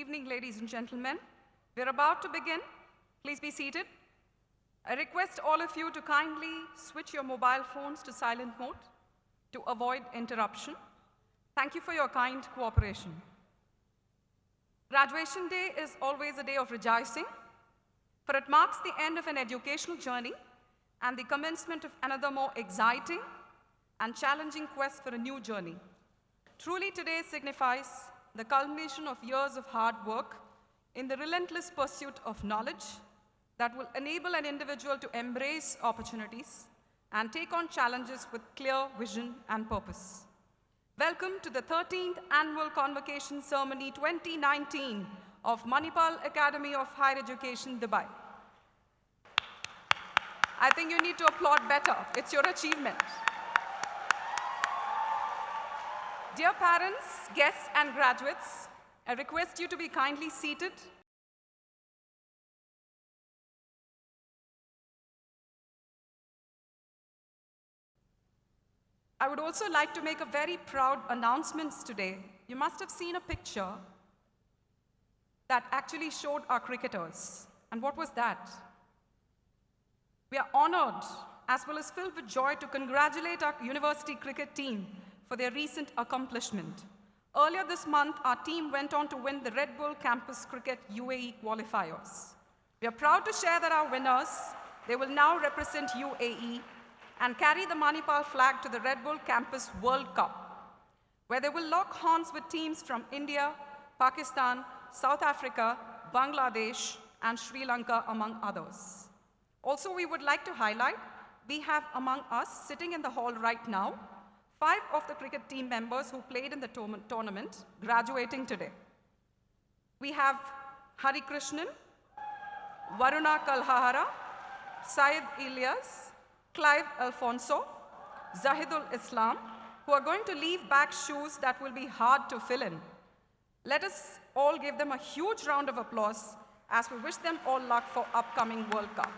evening, ladies and gentlemen. We're about to begin. Please be seated. I request all of you to kindly switch your mobile phones to silent mode to avoid interruption. Thank you for your kind cooperation. Graduation Day is always a day of rejoicing, for it marks the end of an educational journey and the commencement of another more exciting and challenging quest for a new journey. Truly, today signifies the culmination of years of hard work in the relentless pursuit of knowledge that will enable an individual to embrace opportunities and take on challenges with clear vision and purpose. Welcome to the 13th Annual Convocation Ceremony 2019 of Manipal Academy of Higher Education, Dubai. I think you need to applaud better. It's your achievement. Dear parents, guests, and graduates, I request you to be kindly seated. I would also like to make a very proud announcement today. You must have seen a picture that actually showed our cricketers. And what was that? We are honored as well as filled with joy to congratulate our university cricket team for their recent accomplishment. Earlier this month, our team went on to win the Red Bull Campus Cricket UAE qualifiers. We are proud to share that our winners, they will now represent UAE and carry the Manipal flag to the Red Bull Campus World Cup, where they will lock horns with teams from India, Pakistan, South Africa, Bangladesh, and Sri Lanka, among others. Also, we would like to highlight, we have among us, sitting in the hall right now, 5 of the cricket team members who played in the tournament graduating today. We have Hari Krishnan, Varuna Kalhahara, Syed Ilyas, Clive Alfonso, Zahidul Islam, who are going to leave back shoes that will be hard to fill in. Let us all give them a huge round of applause as we wish them all luck for upcoming World Cup.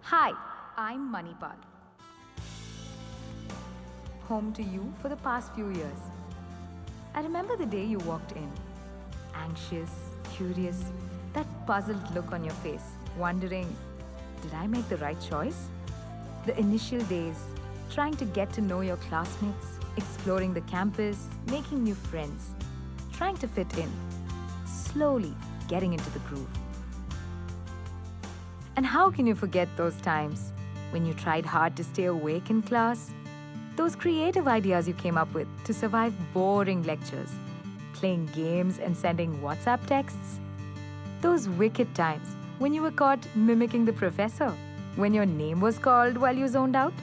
Hi, I'm Manipal. Home to you for the past few years. I remember the day you walked in. Anxious, curious, that puzzled look on your face, wondering, did I make the right choice? The initial days, trying to get to know your classmates, exploring the campus, making new friends, trying to fit in, slowly getting into the groove. And how can you forget those times when you tried hard to stay awake in class? Those creative ideas you came up with to survive boring lectures, playing games and sending WhatsApp texts? Those wicked times when you were caught mimicking the professor, when your name was called while you zoned out,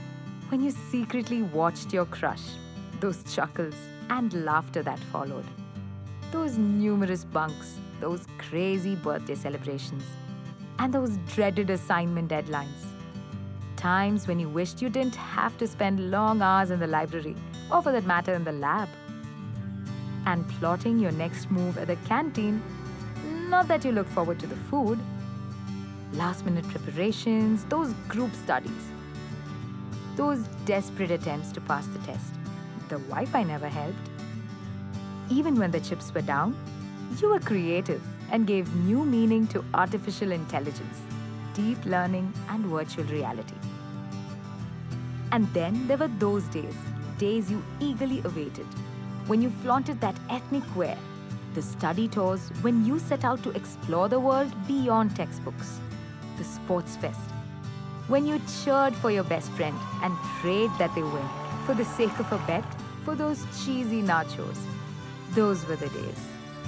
when you secretly watched your crush, those chuckles and laughter that followed, those numerous bunks, those crazy birthday celebrations, and those dreaded assignment deadlines. Times when you wished you didn't have to spend long hours in the library, or for that matter in the lab. And plotting your next move at the canteen, not that you look forward to the food. Last-minute preparations, those group studies. Those desperate attempts to pass the test. The Wi-Fi never helped. Even when the chips were down, you were creative and gave new meaning to artificial intelligence, deep learning, and virtual reality. And then there were those days you eagerly awaited, when you flaunted that ethnic wear, the study tours when you set out to explore the world beyond textbooks, the sports fest, when you cheered for your best friend and prayed that they win for the sake of a bet for those cheesy nachos. Those were the days.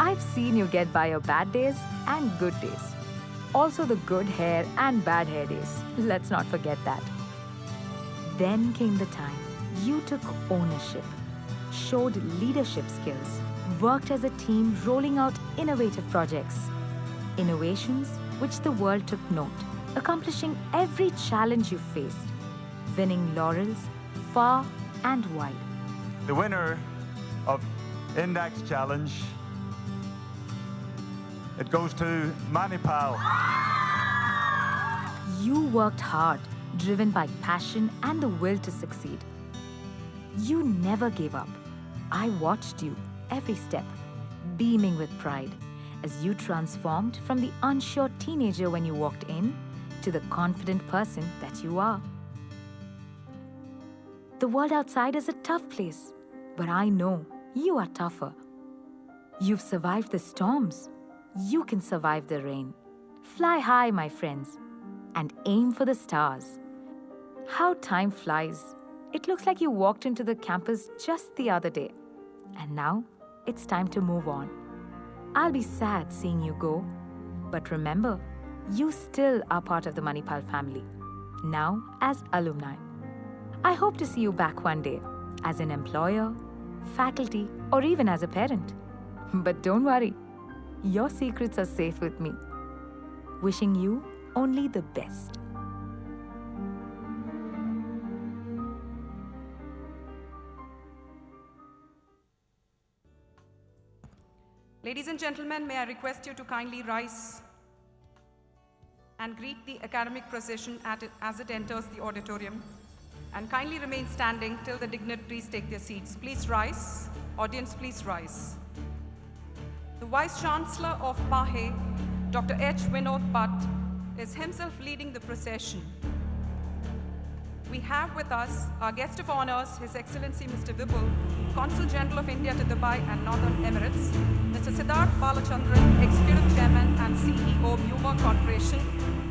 I've seen you get by your bad days and good days. Also the good hair and bad hair days. Let's not forget that. Then came the time you took ownership, showed leadership skills, worked as a team rolling out innovative projects. Innovations which the world took note, accomplishing every challenge you faced, winning laurels far and wide. The winner of Index Challenge, it goes to Manipal. You worked hard, driven by passion and the will to succeed. You never gave up. I watched you, every step, beaming with pride, as you transformed from the unsure teenager when you walked in to the confident person that you are. The world outside is a tough place, but I know you are tougher. You've survived the storms. You can survive the rain. Fly high, my friends, and aim for the stars. How time flies. It looks like you walked into the campus just the other day. And now, it's time to move on. I'll be sad seeing you go. But remember, you still are part of the Manipal family. Now, as alumni. I hope to see you back one day, as an employer, faculty, or even as a parent. But don't worry, your secrets are safe with me. Wishing you only the best. Ladies and gentlemen, may I request you to kindly rise and greet the academic procession as it enters the auditorium, and kindly remain standing till the dignitaries take their seats. Please rise. Audience, please rise. The Vice Chancellor of MAHE, Dr. H. Vinod Bhatt, is himself leading the procession. We have with us our guest of honors, His Excellency Mr. Vipul, Consul General of India to Dubai and Northern Emirates, Mr. Siddharth Balachandran, Executive Chairman and CEO, Buma Corporation,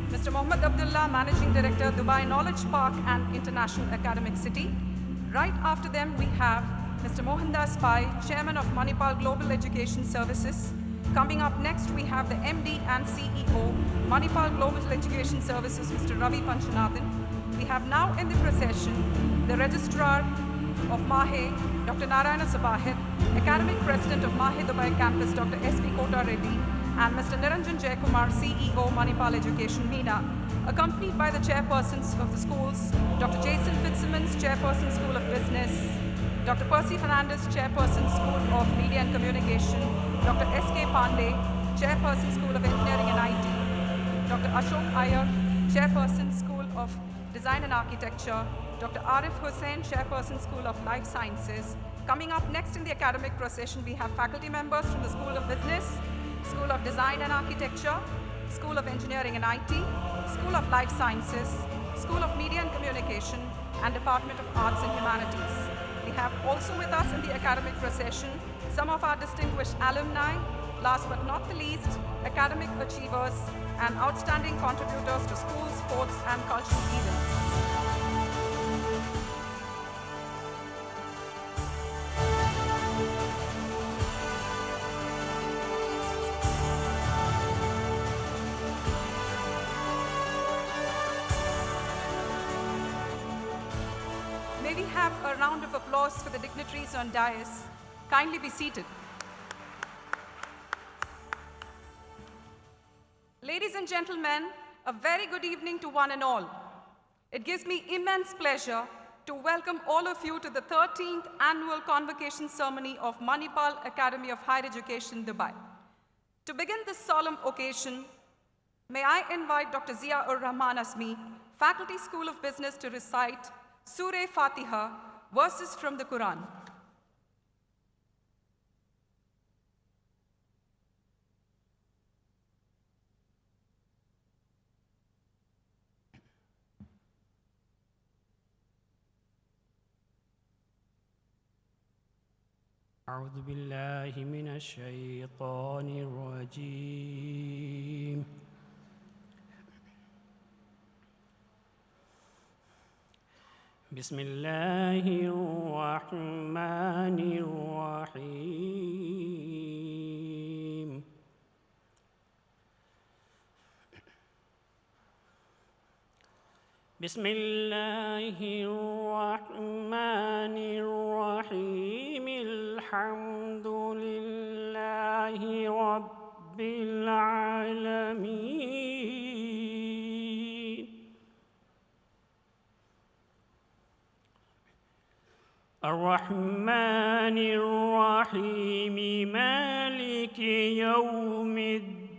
Mr. Mohammad Abdullah, Managing Director, Dubai Knowledge Park and International Academic City. Right after them, we have Mr. Mohandas Pai, Chairman of Manipal Global Education Services. Coming up next, we have the MD and CEO, Manipal Global Education Services, Mr. Ravi Panchanathan. We have now in the procession the Registrar of MAHE, Dr. Narayana Sabahit, Academic President of MAHE Dubai Campus, Dr. S.P. Kota Reddy, and Mr. Niranjan Jayakumar, CEO, Manipal Education, MENA, accompanied by the chairpersons of the schools, Dr. Jason Fitzsimmons, Chairperson, School of Business, Dr. Percy Fernandez, Chairperson, School of Media and Communication, Dr. S.K. Pandey, Chairperson, School of Engineering and IT, Dr. Ashok Iyer, Chairperson, School of Design and Architecture, Dr. Arif Hussain, Chairperson, School of Life Sciences. Coming up next in the academic procession, we have faculty members from the School of Business, School of Design and Architecture, School of Engineering and IT, School of Life Sciences, School of Media and Communication, and Department of Arts and Humanities. We have also with us in the academic procession some of our distinguished alumni, last but not the least, academic achievers and outstanding contributors to school, sports, and cultural events. May we have a round of applause for the dignitaries on dais. Kindly be seated. Ladies and gentlemen, a very good evening to one and all. It gives me immense pleasure to welcome all of you to the 13th annual convocation ceremony of Manipal Academy of Higher Education, Dubai. To begin this solemn occasion, may I invite Dr. Zia-ur-Rahman Azmi, Faculty School of Business, to recite Surah Fatiha, verses from the Quran. أعوذ بالله من الشيطان الرجيم بسم الله الرحمن الرحيم بسم الله الرحمن الرحيم الحمد لله رب العالمين الرحمن الرحيم مالك يوم الدين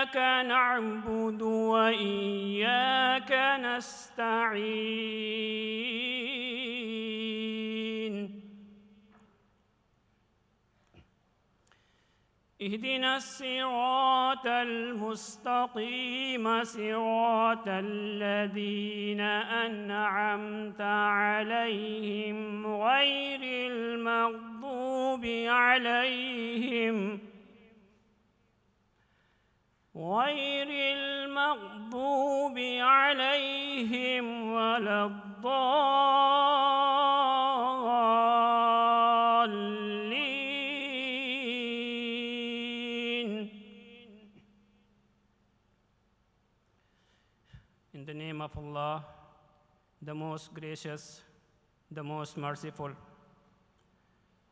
إياك نعبد وإياك نستعين اهدنا الصراط المستقيم صراط الذين أنعمت عليهم غير المغضوب عليهم ولا الضالين. In the name of Allah, the most gracious, the most merciful.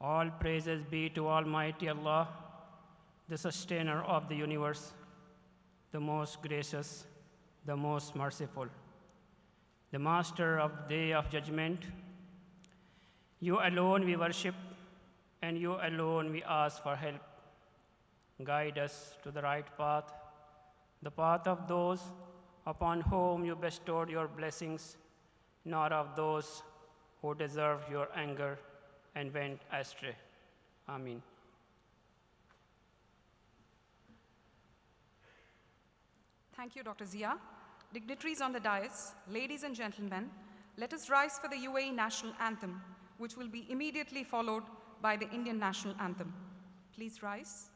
All praises be to Almighty Allah, the sustainer of the universe, the most gracious, the most merciful, the master of the day of judgment. You alone we worship, and you alone we ask for help. Guide us to the right path, the path of those upon whom you bestowed your blessings, not of those who deserved your anger and went astray. Amen. Thank you, Dr. Zia. Dignitaries on the dais, ladies and gentlemen, let us rise for the UAE national anthem, which will be immediately followed by the Indian national anthem. Please rise.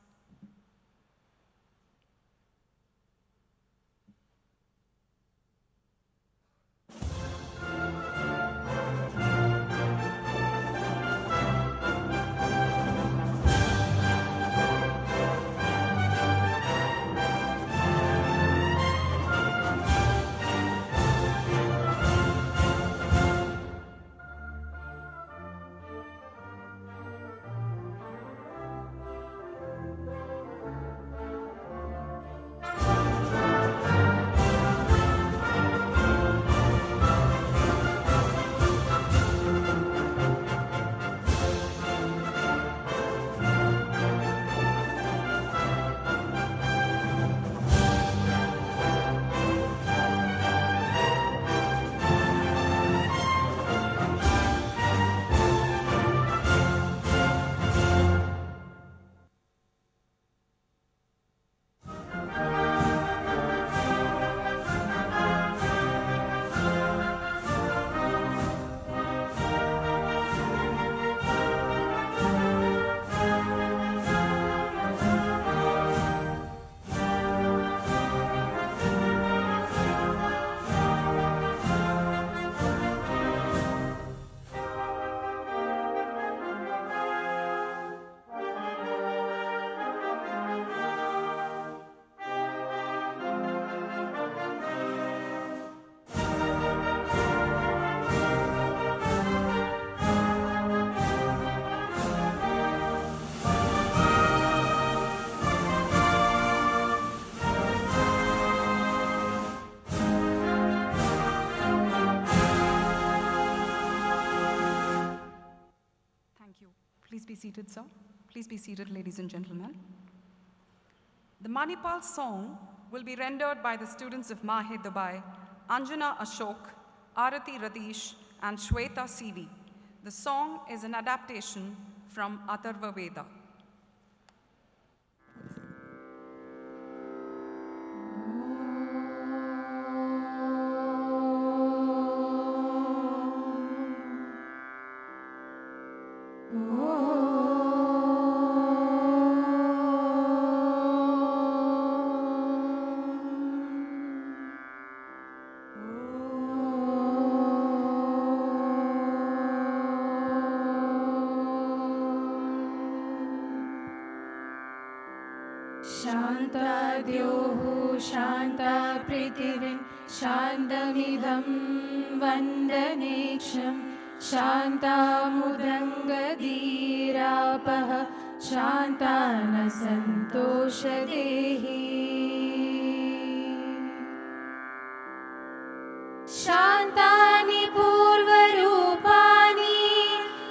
Please be seated, sir. Please be seated, ladies and gentlemen. The Manipal song will be rendered by the students of MAHE Dubai, Anjana Ashok, Arati Radish, and Shweta CV. The song is an adaptation from Atharva Veda. Shanta Dyoho Shanta Prithivim Shantamidham Vandaneksham Shanta Mudangadirapaha Shantana Santoshadehi Shantani Purvarupani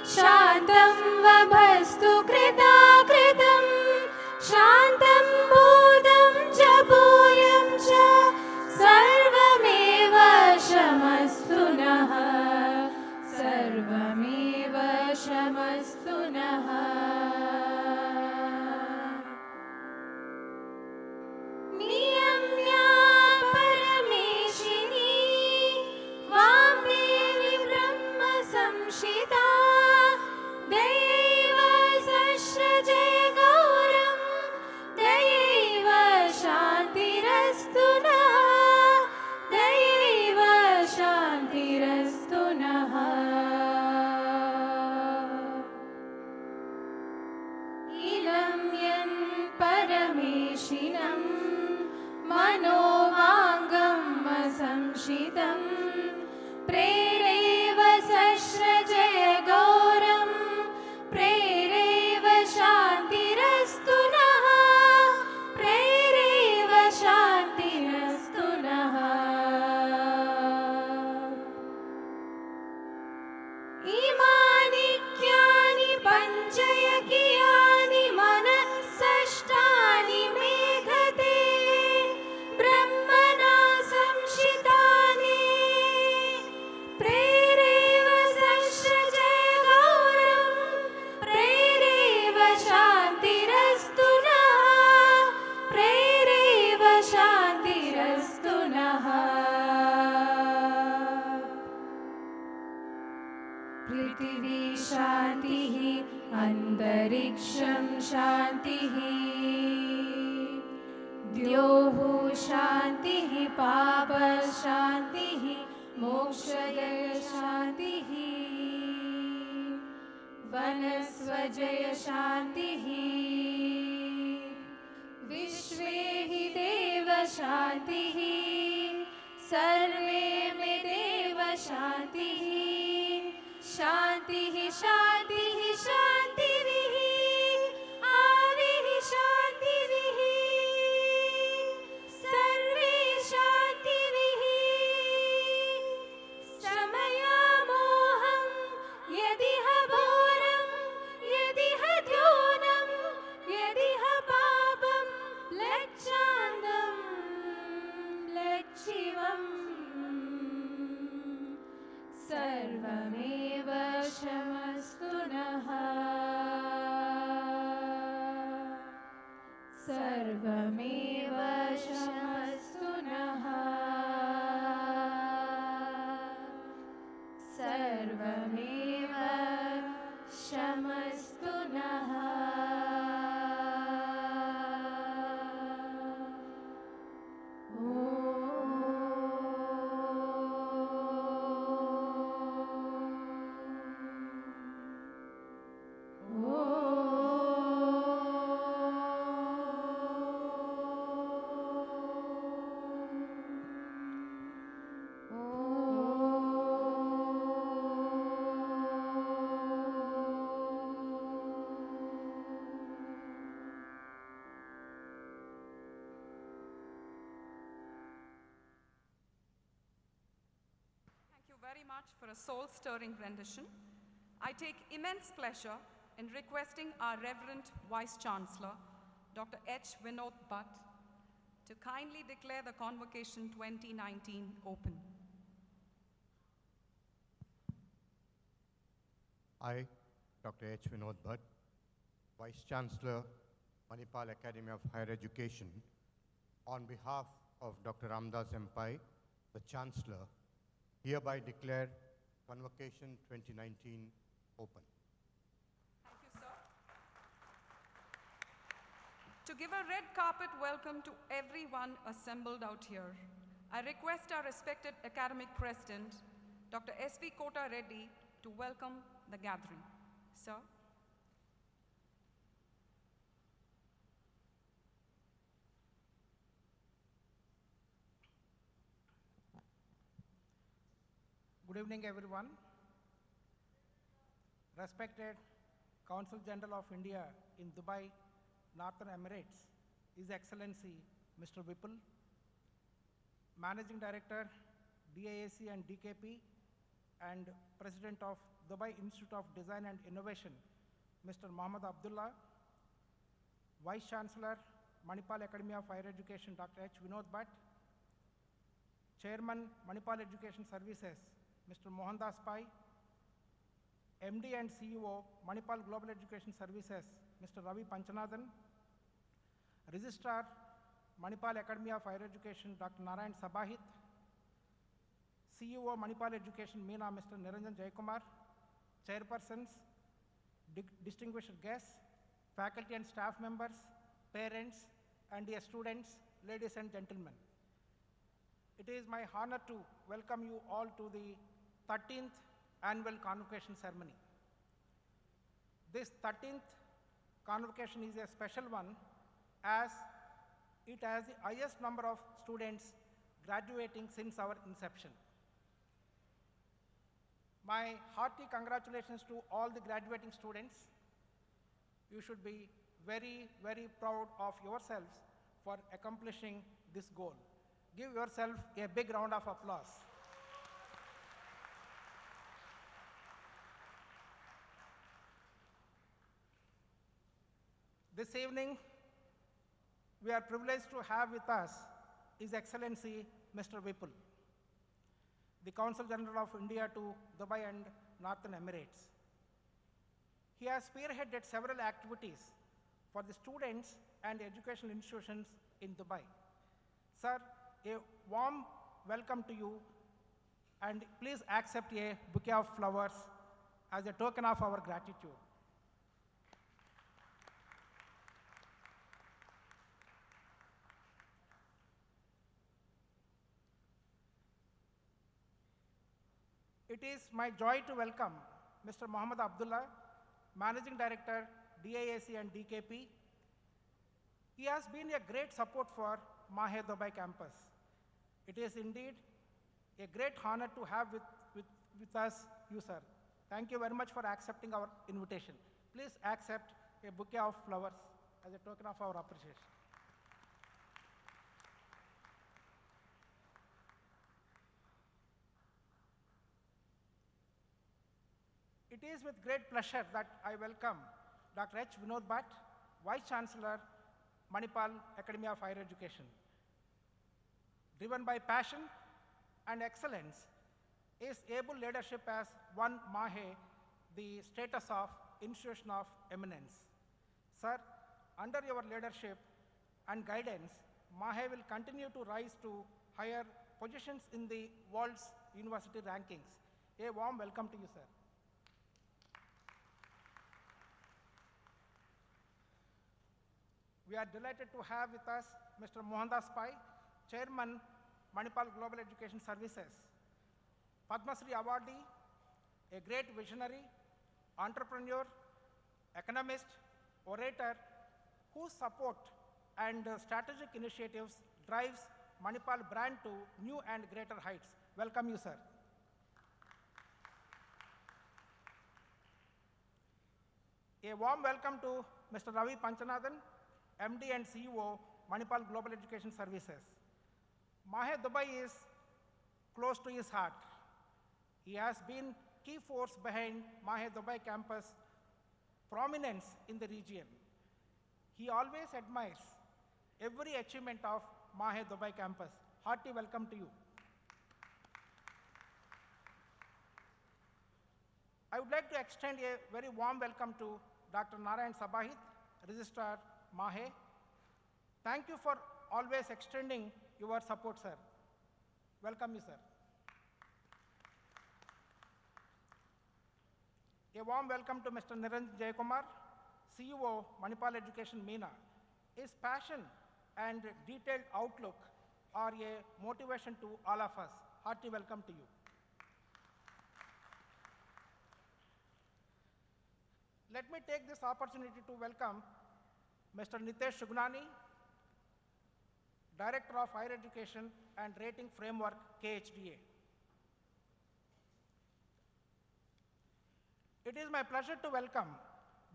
Shantam Vabhastu Krita Kritam Shantam Bodham Japo मनोवाञ्छितं मनोवाङ्गम् असंशितं प्रेरेव सस्रजय गौरं प्रेरेव शान्तिरस्तु नः प्रेरेव शान्तिरस्तु नः इमानिक्यानि पञ्चयकियानि मनःषष्ठानि मेघते ब्रह्मणा संशितानि प्रेरेव सस्रजय गौरं प्रेरेव शान्तिरस्तु नः प्रेरेव शान्तिरस्तु नः पृथिवी शान्तिः अन्तरिक्षं शान्तिः द्योः शान्तिः पापशान्तिः मोक्षय शान्तिः वनस्वजय शान्तिः विश्वे हि देव शान्तिः सर्वे मे देव शान्तिः शान्तिः शान्तिः शान्तिः आविः शान्तिः सर्वे शान्तिः शमयामोहं यदिह घोरं यदिह द्योनं यदिह पापं लज्जान्दं लज्जिवम् सर्वमेव क्षमस्तु नः सर्वमेव क्षमस्तु नः सर्वमेव क्षमस्तु नः Thank you very much for a soul-stirring rendition. I take immense pleasure in requesting our Reverend Vice Chancellor, Dr. H. Vinod Bhatt, to kindly declare the Convocation 2019 open. I, Dr. H. Vinod Bhatt, Vice Chancellor, Manipal Academy of Higher Education, on behalf of Dr. Ramdas Empai, the Chancellor, hereby declare Convocation 2019 open. Thank you, sir. To give a red carpet welcome to everyone assembled out here, I request our respected academic president, Dr. S.V. Kota Reddy, to welcome the gathering. Sir. Good evening, everyone. Respected Consul General of India in Dubai, Northern Emirates, His Excellency Mr. Vipul, Managing Director, DIAC and DKP, and President of Dubai Institute of Design and Innovation, Mr. Mohammad Abdullah, Vice Chancellor, Manipal Academy of Higher Education, Dr. H. Vinod Bhatt, Chairman, Manipal Education Services, Mr. Mohandas Pai, MD and CEO, Manipal Global Education Services, Mr. Ravi Panchanathan, Registrar, Manipal Academy of Higher Education, Dr. Narayan Sabahit, CEO, Manipal Education, MENA, Mr. Niranjan Jayakumar, Chairpersons, distinguished guests, faculty and staff members, parents, and dear students, ladies and gentlemen. It is my honor to welcome you all to the 13th Annual Convocation Ceremony. This 13th Convocation is a special one as it has the highest number of students graduating since our inception. My hearty congratulations to all the graduating students. You should be very, very proud of yourselves for accomplishing this goal. Give yourself a big round of applause. This evening, we are privileged to have with us His Excellency Mr. Vipul, the Consul General of India to Dubai and Northern Emirates. He has spearheaded several activities for the students and educational institutions in Dubai. Sir, a warm welcome to you, and please accept a bouquet of flowers as a token of our gratitude. It is my joy to welcome Mr. Mohammed Abdullah, Managing Director, DIAC and DKP. He has been a great support for MAHE Dubai campus. It is indeed a great honor to have with us you, sir. Thank you very much for accepting our invitation. Please accept a bouquet of flowers as a token of our appreciation. It is with great pleasure that I welcome Dr. H. Vinod Bhatt, Vice Chancellor, Manipal Academy of Higher Education. Driven by passion and excellence, his able leadership has won MAHE the status of institution of eminence. Sir, under your leadership and guidance, MAHE will continue to rise to higher positions in the world's university rankings. A warm welcome to you, sir. We are delighted to have with us Mr. Mohandas Pai, Chairman, Manipal Global Education Services, Padma Shri awardee, a great visionary, entrepreneur, economist, orator, whose support and strategic initiatives drives Manipal brand to new and greater heights. Welcome you, sir. A warm welcome to Mr. Ravi Panchanathan, MD and CEO, Manipal Global Education Services. MAHE Dubai is close to his heart. He has been key force behind MAHE Dubai campus prominence in the region. He always admires every achievement of MAHE Dubai campus. Hearty welcome to you. I would like to extend a very warm welcome to Dr. Narayan Sabahit, Registrar, MAHE. Thank you for always extending your support, sir. Welcome you, sir. A warm welcome to Mr. Niranjan Jayakumar, CEO, Manipal Education, MENA. His passion and detailed outlook are a motivation to all of us. Hearty welcome to you. Let me take this opportunity to welcome Mr. Nitesh Shugnani, Director of Higher Education and Rating Framework, KHDA. It is my pleasure to welcome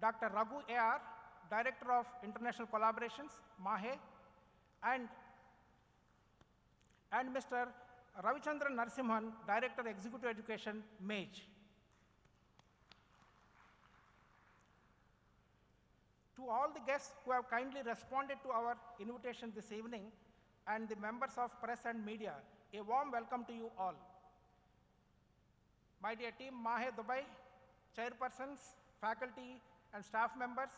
Dr. Raghu A.R., Director of International Collaborations, MAHE, and Mr. Ravichandran Narasimhan, Director Executive Education, MAGE. To all the guests who have kindly responded to our invitation this evening and the members of press and media, a warm welcome to you all. My dear team, MAHE Dubai, chairpersons, faculty, and staff members,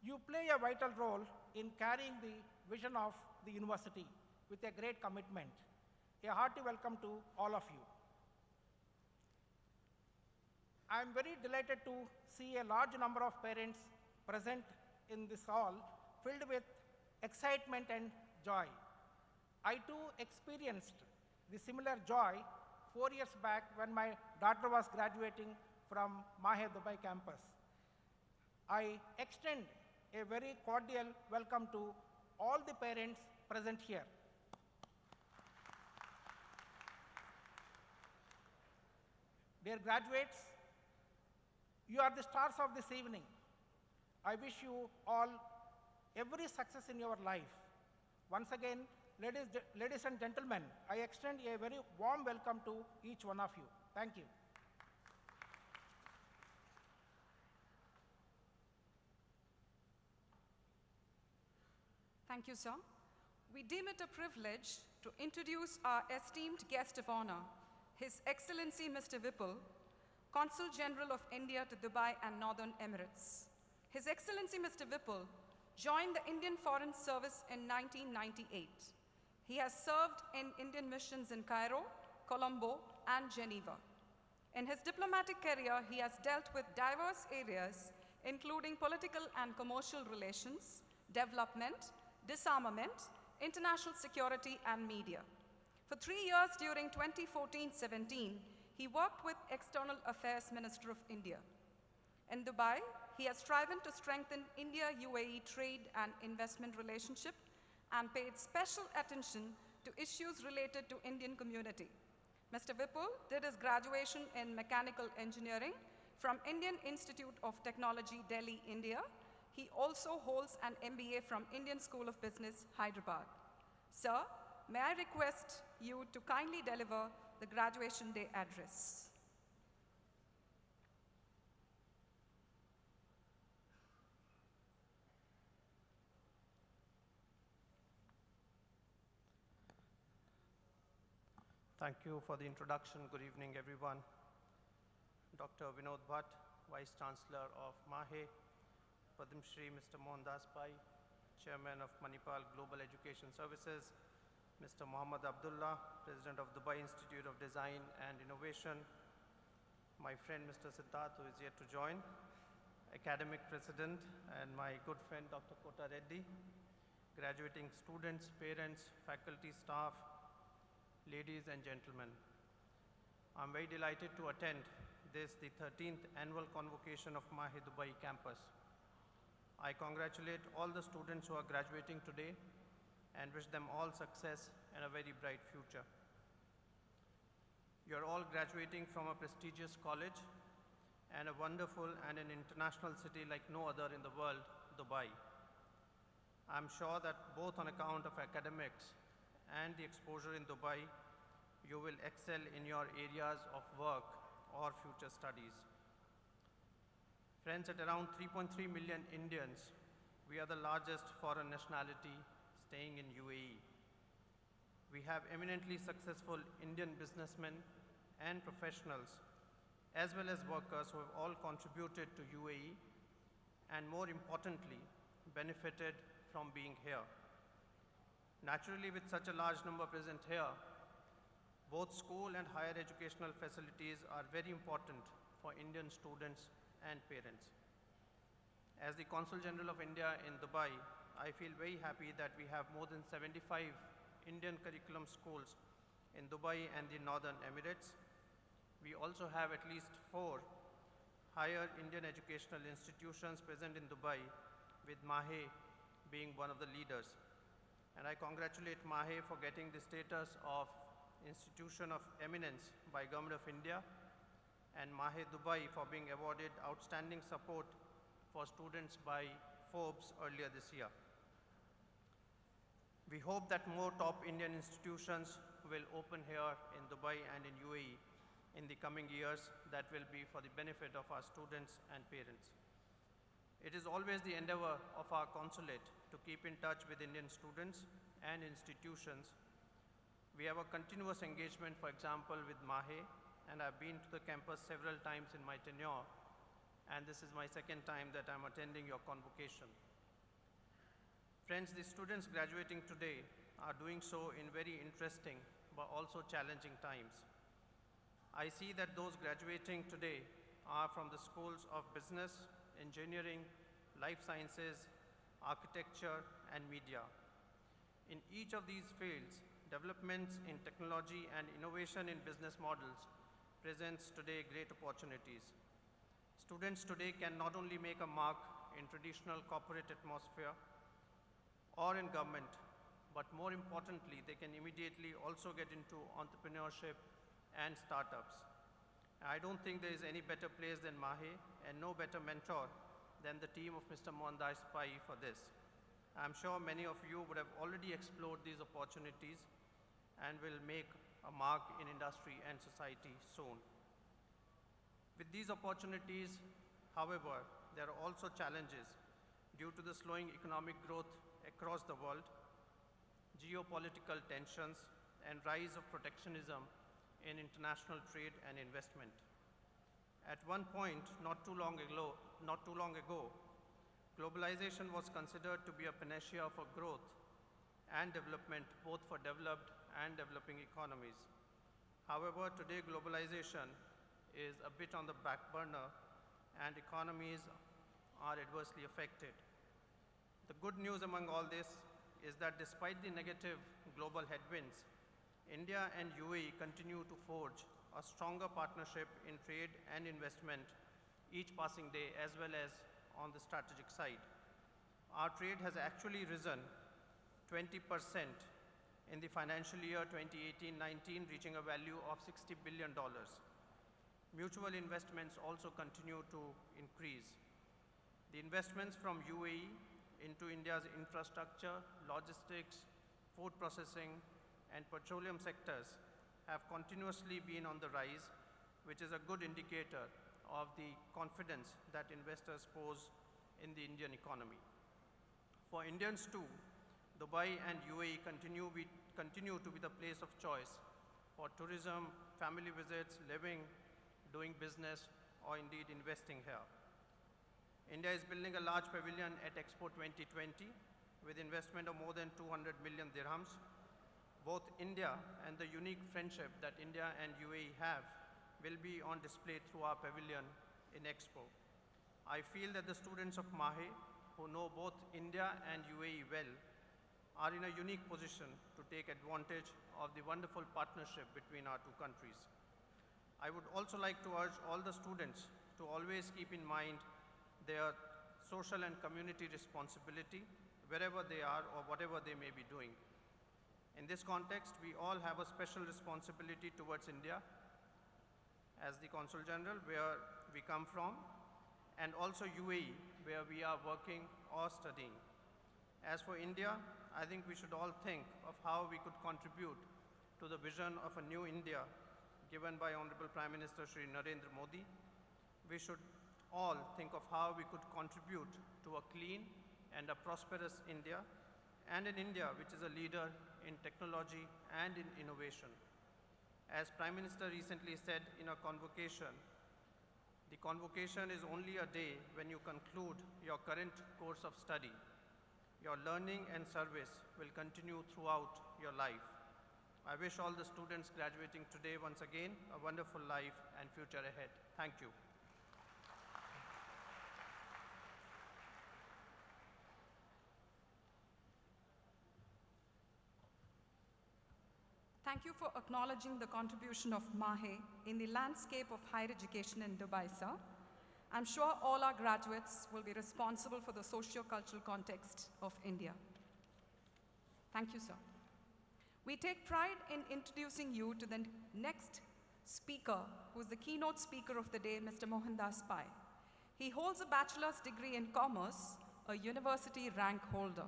you play a vital role in carrying the vision of the university with a great commitment. A hearty welcome to all of you. I am very delighted to see a large number of parents present in this hall filled with excitement and joy. I too experienced the similar joy 4 years back when my daughter was graduating from MAHE Dubai campus. I extend a very cordial welcome to all the parents present here. Dear graduates, you are the stars of this evening. I wish you all every success in your life. Once again, ladies and gentlemen, I extend a very warm welcome to each one of you. Thank you. Thank you, sir. We deem it a privilege to introduce our esteemed guest of honor, His Excellency Mr. Vipul, Consul General of India to Dubai and Northern Emirates. His Excellency Mr. Vipul joined the Indian Foreign Service in 1998. He has served in Indian missions in Cairo, Colombo, and Geneva. In his diplomatic career, he has dealt with diverse areas, including political and commercial relations, development, disarmament, international security, and media. For 3 years during 2014-17, he worked with External Affairs Minister of India. In Dubai, he has striven to strengthen India-UAE trade and investment relationship and paid special attention to issues related to Indian community. Mr. Vipul did his graduation in mechanical engineering from Indian Institute of Technology, Delhi, India. He also holds an MBA from Indian School of Business, Hyderabad. Sir, may I request you to kindly deliver the graduation day address. Thank you for the introduction. Good evening, everyone. Dr. Vinod Bhatt, Vice Chancellor of MAHE, Padma Shri Mr. Mohandas Pai, Chairman of Manipal Global Education Services, Mr. Muhammad Abdullah, President of Dubai Institute of Design and Innovation, my friend Mr. Siddharth, who is yet to join, Academic President, and my good friend Dr. Kota Reddy, graduating students, parents, faculty, staff, ladies and gentlemen. I'm very delighted to attend this, the 13th annual convocation of MAHE Dubai campus. I congratulate all the students who are graduating today and wish them all success and a very bright future. You're all graduating from a prestigious college and a wonderful and an international city like no other in the world, Dubai. I'm sure that both on account of academics and the exposure in Dubai, you will excel in your areas of work or future studies. Friends, at around 3.3 million Indians, we are the largest foreign nationality staying in UAE. We have eminently successful Indian businessmen and professionals, as well as workers who have all contributed to UAE and, more importantly, benefited from being here. Naturally, with such a large number present here, both school and higher educational facilities are very important for Indian students and parents. As the Consul General of India in Dubai, I feel very happy that we have more than 75 Indian curriculum schools in Dubai and the Northern Emirates. We also have at least 4 higher Indian educational institutions present in Dubai, with MAHE being one of the leaders. And I congratulate MAHE for getting the status of Institution of Eminence by Government of India, and MAHE Dubai for being awarded Outstanding Support for Students by Forbes earlier this year. We hope that more top Indian institutions will open here in Dubai and in UAE in the coming years. That will be for the benefit of our students and parents. It is always the endeavor of our consulate to keep in touch with Indian students and institutions. We have a continuous engagement, for example, with MAHE, and I've been to the campus several times in my tenure, and this is my second time that I'm attending your convocation. Friends, the students graduating today are doing so in very interesting but also challenging times. I see that those graduating today are from the schools of business, engineering, life sciences, architecture, and media. In each of these fields, developments in technology and innovation in business models presents today great opportunities. Students today can not only make a mark in traditional corporate atmosphere, or in government, but more importantly, they can immediately also get into entrepreneurship and startups. I don't think there is any better place than MAHE and no better mentor than the team of Mr. Mohandas Pai for this. I'm sure many of you would have already explored these opportunities and will make a mark in industry and society soon. With these opportunities, however, there are also challenges due to the slowing economic growth across the world, geopolitical tensions, and rise of protectionism in international trade and investment. At one point, not too long ago, globalization was considered to be a panacea for growth and development, both for developed and developing economies. However, today globalization is a bit on the back burner and economies are adversely affected. The good news among all this is that despite the negative global headwinds, India and UAE continue to forge a stronger partnership in trade and investment each passing day, as well as on the strategic side. Our trade has actually risen 20% in the financial year 2018-19, reaching a value of $60 billion. Mutual investments also continue to increase. The investments from UAE into India's infrastructure, logistics, food processing, and petroleum sectors have continuously been on the rise, which is a good indicator of the confidence that investors pose in the Indian economy. For Indians too, Dubai and UAE continue to be the place of choice for tourism, family visits, living, doing business, or indeed investing here. India is building a large pavilion at Expo 2020 with investment of more than 200 million dirhams. Both India and the unique friendship that India and UAE have will be on display through our pavilion in Expo. I feel that the students of MAHE, who know both India and UAE well, are in a unique position to take advantage of the wonderful partnership between our two countries. I would also like to urge all the students to always keep in mind their social and community responsibility wherever they are or whatever they may be doing. In this context, we all have a special responsibility towards India as the Consul General, where we come from, and also UAE, where we are working or studying. As for India, I think we should all think of how we could contribute to the vision of a new India given by Honorable Prime Minister Shri Narendra Modi. We should all think of how we could contribute to a clean and a prosperous India, and an India which is a leader in technology and in innovation. As Prime Minister recently said in a convocation, the convocation is only a day when you conclude your current course of study. Your learning and service will continue throughout your life. I wish all the students graduating today once again a wonderful life and future ahead. Thank you. Thank you for acknowledging the contribution of MAHE in the landscape of higher education in Dubai, sir. I'm sure all our graduates will be responsible for the socio-cultural context of India. Thank you, sir. We take pride in introducing you to the next speaker, who is the keynote speaker of the day, Mr. Mohandas Pai. He holds a bachelor's degree in commerce, a university rank holder.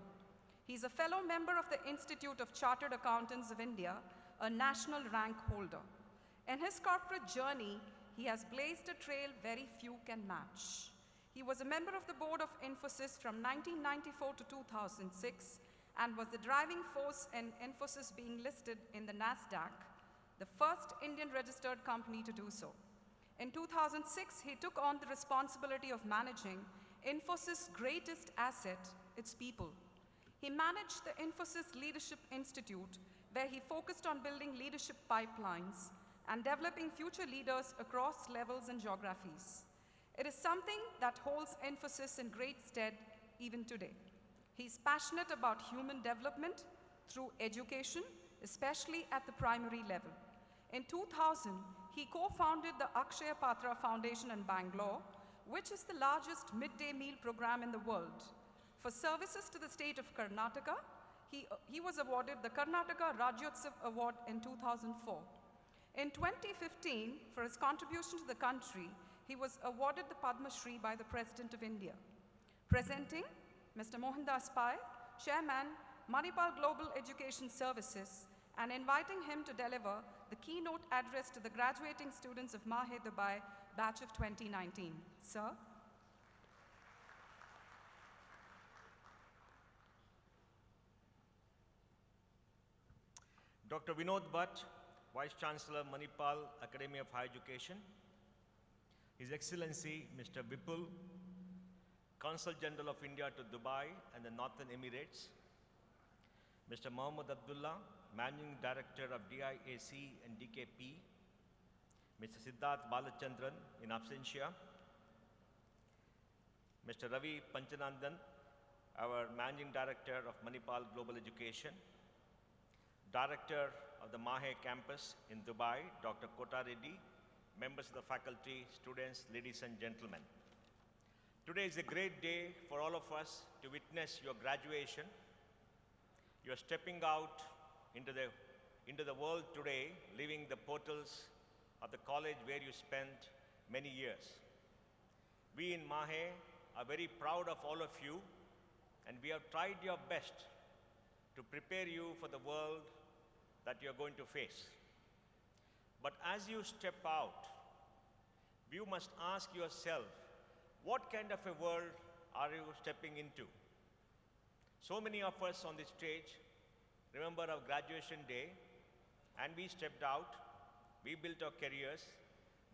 He's a fellow member of the Institute of Chartered Accountants of India, a national rank holder. In his corporate journey, he has blazed a trail very few can match. He was a member of the board of Infosys from 1994 to 2006 and was the driving force in Infosys being listed in the NASDAQ, the first Indian registered company to do so. In 2006, he took on the responsibility of managing Infosys' greatest asset, its people. He managed the Infosys Leadership Institute, where he focused on building leadership pipelines and developing future leaders across levels and geographies. It is something that holds Infosys in great stead even today. He's passionate about human development through education, especially at the primary level. In 2000, he co-founded the Akshaya Patra Foundation in Bangalore, which is the largest midday meal program in the world. For services to the state of Karnataka, he was awarded the Karnataka Rajyotsav Award in 2004. In 2015, for his contribution to the country, he was awarded the Padma Shri by the President of India. Presenting Mr. Mohandas Pai, Chairman, Manipal Global Education Services, and inviting him to deliver the keynote address to the graduating students of MAHE Dubai, batch of 2019. Sir. Dr. Vinod Bhatt, Vice Chancellor, Manipal Academy of Higher Education, His Excellency Mr. Vipul, Consul General of India to Dubai and the Northern Emirates, Mr. Mohammad Abdullah, Managing Director of DIAC and DKP, Mr. Siddharth Balachandran in absentia, Mr. Ravi Panchanandan, our Managing Director of Manipal Global Education, Director of the MAHE campus in Dubai, Dr. Kota Reddy, members of the faculty, students, ladies and gentlemen. Today is a great day for all of us to witness your graduation. You are stepping out into the world today, leaving the portals of the college where you spent many years. We in MAHE are very proud of all of you, and we have tried your best to prepare you for the world that you are going to face. But as you step out, you must ask yourself, what kind of a world are you stepping into? So many of us on this stage remember our graduation day, and we stepped out, we built our careers,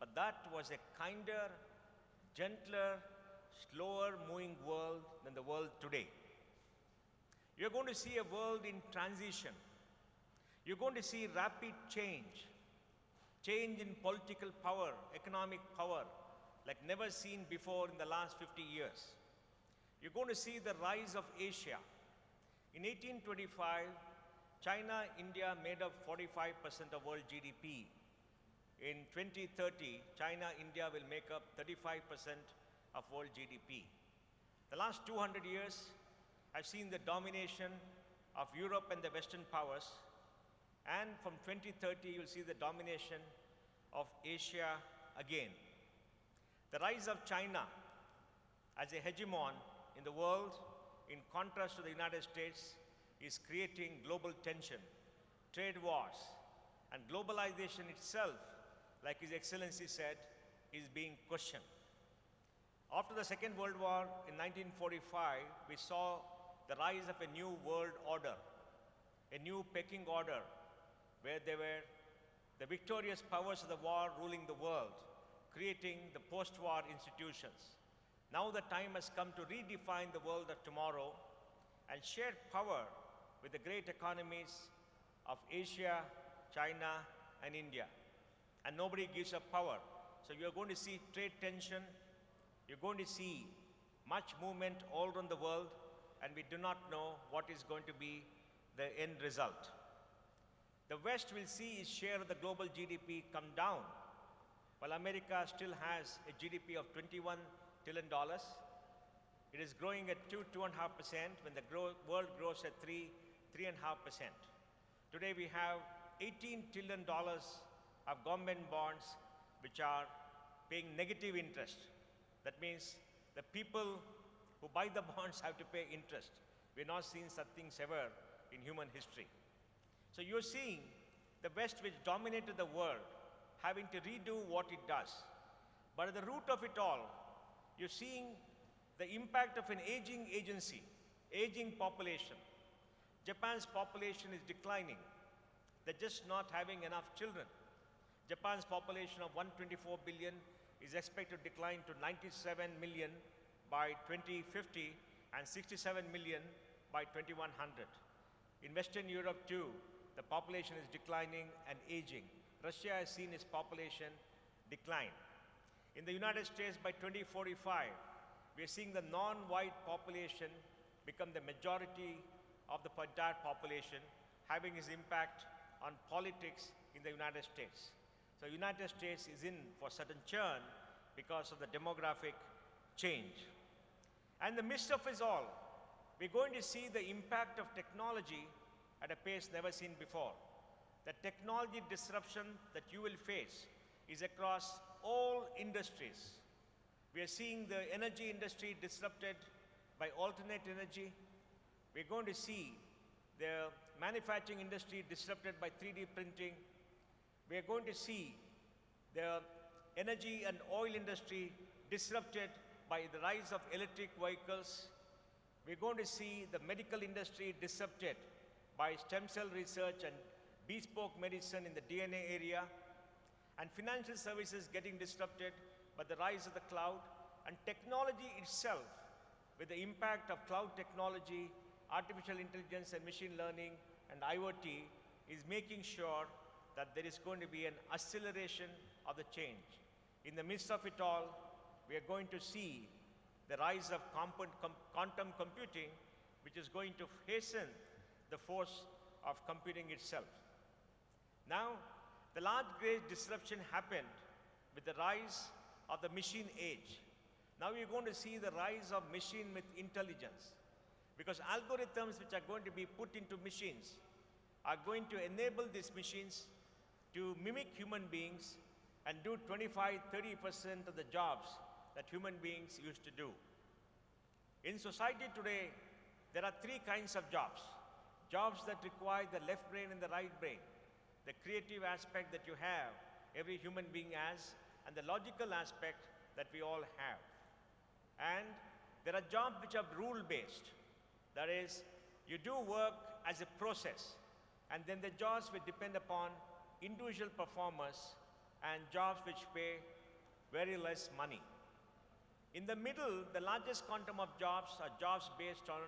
but that was a kinder, gentler, slower moving world than the world today. You're going to see a world in transition. You're going to see rapid change in political power, economic power, like never seen before in the last 50 years. You're going to see the rise of Asia. In 1825, China, India made up 45% of world GDP. In 2030, China, India will make up 35% of world GDP. The last 200 years, I've seen the domination of Europe and the Western powers, and from 2030, you'll see the domination of Asia again. The rise of China as a hegemon in the world, in contrast to the United States, is creating global tension, trade wars, and globalization itself, like His Excellency said, is being questioned. After the Second World War in 1945, we saw the rise of a new world order, a new pecking order, where there were the victorious powers of the war ruling the world, creating the post-war institutions. Now the time has come to redefine the world of tomorrow and share power with the great economies of Asia, China, and India. And nobody gives up power. So you're going to see trade tension, you're going to see much movement all around the world, and we do not know what is going to be the end result. The West will see its share of the global GDP come down, while America still has a GDP of $21 trillion. It is growing at 2.5%, when the world grows at 3.5%. Today we have $18 trillion of government bonds which are paying negative interest. That means the people who buy the bonds have to pay interest. We've not seen such things ever in human history. So you're seeing the West, which dominated the world, having to redo what it does. But at the root of it all, you're seeing the impact of an aging agency, aging population. Japan's population is declining. They're just not having enough children. Japan's population of 124 billion is expected to decline to 97 million by 2050 and 67 million by 2100. In Western Europe too, the population is declining and aging. Russia has seen its population decline. In the United States, by 2045, we are seeing the non-white population become the majority of the entire population, having its impact on politics in the United States. So the United States is in for certain churn because of the demographic change. And in the midst of it all, we're going to see the impact of technology at a pace never seen before. The technology disruption that you will face is across all industries. We are seeing the energy industry disrupted by alternate energy. We're going to see the manufacturing industry disrupted by 3D printing. We are going to see the energy and oil industry disrupted by the rise of electric vehicles. We're going to see the medical industry disrupted by stem cell research and bespoke medicine in the DNA area, and financial services getting disrupted by the rise of the cloud, and technology itself, with the impact of cloud technology, artificial intelligence and machine learning and IoT, is making sure that there is going to be an acceleration of the change. In the midst of it all, we are going to see the rise of quantum computing, which is going to hasten the force of computing itself. Now, the large great disruption happened with the rise of the machine age. Now we're going to see the rise of machine with intelligence, because algorithms which are going to be put into machines are going to enable these machines to mimic human beings and do 25–30% of the jobs that human beings used to do. In society today, there are three kinds of jobs. Jobs that require the left brain and the right brain, the creative aspect that you have, every human being has, and the logical aspect that we all have. And there are jobs which are rule-based. That is, you do work as a process, and then the jobs will depend upon individual performers and jobs which pay very less money. In the middle, the largest quantum of jobs are jobs based on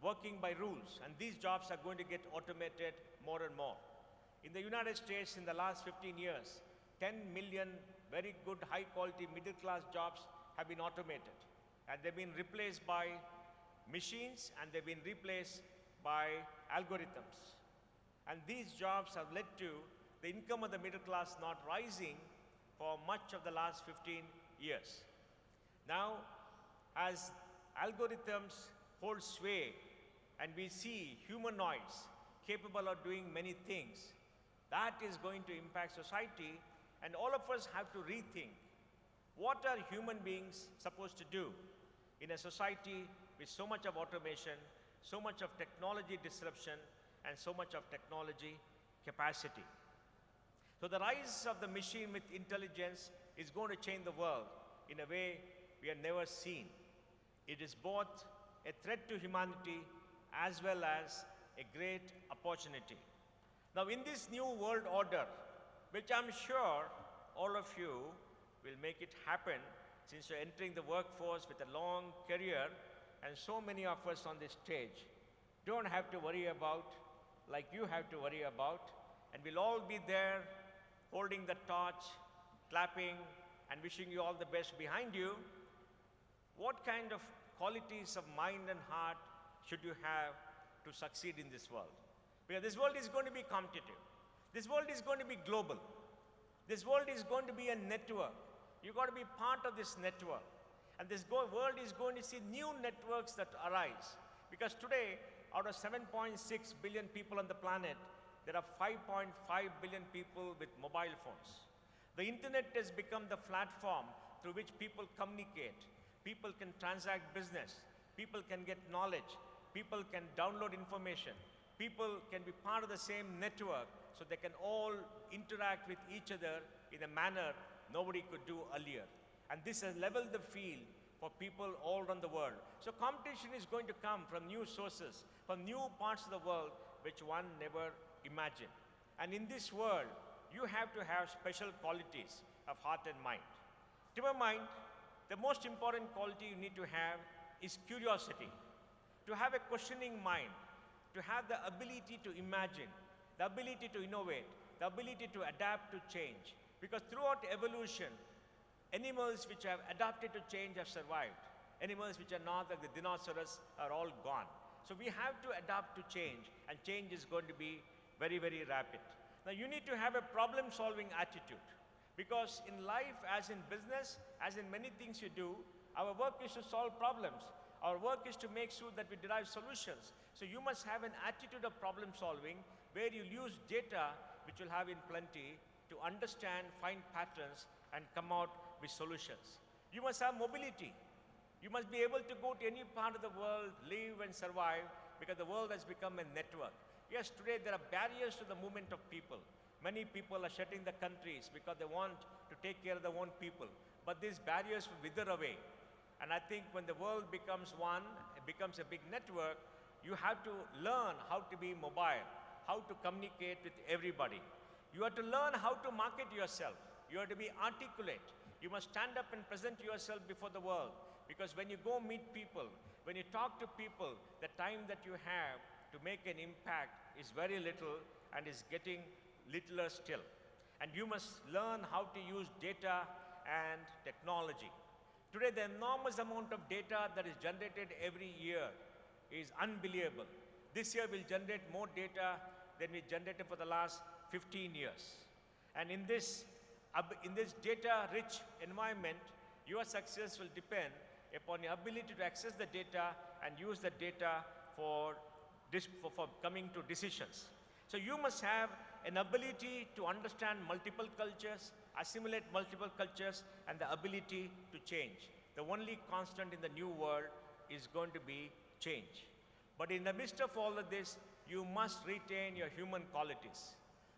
working by rules, and these jobs are going to get automated more and more. In the United States, in the last 15 years, 10 million very good, high-quality, middle-class jobs have been automated, and they've been replaced by machines, and they've been replaced by algorithms. And these jobs have led to the income of the middle class not rising for much of the last 15 years. Now, as algorithms hold sway and we see humanoids capable of doing many things, that is going to impact society, and all of us have to rethink, what are human beings supposed to do in a society with so much of automation, so much of technology disruption, and so much of technology capacity. So the rise of the machine with intelligence is going to change the world in a way we have never seen. It is both a threat to humanity as well as a great opportunity. Now, in this new world order, which I'm sure all of you will make it happen, since you're entering the workforce with a long career, and so many of us on this stage don't have to worry about like you have to worry about, and we'll all be there holding the torch, clapping, and wishing you all the best behind you. What kind of qualities of mind and heart should you have to succeed in this world? Because this world is going to be competitive. This world is going to be global. This world is going to be a network. You've got to be part of this network. And this world is going to see new networks that arise. Because today, out of 7.6 billion people on the planet, there are 5.5 billion people with mobile phones. The internet has become the platform through which people communicate. People can transact business. People can get knowledge. People can download information. People can be part of the same network, so they can all interact with each other in a manner nobody could do earlier. And this has leveled the field for people all around the world. So competition is going to come from new sources, from new parts of the world which one never imagined. And in this world, you have to have special qualities of heart and mind. To my mind, the most important quality you need to have is curiosity. To have a questioning mind, to have the ability to imagine, the ability to innovate, the ability to adapt to change. Because throughout evolution, animals which have adapted to change have survived. Animals which are not, like the dinosaurs, are all gone. So we have to adapt to change, and change is going to be very, very rapid. Now you need to have a problem-solving attitude, because in life, as in business, as in many things you do, our work is to solve problems. Our work is to make sure that we derive solutions. So you must have an attitude of problem solving where you use data, which you'll have in plenty, to understand, find patterns, and come out with solutions. You must have mobility. You must be able to go to any part of the world, live and survive, because the world has become a network. Yes, today there are barriers to the movement of people. Many people are shutting the countries because they want to take care of their own people. But these barriers will wither away. And I think when the world becomes one, it becomes a big network, you have to learn how to be mobile, how to communicate with everybody. You have to learn how to market yourself. You have to be articulate. You must stand up and present yourself before the world. Because when you go meet people, when you talk to people, the time that you have to make an impact is very little and is getting littler still. And you must learn how to use data and technology. Today, the enormous amount of data that is generated every year is unbelievable. This year we'll generate more data than we generated for the last 15 years. And in this data-rich environment, your success will depend upon your ability to access the data and use the data for coming to decisions. So you must have an ability to understand multiple cultures, assimilate multiple cultures, and the ability to change. The only constant in the new world is going to be change. But in the midst of all of this, you must retain your human qualities.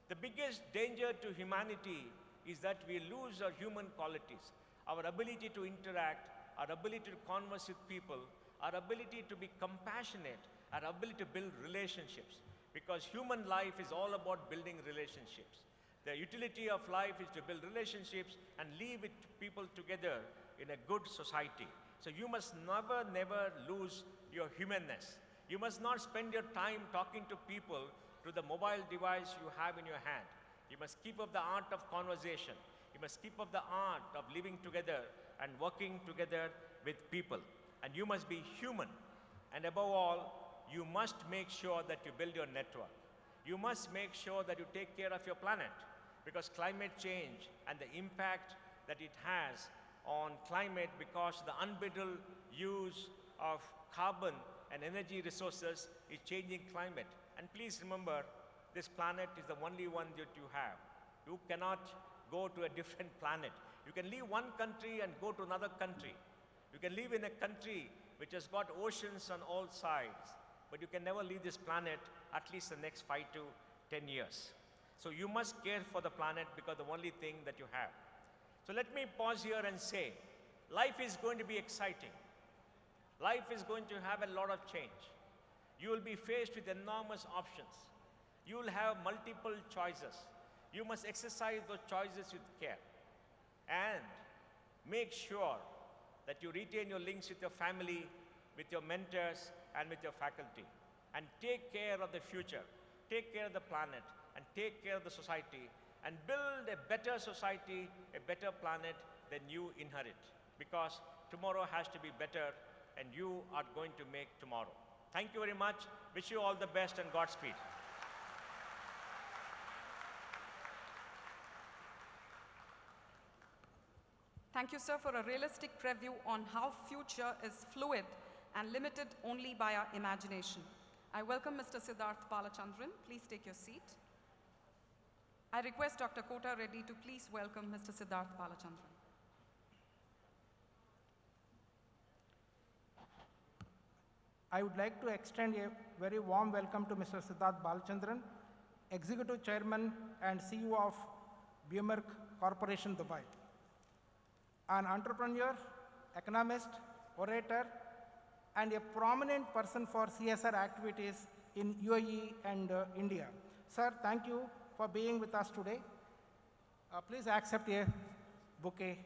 The biggest danger to humanity is that we lose our human qualities, our ability to interact, our ability to converse with people, our ability to be compassionate, our ability to build relationships. Because human life is all about building relationships. The utility of life is to build relationships and live with people together in a good society. So you must never lose your humanness. You must not spend your time talking to people through the mobile device you have in your hand. You must keep up the art of conversation. You must keep up the art of living together and working together with people. And you must be human. And above all, you must make sure that you build your network. You must make sure that you take care of your planet, because climate change and the impact that it has on climate, because the unbridled use of carbon and energy resources is changing climate. And please remember, this planet is the only one that you have. You cannot go to a different planet. You can leave one country and go to another country. You can live in a country which has got oceans on all sides, but you can never leave this planet at least the next 5 to 10 years. So you must care for the planet, because the only thing that you have. So let me pause here and say, life is going to be exciting. Life is going to have a lot of change. You will be faced with enormous options. You will have multiple choices. You must exercise those choices with care. And make sure that you retain your links with your family, with your mentors, and with your faculty. And take care of the future, take care of the planet, and take care of the society, and build a better society, a better planet than you inherit. Because tomorrow has to be better, and you are going to make tomorrow. Thank you very much. Wish you all the best and Godspeed. Thank you, sir, for a realistic preview on how future is fluid and limited only by our imagination. I welcome Mr. Siddharth Balachandran. Please take your seat. I request Dr. Kota Reddy to please welcome Mr. Siddharth Balachandran. I would like to extend a very warm welcome to Mr. Siddharth Balachandran, Executive Chairman and CEO of Ballroom Corporation, Dubai. An entrepreneur, economist, orator, and a prominent person for CSR activities in UAE and India. Sir, thank you for being with us today. Please accept a bouquet.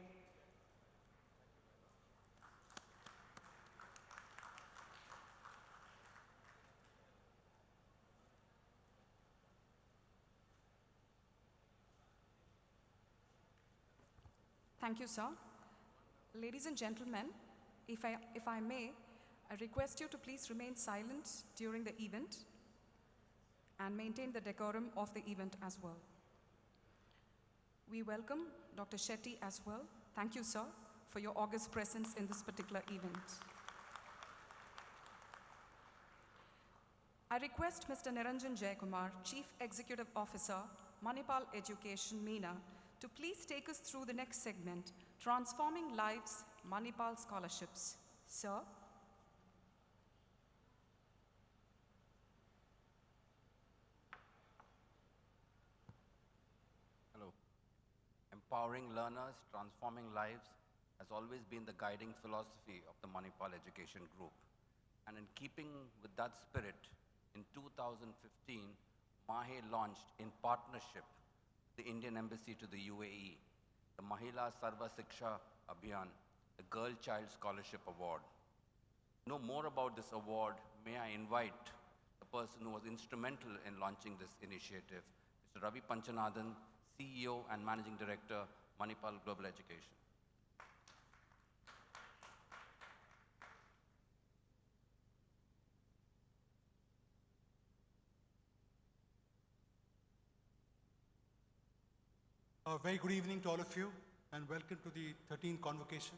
Thank you, sir. Ladies and gentlemen, if I may, I request you to please remain silent during the event and maintain the decorum of the event as well. We welcome Dr. Shetty as well. Thank you, sir, for your august presence in this particular event. I request Mr. Niranjan Jayakumar, Chief Executive Officer, Manipal Education, MENA, to please take us through the next segment, Transforming Lives, Manipal Scholarships. Sir? Hello. Empowering learners, transforming lives has always been the guiding philosophy of the Manipal Education Group. And in keeping with that spirit, in 2015, MAHE launched in partnership with the Indian Embassy to the UAE, the Mahila Sarva Siksha Abhiyan, the Girl Child Scholarship Award. To know more about this award, may I invite the person who was instrumental in launching this initiative, Mr. Ravi Panchanathan, CEO and Managing Director, Manipal Global Education. A very good evening to all of you and welcome to the 13th Convocation.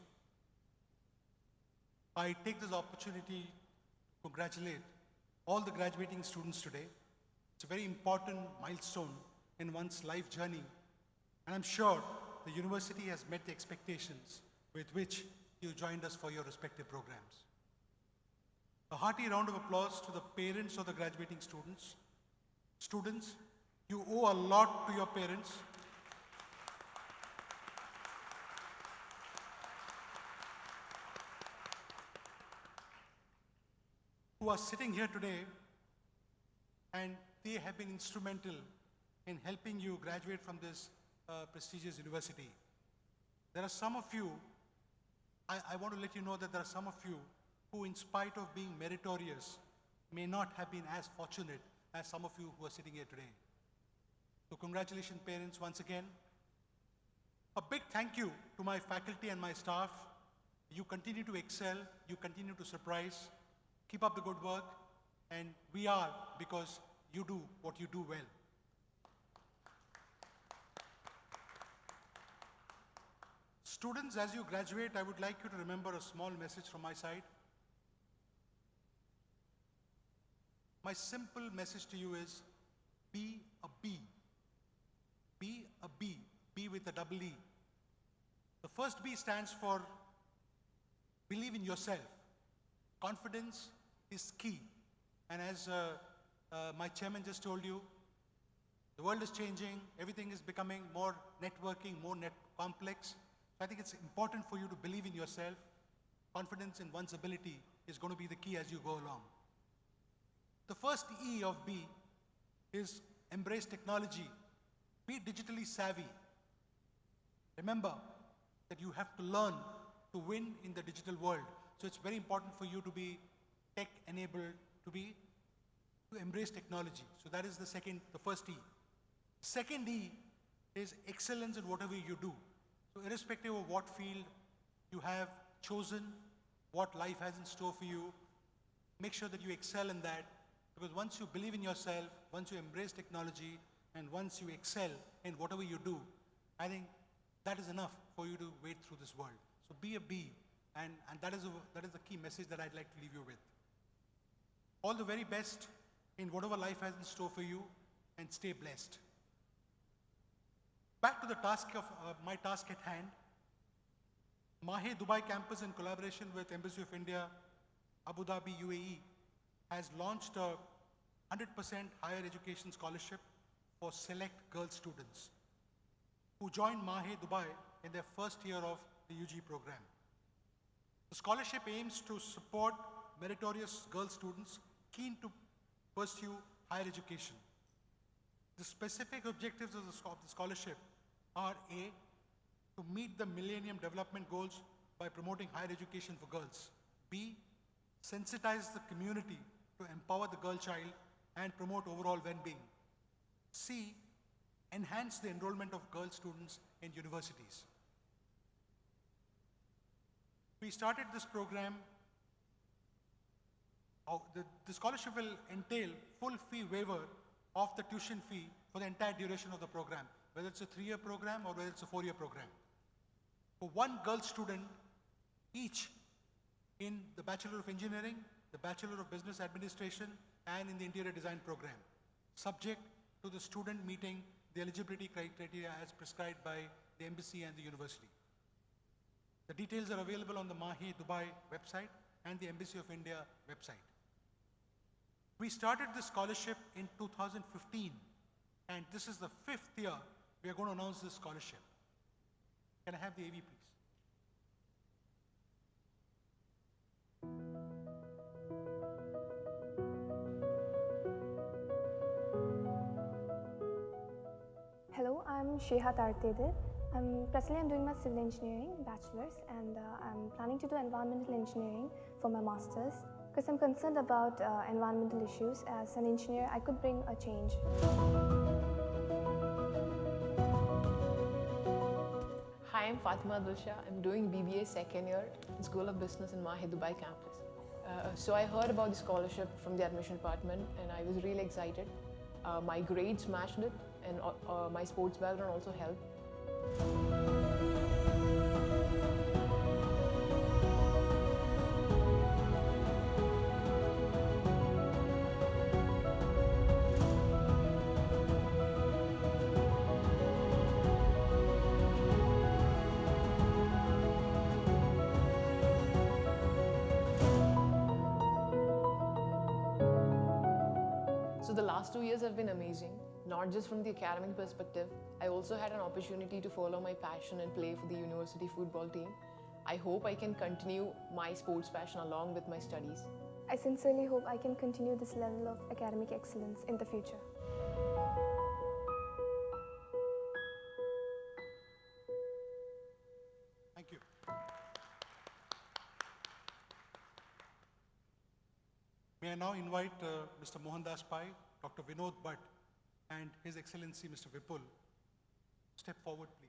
I take this opportunity to congratulate all the graduating students today. It's a very important milestone in one's life journey, and I'm sure the university has met the expectations with which you joined us for your respective programs. A hearty round of applause to the parents of the graduating students. Students, you owe a lot to your parents. Who are sitting here today, and they have been instrumental in helping you graduate from this prestigious university. There are some of you, I want to let you know that there are some of you who, in spite of being meritorious, may not have been as fortunate as some of you who are sitting here today. So congratulations, parents, once again. A big thank you to my faculty and my staff. You continue to excel, you continue to surprise. Keep up the good work, and we are because you do what you do well. Students, as you graduate, I would like you to remember a small message from my side. My simple message to you is, be a B. Be a B. B with a double E. The first B stands for believe in yourself. Confidence is key. And as my chairman just told you, the world is changing, everything is becoming more networking, more complex. So I think it's important for you to believe in yourself. Confidence in one's ability is going to be the key as you go along. The first E of B is embrace technology. Be digitally savvy. Remember that you have to learn to win in the digital world. So it's very important for you to be tech-enabled, to embrace technology. So that is the first E. Second E is excellence in whatever you do. So irrespective of what field you have chosen, what life has in store for you, make sure that you excel in that, because once you believe in yourself, once you embrace technology, and once you excel in whatever you do, I think that is enough for you to wade through this world. So be a B, and that is the key message that I'd like to leave you with. All the very best in whatever life has in store for you, and stay blessed. Back to the task of my task at hand. MAHE Dubai campus, in collaboration with Embassy of India, Abu Dhabi, UAE, has launched a 100% higher education scholarship for select girl students who join MAHE Dubai in their first year of the UG program. The scholarship aims to support meritorious girl students keen to pursue higher education. The specific objectives of the scholarship are A, to meet the Millennium Development Goals by promoting higher education for girls. B, sensitize the community to empower the girl child and promote overall well-being. C, enhance the enrollment of girl students in universities. We started this program. The scholarship will entail full fee waiver of the tuition fee for the entire duration of the program, whether it's a 3-year program or whether it's a 4-year program. For one girl student each in the Bachelor of Engineering, the Bachelor of Business Administration, and in the interior design program, subject to the student meeting the eligibility criteria as prescribed by the embassy and the university. The details are available on the MAHE Dubai website and the Embassy of India website. We started this scholarship in 2015, and this is the 5th year we are going to announce this scholarship. Can I have the AV, please? Hello, I'm Sheha Tartede. Presently I'm doing my civil engineering bachelor's, and I'm planning to do environmental engineering for my master's because I'm concerned about environmental issues. As an engineer, I could bring a change. Hi, I'm Fatima Dulsha. I'm doing BBA second year in School of Business in MAHE Dubai campus. So I heard about the scholarship from the admission department and I was really excited. My grades matched it, and my sports background also helped. So the last 2 years have been amazing, not just from the academic perspective. I also had an opportunity to follow my passion and play for the university football team. I hope I can continue my sports passion along with my studies. I sincerely hope I can continue this level of academic excellence in the future. Thank you. May I now invite Mr. Mohandas Pai, Dr. Vinod Bhatt, and His Excellency Mr. Vipul. Step forward, please.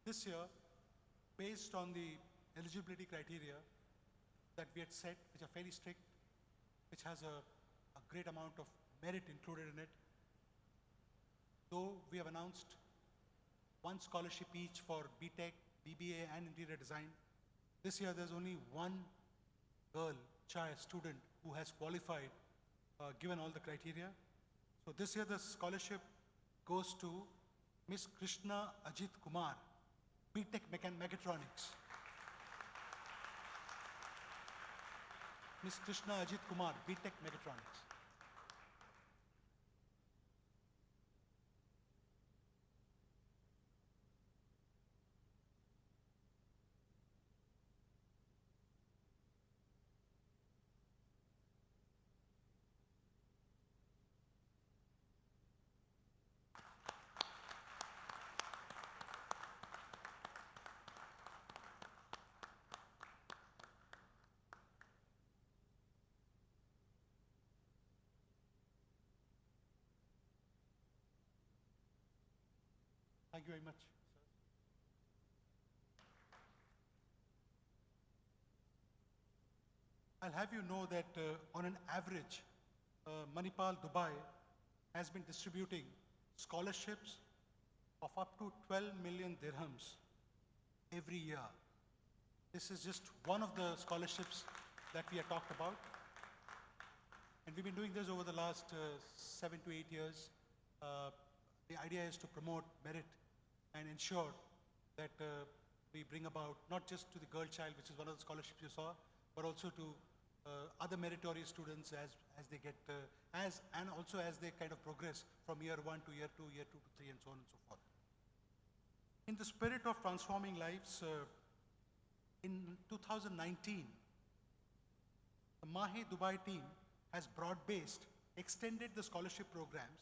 This year, based on the eligibility criteria that we had set, which are fairly strict, which has a great amount of merit included in it, though we have announced one scholarship each for BTech, BBA, and interior design, this year there's only one girl, child, student who has qualified given all the criteria. So this year the scholarship goes to Miss Krishna Ajit Kumar, BTech Mechatronics. Miss Krishna Ajit Kumar, BTech Mechatronics. Thank you very much, sir. I'll have you know that on an average, Manipal, Dubai has been distributing scholarships of up to 12 million dirhams every year. This is just one of the scholarships that we have talked about. And we've been doing this over the last 7 to 8 years. The idea is to promote merit and ensure that we bring about not just to the girl child, which is one of the scholarships you saw, but also to other meritorious students as they get, and also as they kind of progress from year 1 to year 2, year 2 to 3, and so on and so forth. In the spirit of transforming lives, in 2019, the MAHE Dubai team has broad-based, extended the scholarship programs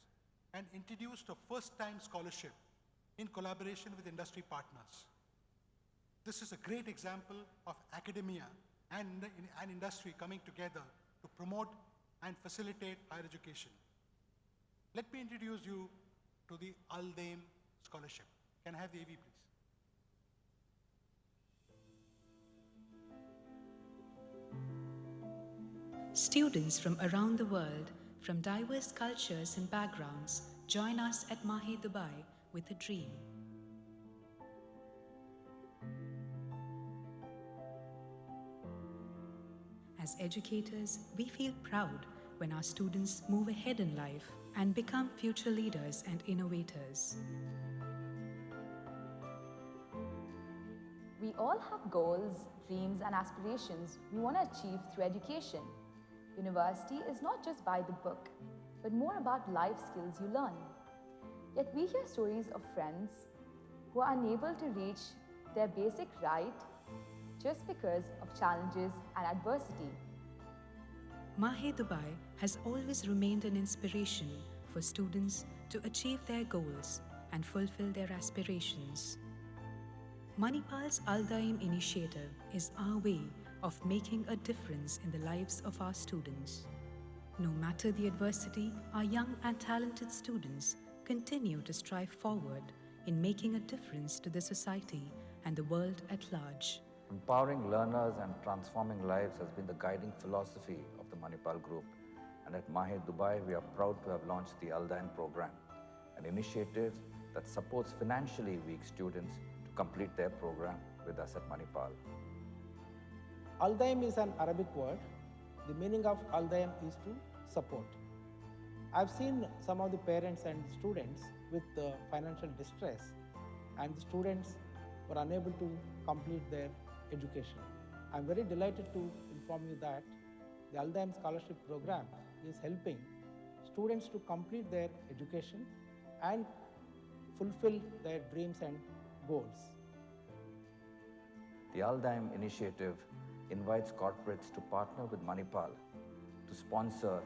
and introduced a first-time scholarship in collaboration with industry partners. This is a great example of academia and industry coming together to promote and facilitate higher education. Let me introduce you to the Al Daim Scholarship. Can I have the AV, please? Students from around the world, from diverse cultures and backgrounds, join us at MAHE, Dubai with a dream. As educators, we feel proud when our students move ahead in life and become future leaders and innovators. We all have goals, dreams, and aspirations we want to achieve through education. University is not just by the book, but more about life skills you learn. Yet we hear stories of friends who are unable to reach their basic right just because of challenges and adversity. MAHE Dubai has always remained an inspiration for students to achieve their goals and fulfill their aspirations. Manipal's Al Daim initiative is our way of making a difference in the lives of our students. No matter the adversity, our young and talented students continue to strive forward in making a difference to the society and the world at large. Empowering learners and transforming lives has been the guiding philosophy of the Manipal Group. And at MAHE Dubai, we are proud to have launched the Al Daim program, an initiative that supports financially weak students to complete their program with us at Manipal. Al Daim is an Arabic word. The meaning of Al Daim is to support. I've seen some of the parents and students with financial distress, and the students were unable to complete their education. I'm very delighted to inform you that the Al Daim Scholarship Program is helping students to complete their education and fulfill their dreams and goals. The Al Daim initiative invites corporates to partner with Manipal to sponsor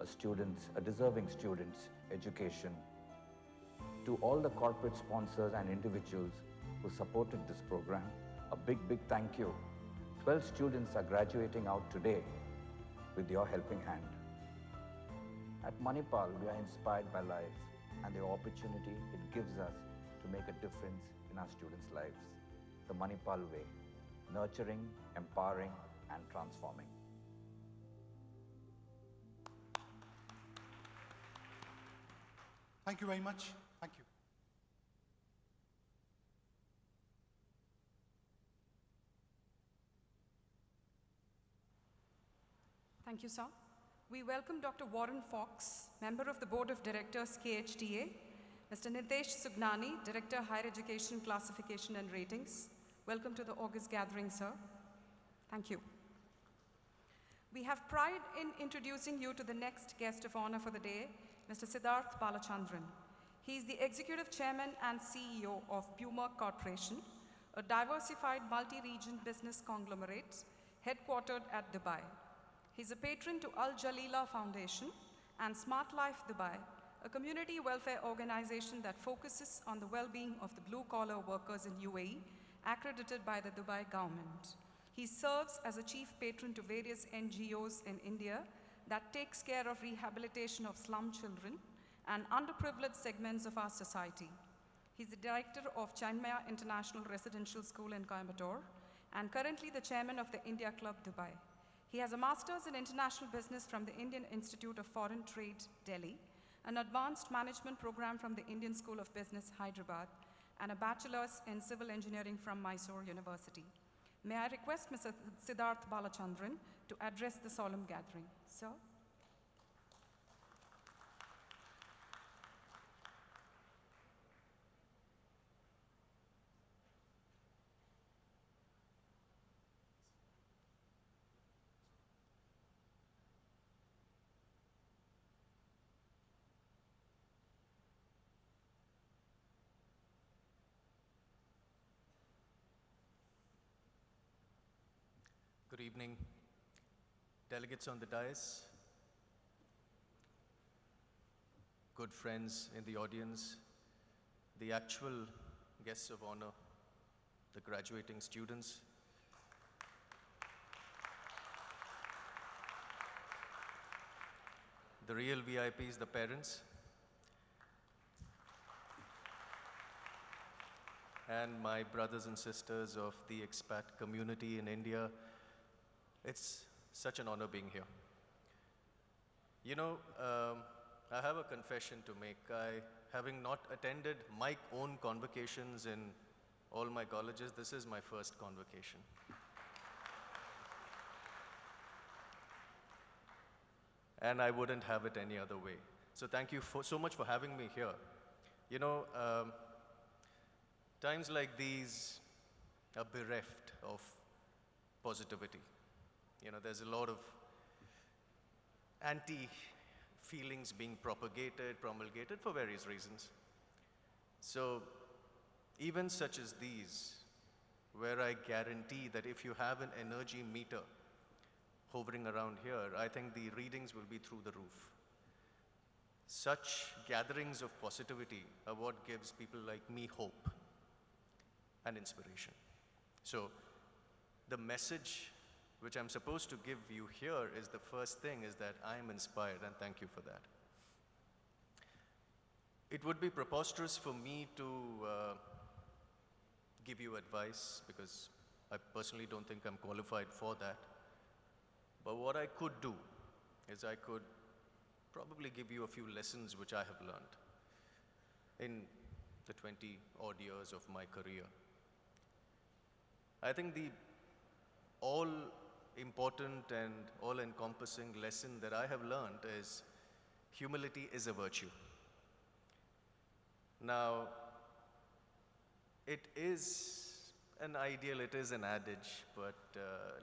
a deserving student's education. To all the corporate sponsors and individuals who supported this program, a big thank you. 12 students are graduating out today with your helping hand. At Manipal, we are inspired by life and the opportunity it gives us to make a difference in our students' lives. The Manipal way, nurturing, empowering, and transforming. Thank you very much. Thank you. Thank you, sir. We welcome Dr. Warren Fox, Member of the Board of Directors, KHDA, Mr. Nitesh Sugnani, Director, Higher Education Classification and Ratings. Welcome to the August gathering, sir. Thank you. We have pride in introducing you to the next guest of honor for the day, Mr. Siddharth Balachandran. He is the Executive Chairman and CEO of Puma Corporation, a diversified multi-region business conglomerate headquartered at Dubai. He's a patron to Al Jalila Foundation and Smart Life Dubai, a community welfare organization that focuses on the well-being of the blue-collar workers in UAE, accredited by the Dubai government. He serves as a chief patron to various NGOs in India that takes care of rehabilitation of slum children and underprivileged segments of our society. He's the director of Chinmaya International Residential School in Coimbatore and currently the chairman of the India Club Dubai. He has a master's in international business from the Indian Institute of Foreign Trade, Delhi, an advanced management program from the Indian School of Business, Hyderabad, and a bachelor's in civil engineering from Mysore University. May I request Mr. Siddharth Balachandran to address the solemn gathering. Sir? Good evening, delegates on the dais, good friends in the audience, the actual guests of honor, the graduating students, the real VIPs, the parents, and my brothers and sisters of the expat community in India. It's such an honor being here. You know, I have a confession to make. Having not attended my own convocations in all my colleges, this is my first convocation. And I wouldn't have it any other way. So thank you so much for having me here. You know, times like these are bereft of positivity. You know, there's a lot of anti-feelings being propagated, promulgated for various reasons. So events such as these, where I guarantee that if you have an energy meter hovering around here, I think the readings will be through the roof. Such gatherings of positivity are what gives people like me hope and inspiration. So the message which I'm supposed to give you here is the first thing is that I am inspired, and thank you for that. It would be preposterous for me to give you advice because I personally don't think I'm qualified for that. But what I could do is I could probably give you a few lessons which I have learned in the 20 odd years of my career. I think the all important and all encompassing lesson that I have learned is humility is a virtue. Now, it is an ideal, it is an adage, but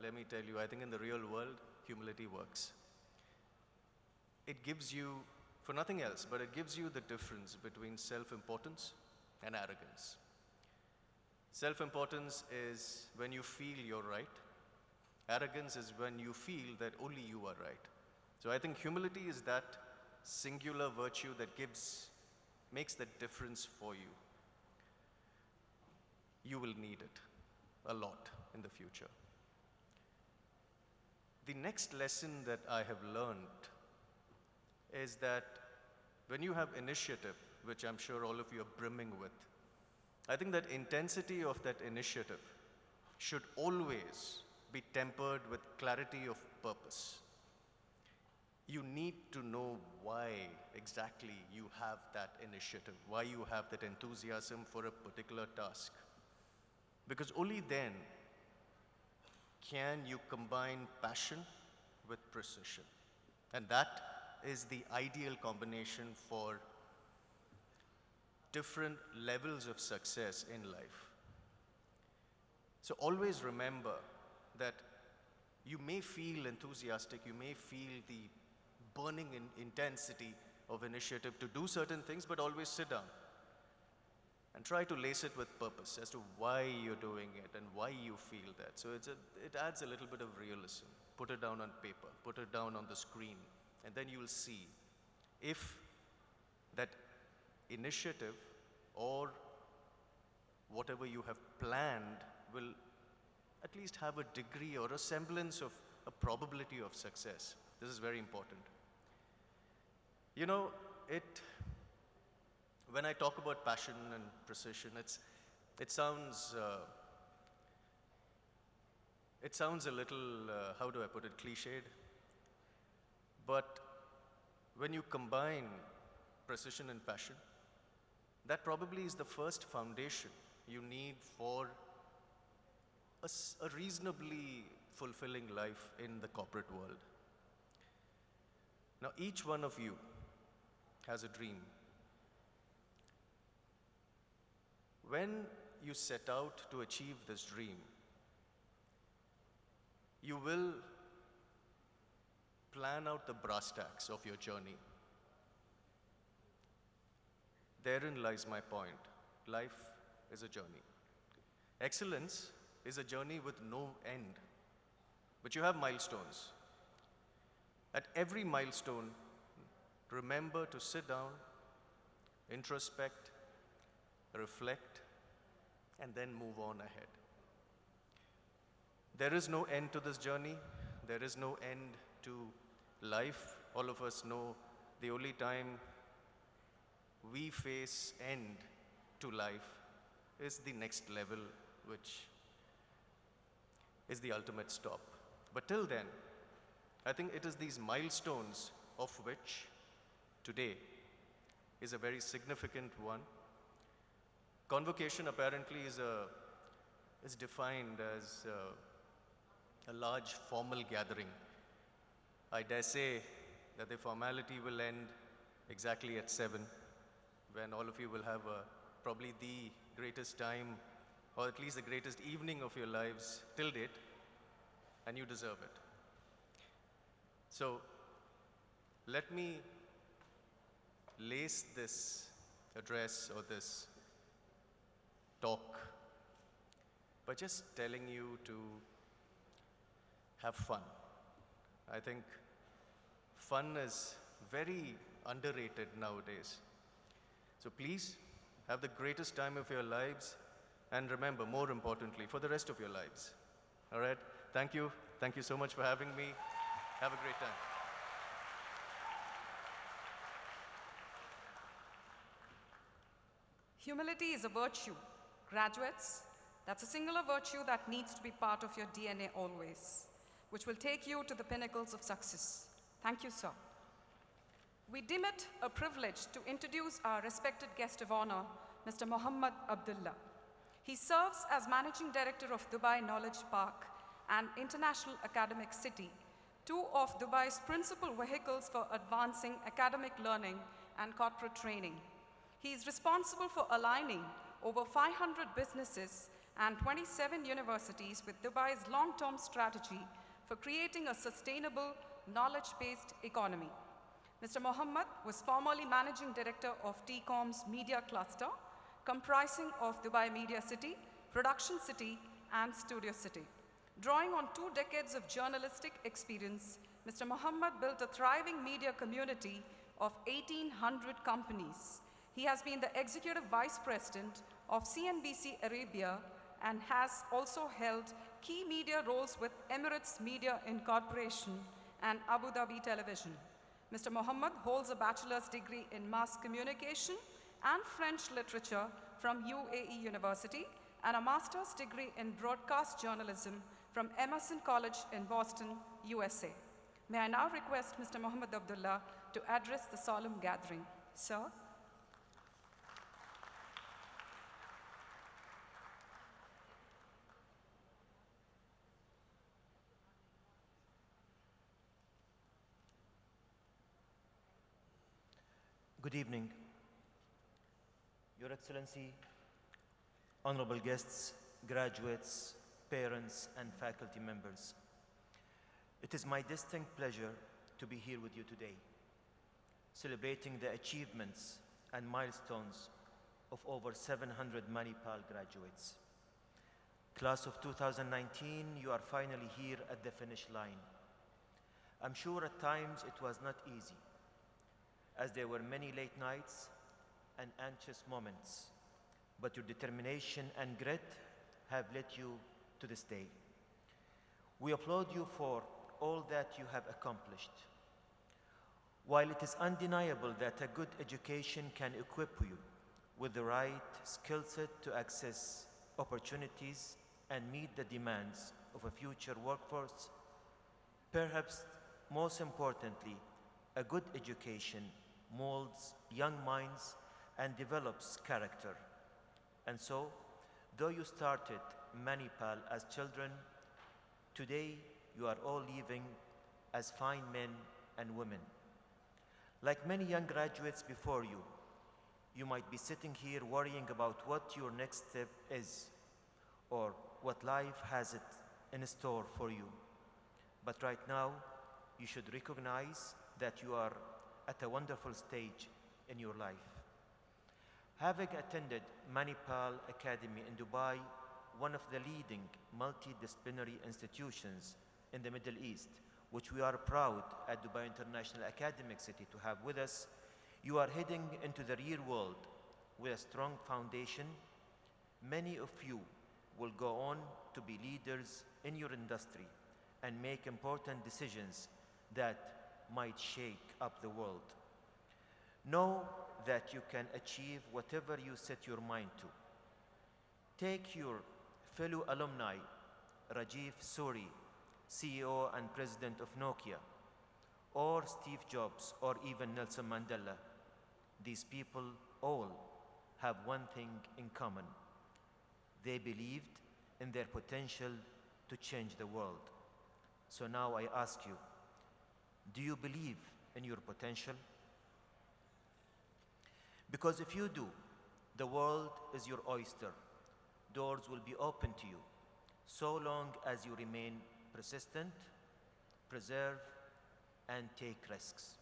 let me tell you, I think in the real world, humility works. It gives you, for nothing else, but it gives you the difference between self-importance and arrogance. Self-importance is when you feel you're right. Arrogance is when you feel that only you are right. So I think humility is that singular virtue that makes the difference for you. You will need it a lot in the future. The next lesson that I have learned is that when you have initiative, which I'm sure all of you are brimming with, I think that intensity of that initiative should always be tempered with clarity of purpose. You need to know why exactly you have that initiative, why you have that enthusiasm for a particular task. Because only then can you combine passion with precision. And that is the ideal combination for different levels of success in life. So always remember that you may feel enthusiastic, you may feel the burning intensity of initiative to do certain things, but always sit down and try to lace it with purpose as to why you're doing it and why you feel that. So it adds a little bit of realism. Put it down on paper, put it down on the screen, and then you'll see if that initiative or whatever you have planned will at least have a degree or a semblance of a probability of success. This is very important. You know, when I talk about passion and precision, it sounds a little, how do I put it, cliched. But when you combine precision and passion, that probably is the first foundation you need for a reasonably fulfilling life in the corporate world. Now, each one of you has a dream. When you set out to achieve this dream, you will plan out the brass tacks of your journey. Therein lies my point. Life is a journey. Excellence is a journey with no end, but you have milestones. At every milestone, remember to sit down, introspect, reflect, and then move on ahead. There is no end to this journey. There is no end to life. All of us know the only time we face end to life is the next level, which is the ultimate stop. But till then, I think it is these milestones of which today is a very significant one. Convocation apparently is defined as a large formal gathering. I dare say that the formality will end exactly at 7, when all of you will have probably the greatest time, or at least the greatest evening of your lives till date, and you deserve it. So let me lace this address or this talk by just telling you to have fun. I think fun is very underrated nowadays. So please have the greatest time of your lives, and remember, more importantly, for the rest of your lives. All right? Thank you. Thank you so much for having me. Have a great time. Humility is a virtue. Graduates, that's a singular virtue that needs to be part of your DNA always, which will take you to the pinnacles of success. Thank you, sir. We deem it a privilege to introduce our respected guest of honor, Mr. Mohammad Abdullah. He serves as Managing Director of Dubai Knowledge Park and International Academic City, two of Dubai's principal vehicles for advancing academic learning and corporate training. He is responsible for aligning over 500 businesses and 27 universities with Dubai's long-term strategy for creating a sustainable, knowledge-based economy. Mr. Mohammad was formerly Managing Director of TCOM's Media Cluster, comprising of Dubai Media City, Production City, and Studio City. Drawing on 2 decades of journalistic experience, Mr. Mohammad built a thriving media community of 1,800 companies. He has been the Executive Vice President of CNBC Arabia and has also held key media roles with Emirates Media Incorporation and Abu Dhabi Television. Mr. Mohammad holds a bachelor's degree in mass communication and French literature from UAE University and a master's degree in broadcast journalism from Emerson College in Boston, USA. May I now request Mr. Mohammad Abdullah to address the solemn gathering. Sir. Good evening, Your Excellency, honorable guests, graduates, parents, and faculty members. It is my distinct pleasure to be here with you today, celebrating the achievements and milestones of over 700 Manipal graduates. Class of 2019, you are finally here at the finish line. I'm sure at times it was not easy, as there were many late nights and anxious moments, but your determination and grit have led you to this day. We applaud you for all that you have accomplished. While it is undeniable that a good education can equip you with the right skill set to access opportunities and meet the demands of a future workforce, perhaps most importantly, a good education molds young minds and develops character. And so, though you started Manipal as children, today you are all leaving as fine men and women. Like many young graduates before you, you might be sitting here worrying about what your next step is or what life has it in store for you. But right now, you should recognize that you are at a wonderful stage in your life. Having attended Manipal Academy in Dubai, one of the leading multidisciplinary institutions in the Middle East, which we are proud at Dubai International Academic City to have with us, you are heading into the real world with a strong foundation. Many of you will go on to be leaders in your industry and make important decisions that might shake up the world. Know that you can achieve whatever you set your mind to. Take your fellow alumni, Rajiv Suri, CEO and President of Nokia, or Steve Jobs, or even Nelson Mandela. These people all have one thing in common. They believed in their potential to change the world. So now I ask you, do you believe in your potential? Because if you do, the world is your oyster. Doors will be open to you, so long as you remain persistent, preserve, and take risks.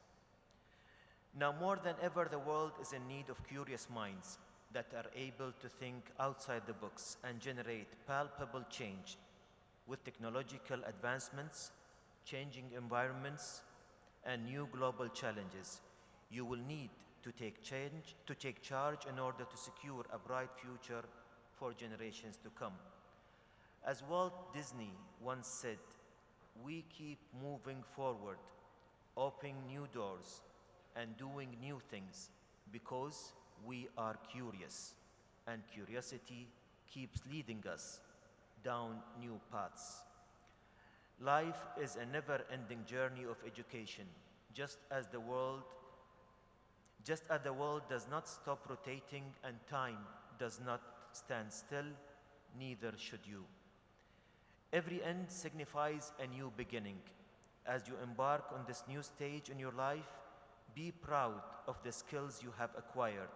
Now more than ever, the world is in need of curious minds that are able to think outside the box and generate palpable change. With technological advancements, changing environments, and new global challenges, you will need to take charge in order to secure a bright future for generations to come. As Walt Disney once said, we keep moving forward, opening new doors and doing new things because we are curious, and curiosity keeps leading us down new paths. Life is a never-ending journey of education, just as the world does not stop rotating and time does not stand still, neither should you. Every end signifies a new beginning. As you embark on this new stage in your life, be proud of the skills you have acquired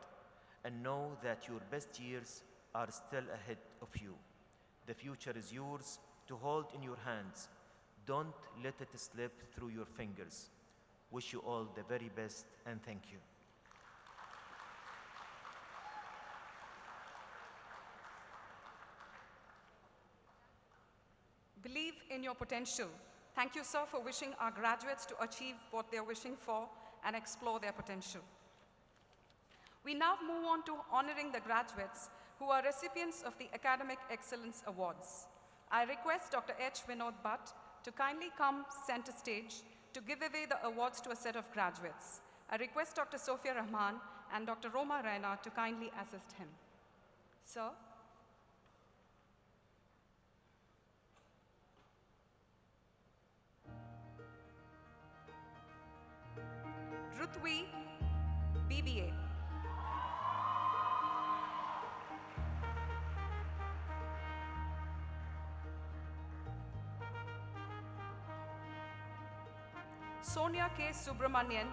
and know that your best years are still ahead of you. The future is yours to hold in your hands. Don't let it slip through your fingers. Wish you all the very best, and thank you. Believe in your potential. Thank you, sir, for wishing our graduates to achieve what they're wishing for and explore their potential. We now move on to honoring the graduates who are recipients of the Academic Excellence Awards. I request Dr. H. Vinod Bhatt to kindly come center stage to give away the awards to a set of graduates. I request Dr. Sophia Rahman and Dr. Roma Raina to kindly assist him. Sir? Ruthvi, BBA. Sonia K. Subramanian,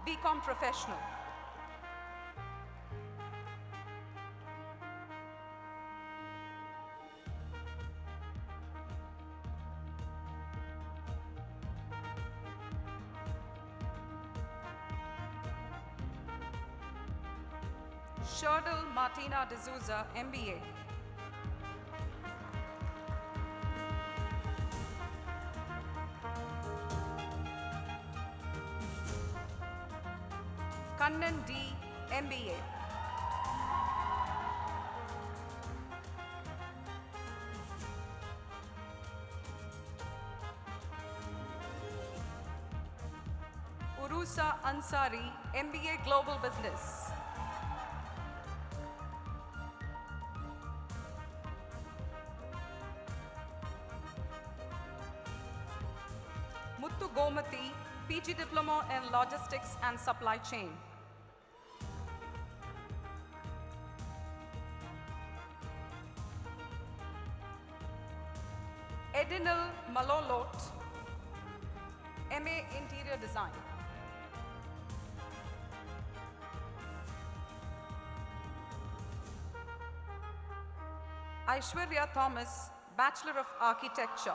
BCom Professional. Sherdal Martina D'Souza, MBA. Kannan D, MBA. Urusa Ansari, MBA Global Business. Muthu Gomati, PG Diploma in Logistics and Supply Chain. Edinal Malolot, MA Interior Design. Aishwarya Thomas, Bachelor of Architecture.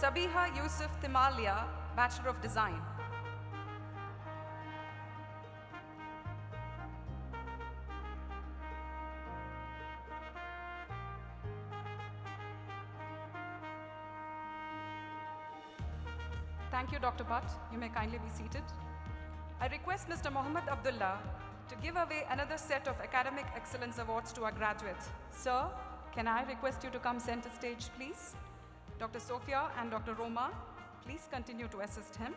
Sabiha Yusuf Thimalia, Bachelor of Design. Thank you, Dr. Bhatt. You may kindly be seated. I request Mr. Mohammed Abdullah to give away another set of Academic Excellence Awards to our graduates. Sir, can I request you to come center stage, please? Dr. Sophia and Dr. Roma, please continue to assist him.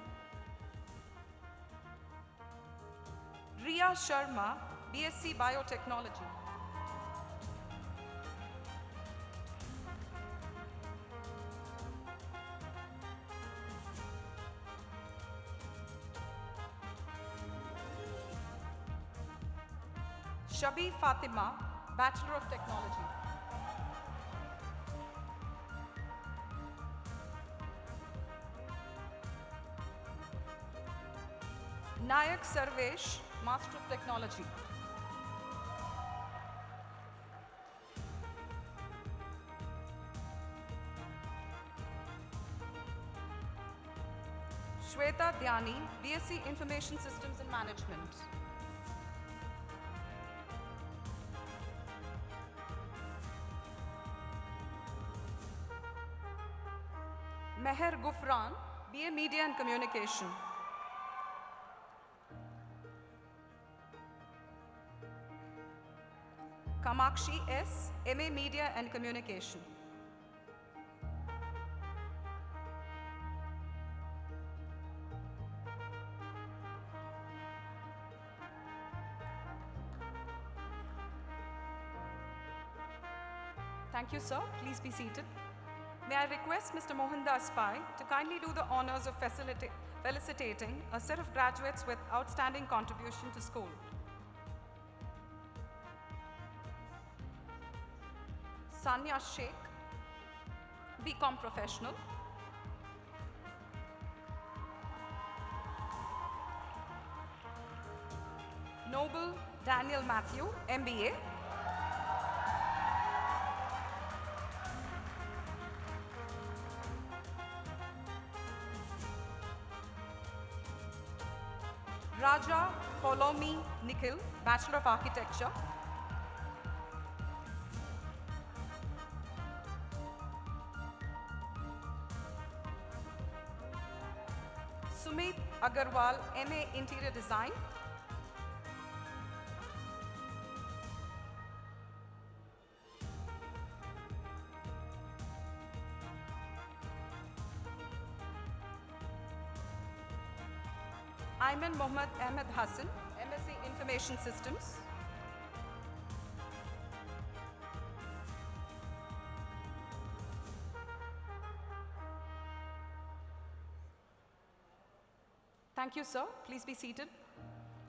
Riya Sharma, BSc Biotechnology. Shabi Fatima, Bachelor of Technology. Nayak Sarvesh, Master of Technology. Shweta Dhyani, BSc Information Systems and Management. Meher Gufran, BA Media and Communication. Kamakshi S, MA Media and Communication. Thank you, sir. Please be seated. May I request Mr. Mohandas Pai to kindly do the honors of felicitating a set of graduates with outstanding contribution to school. Sanya Sheikh, BCom Professional. Noble Daniel Matthew, MBA. Raja Polomi Nikhil, Bachelor of Architecture. Sumit Agarwal, MA Interior Design. Ayman Mohammad Ahmed Hassan, MSc Information Systems. Thank you, sir. Please be seated.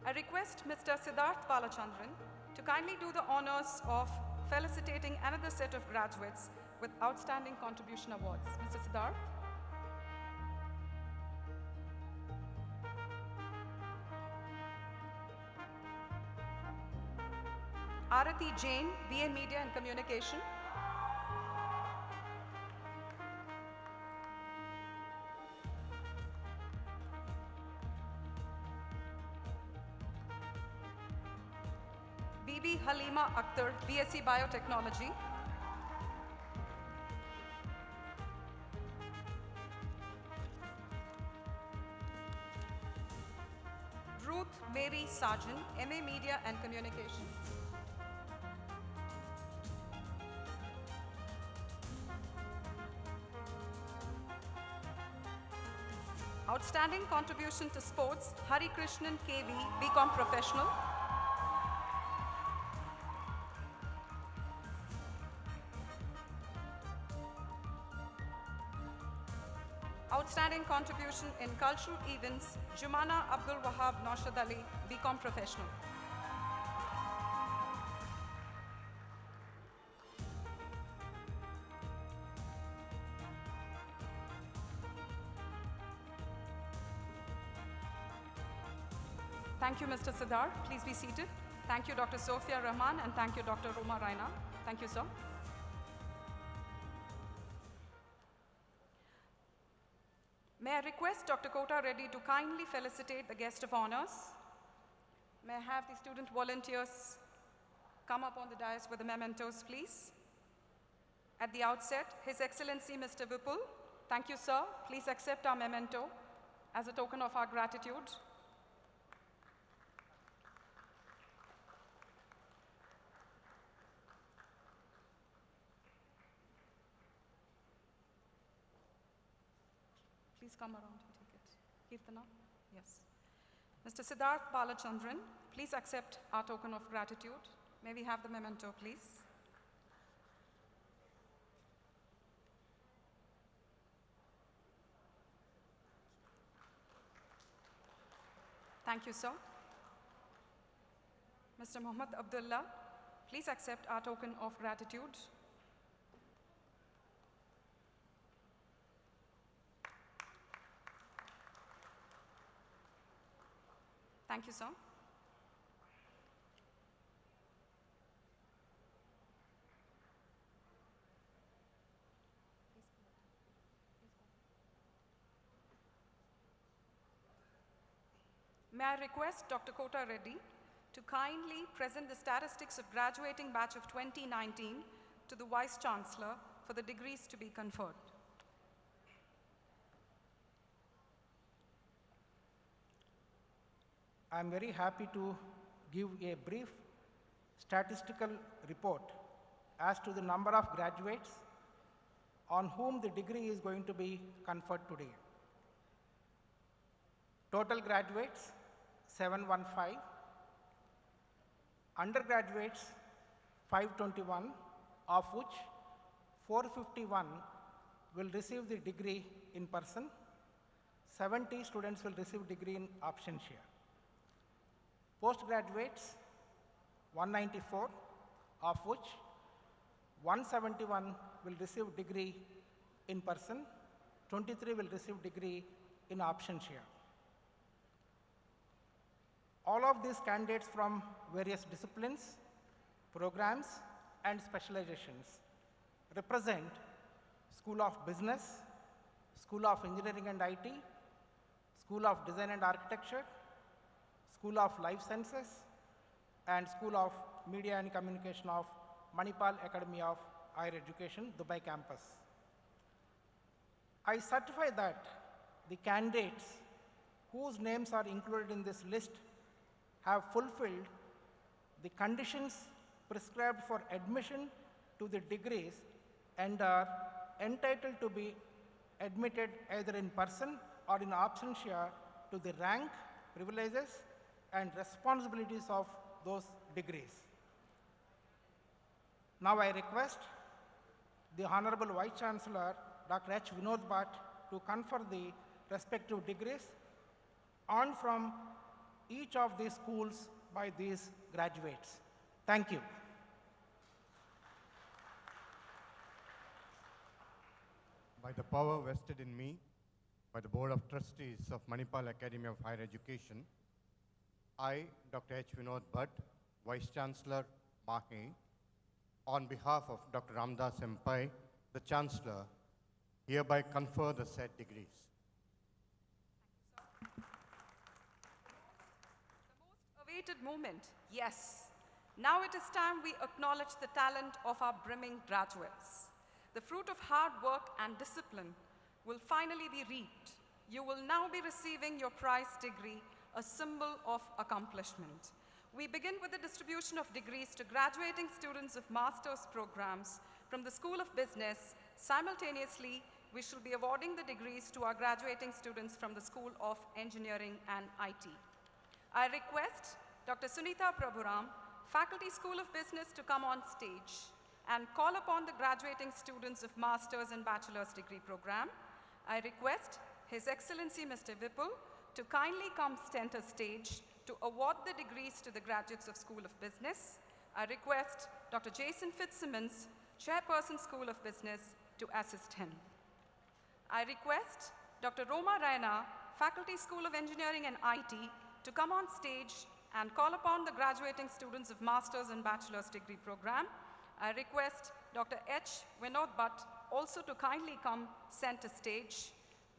I request Mr. Siddharth Balachandran to kindly do the honors of felicitating another set of graduates with outstanding contribution awards. Mr. Siddharth. Arati Jain, BA Media and Communication. Bibi Halima Akhtar, BSc Biotechnology. Ruth Mary Sargent, MA Media and Communication. Outstanding contribution to sports, Hari Krishnan KV, BCom Professional. Outstanding contribution in cultural events, Jumana Abdul Wahab Naushad Ali, BCom Professional. Thank you, Mr. Siddharth. Please be seated. Thank you, Dr. Sophia Rahman, and thank you, Dr. Roma Raina. Thank you, sir. May I request Dr. Kota Reddy to kindly felicitate the guest of honors. May I have the student volunteers come up on the dais with the mementos, please. At the outset, His Excellency Mr. Vipul. Thank you, sir. Please accept our memento as a token of our gratitude. Please come around and take it. Kirtana? Yes. Mr. Siddharth Balachandran, please accept our token of gratitude. May we have the memento, please? Thank you, sir. Mr. Mohammad Abdullah, please accept our token of gratitude. Thank you, sir. May I request Dr. Kota Reddy to kindly present the statistics of graduating batch of 2019 to the Vice Chancellor for the degrees to be conferred. I am very happy to give a brief statistical report as to the number of graduates on whom the degree is going to be conferred today. Total graduates 715, undergraduates 521, of which 451 will receive the degree in person, 70 students will receive degree in option share. Postgraduates 194, of which 171 will receive degree in person, 23 will receive degree in option share. All of these candidates from various disciplines, programs, and specializations represent School of Business, School of Engineering and IT, School of Design and Architecture, School of Life Sciences, and School of Media and Communication of Manipal Academy of Higher Education, Dubai campus. I certify that the candidates whose names are included in this list have fulfilled the conditions prescribed for admission to the degrees and are entitled to be admitted either in person or in option share to the rank, privileges, and responsibilities of those degrees. Now I request the Honorable Vice Chancellor, Dr. H. Vinod Bhatt, to confer the respective degrees on from each of these schools by these graduates. Thank you. By the power vested in me by the Board of Trustees of Manipal Academy of Higher Education, I, Dr. H. Vinod Bhatt, Vice Chancellor, MAHE, on behalf of Dr. Ramdas Empai, the Chancellor, hereby confer the said degrees. Awaited moment, yes. Now it is time we acknowledge the talent of our brimming graduates. The fruit of hard work and discipline will finally be reaped. You will now be receiving your prize degree, a symbol of accomplishment. We begin with the distribution of degrees to graduating students of master's programs from the School of Business. Simultaneously, we shall be awarding the degrees to our graduating students from the School of Engineering and IT. I request Dr. Sunita Prabhuram, Faculty School of Business, to come on stage and call upon the graduating students of Master's and Bachelor's degree program. I request His Excellency Mr. Vipul to kindly come center stage to award the degrees to the graduates of School of Business. I request Dr. Jason Fitzsimmons, Chairperson School of Business, to assist him. I request Dr. Roma Raina, Faculty School of Engineering and IT, to come on stage and call upon the graduating students of Master's and Bachelor's degree program. I request Dr. H. Vinod Bhatt also to kindly come center stage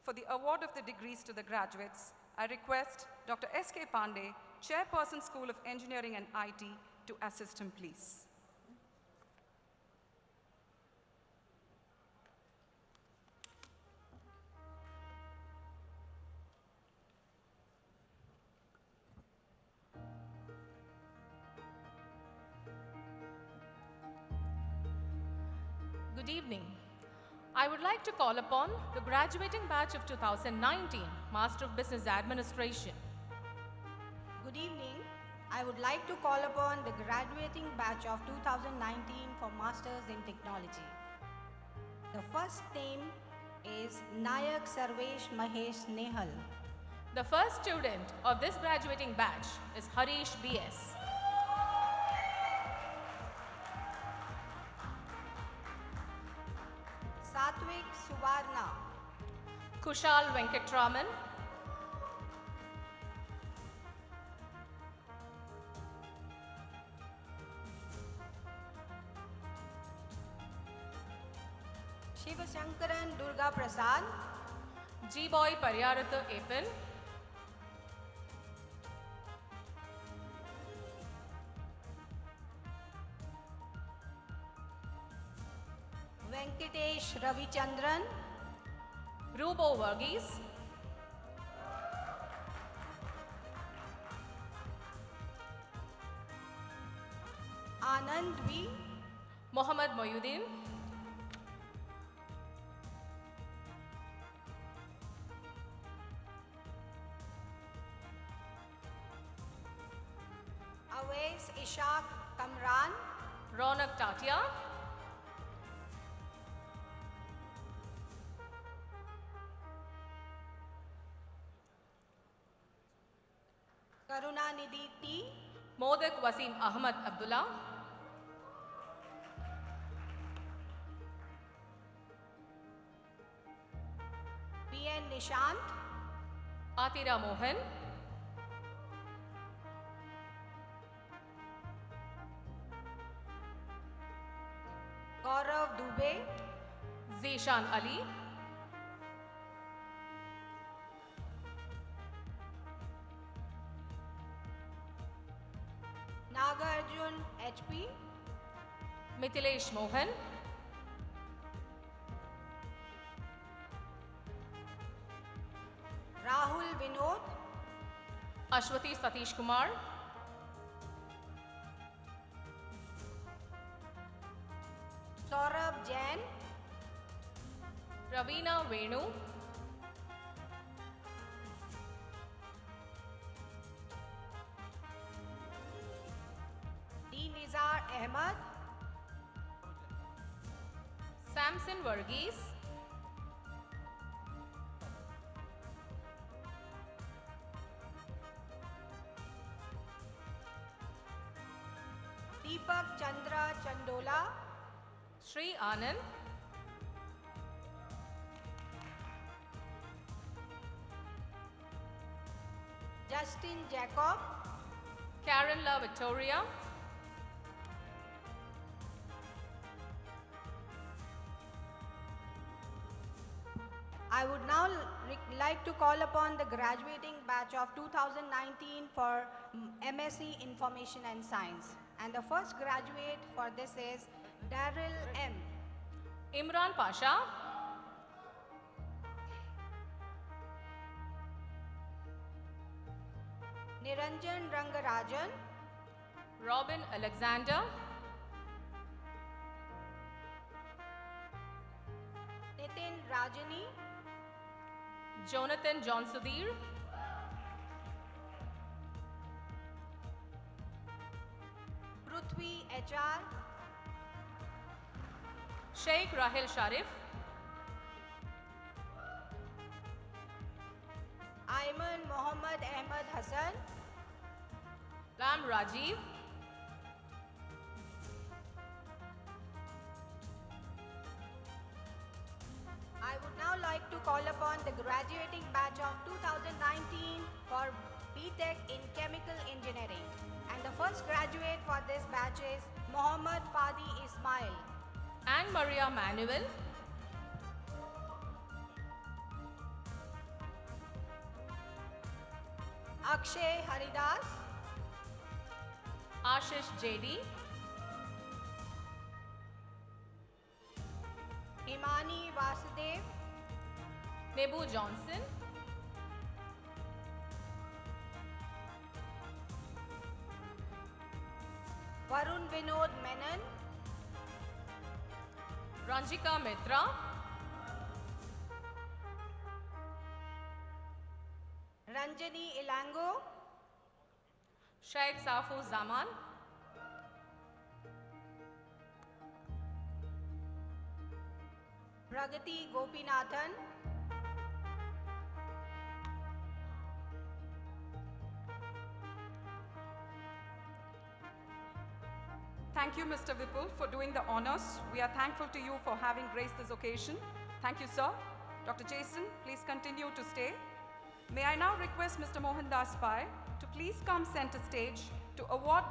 for the award of the degrees to the graduates. I request Dr. S.K. Pandey, Chairperson School of Engineering and IT, to assist him, please. Good evening. I would like to call upon the graduating batch of 2019, Master of Business Administration. Good evening. I would like to call upon the graduating batch of 2019 for Masters in Technology. The first name is Nayak Sarvesh Mahesh Nehal. The first student of this graduating batch is Harish B.S. Satvik Suvarna. Kushal Venkatraman. Shivashankaran Durga Prasad. G-Boy Paryaratha Apin. Venkatesh Ravichandran. Rubo Varghese. Anand V. Mohammad Moyuddin. Awais Ishaq Kamran. Ronak Tatia. Karunanidhi T. Modak Wasim Ahmad Abdullah. P.N. Nishant. Atira Mohan. Gaurav Dubey. Zishan Ali. Nagarjun H.P. Mithilesh Mohan. Rahul Vinod. Ashwati Satish Kumar. Saurabh Jain. Ravina Venu. D. Nizar Ahmad. Samson Varghese. Deepak Chandra Chandola. Sri Anand. Justin Jacob. Karen La Victoria. I would now like to call upon the graduating batch of 2019 for MSc Information and Science. And the first graduate for this is Daryl M. Imran Pasha. Niranjan Rangarajan. Robin Alexander. Nitin Rajani. Jonathan John Sudhir. Prithvi HR. Sheikh Rahil Sharif. Ayman Mohammad Ahmad Hassan. Ram Rajiv. I would now like to call upon the graduating batch of 2019 for BTech in Chemical Engineering. And the first graduate for this batch is Mohammad Fadi Ismail. Anne Maria Manuel. Akshay Haridas. Ashish JD. Himani Vasudev. Nebu Johnson. Varun Vinod Menon. Ranjika Mitra. Ranjani Ilango. Sheikh Safu Zaman, Pragati Gopinathan, Thank you, Mr. Vipul, for doing the honors. We are thankful to you for having graced this occasion. Thank you, sir. Dr. Jason, please continue to stay. May I now request Mr. Mohandas Pai to please come center stage to award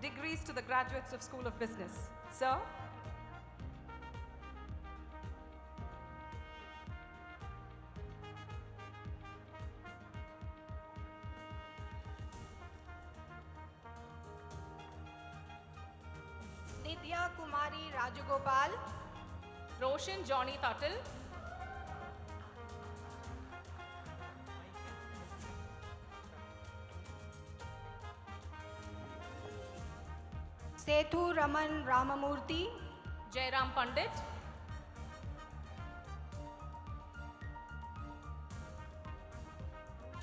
degrees to the graduates of School of Business. Sir? Nidya Kumari Rajagopal, Roshan Johnny Tuttle, Sethu Raman Ramamurthy, Jairam Pandit,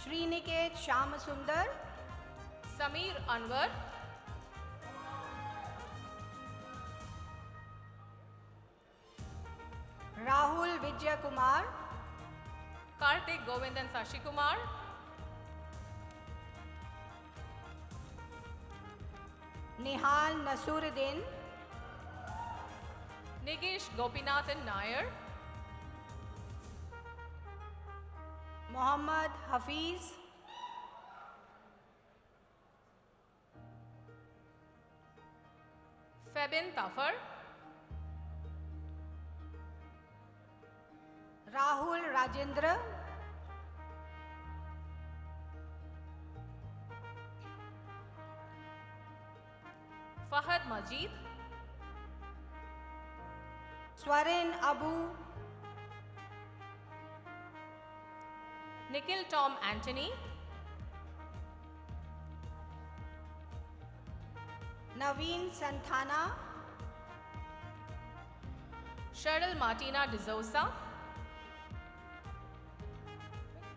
Sriniket Shamasundar, Samir Anwar, Rahul Vijay Kumar, Kartik Govindan Sashikumar, Nihal Nasuruddin, Nigesh Gopinathan Nair, Mohammad Hafiz, Febin Tafar, Rahul Rajendra, Fahad Majid, Swarin Abu, Nikhil Tom Anthony, Naveen Santhana, Cheryl Martina D'Souza,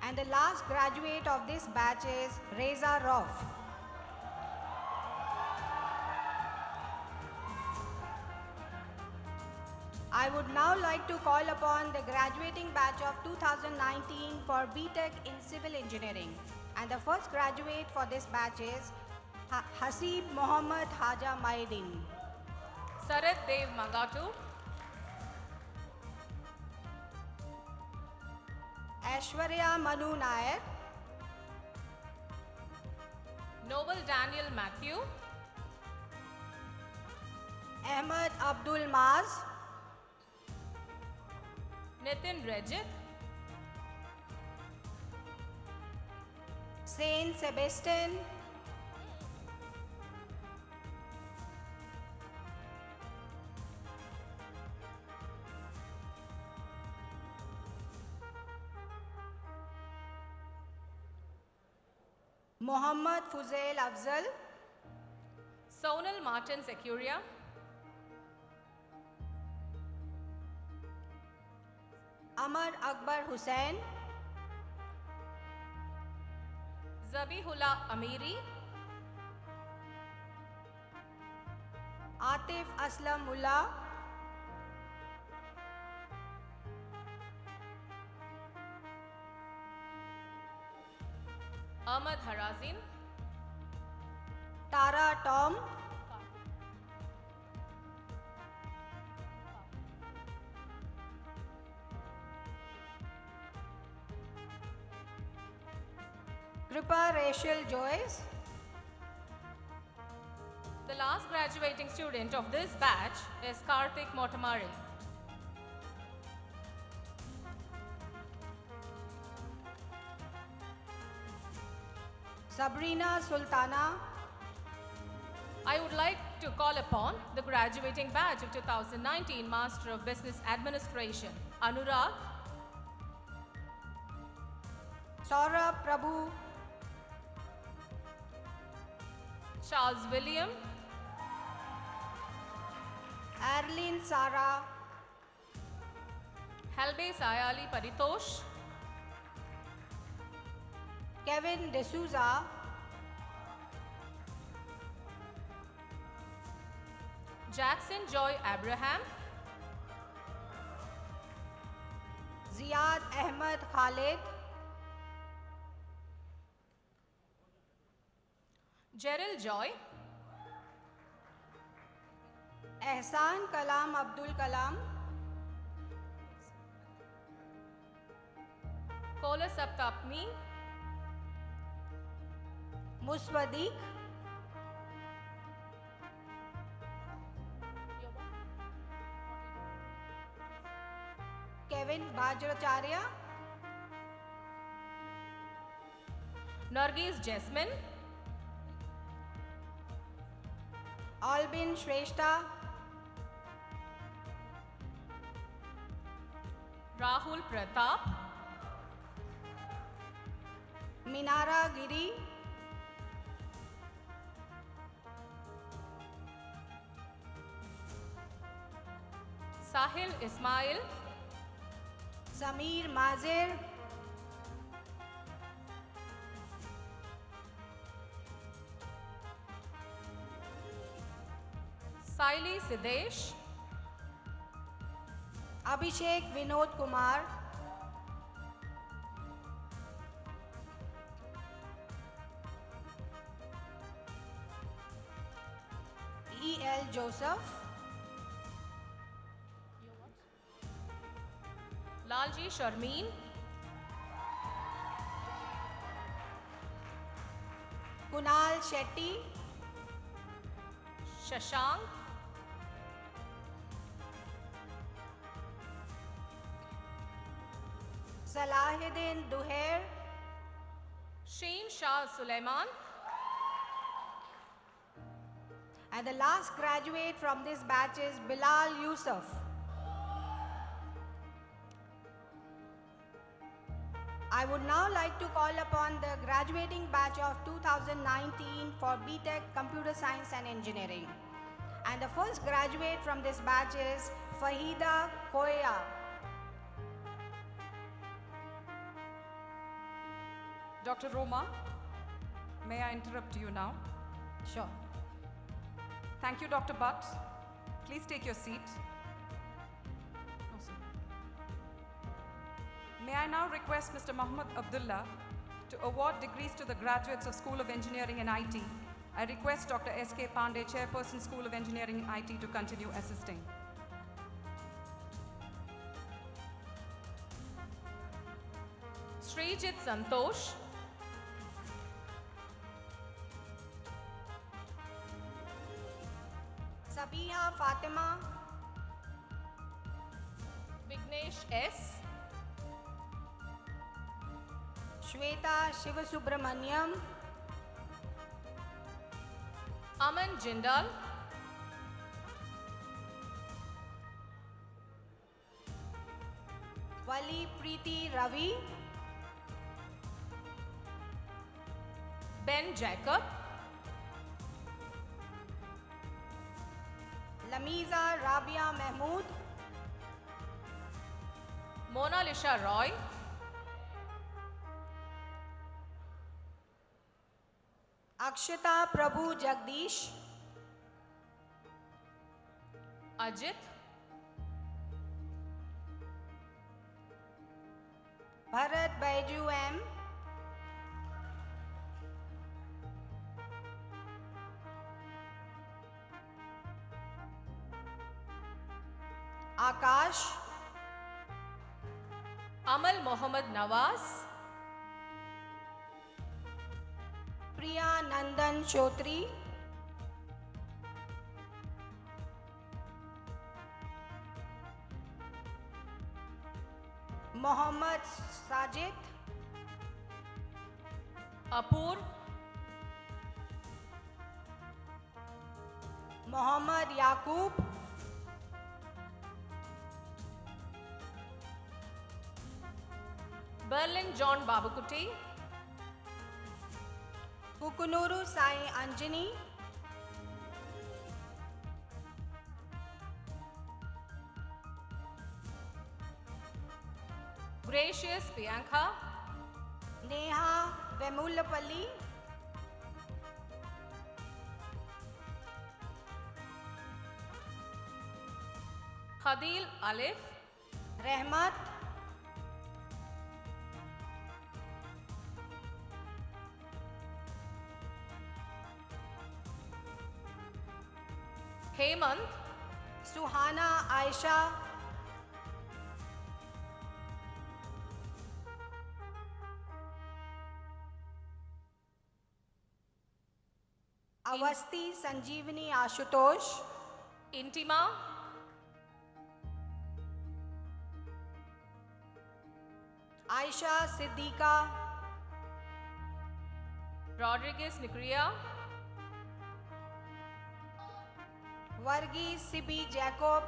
and the last graduate of this batch is Reza Rauf. I would now like to call upon the graduating batch of 2019 for BTech in Civil Engineering. And the first graduate for this batch is Hasib Mohammad Haja Maidin. Sarat Dev Mangatu, Aishwarya Manu Nair, Noble Daniel Matthew, Ahmed Abdul Maz, Nitin Rajit, Saint Sebastian, Mohammad Fuzail Afzal, Sonal Martin Securia, Amar Akbar Hussain, Zabihullah Amiri, Atif Aslam Mullah, Ahmad Harazin, Tara Tom, Kripa Rachel Joyce, The last graduating student of this batch is Karthik Motamari. Sabrina Sultana, I would like to call upon the graduating batch of 2019 Master of Business Administration, Anurag, Saurabh Prabhu, Charles William, Arlene Sara, Halbe Sayali Paritosh, Kevin D'Souza, Jackson Joy Abraham, Ziad Ahmed Khalid, Gerald Joy, Ehsan Kalam Abdul Kalam, Kola Saptapni, Muswadik, Kevin Bajracharya, Nargis Jasmine, Albin Shrestha, Rahul Pratap, Minara Giri, Sahil Ismail, Zamir Mazir, Saili Siddesh, Abhishek Vinod Kumar, E.L. Joseph, Lalji Sharmeen, Kunal Shetty, Shashank, Salahuddin Duhair, Sheen Shah Suleiman, and the last graduate from this batch is Bilal Yusuf. I would now like to call upon the graduating batch of 2019 for BTech Computer Science and Engineering. And the first graduate from this batch is Fahida Koya. Dr. Roma, may I interrupt you now? Sure. Thank you, Dr. Butt. Please take your seat. No, sir. May I now request Mr. Muhammad Abdullah to award degrees to the graduates of School of Engineering and IT. I request Dr. S.K. Pandey, Chairperson, School of Engineering and IT, to continue assisting. Srijit Santosh, Sabiha Fatima, Vignesh S, Shweta Shivasubramaniam, Aman Jindal, Wali Preeti Ravi, Ben Jacob, Lamiza Rabia Mahmood, Mona Lisa Roy, Akshita Prabhu Jagdish, Ajit, Bharat Baiju M, Akash, Amal Mohammad Nawaz, Priya Nandan Chotri, Mohammad Sajid, Apur, Mohammad Yaqub, Berlin John Babukuti, Kukunuru Sai Anjani, Gracious Bianca, Neha Vemulapalli, Hadil Alif, Rahmat, Hemant, Suhana Aisha, Avasti Sanjeevani Ashutosh, Intima, Aisha Siddiqa, Rodriguez Nicria, Varghese Sibi Jacob,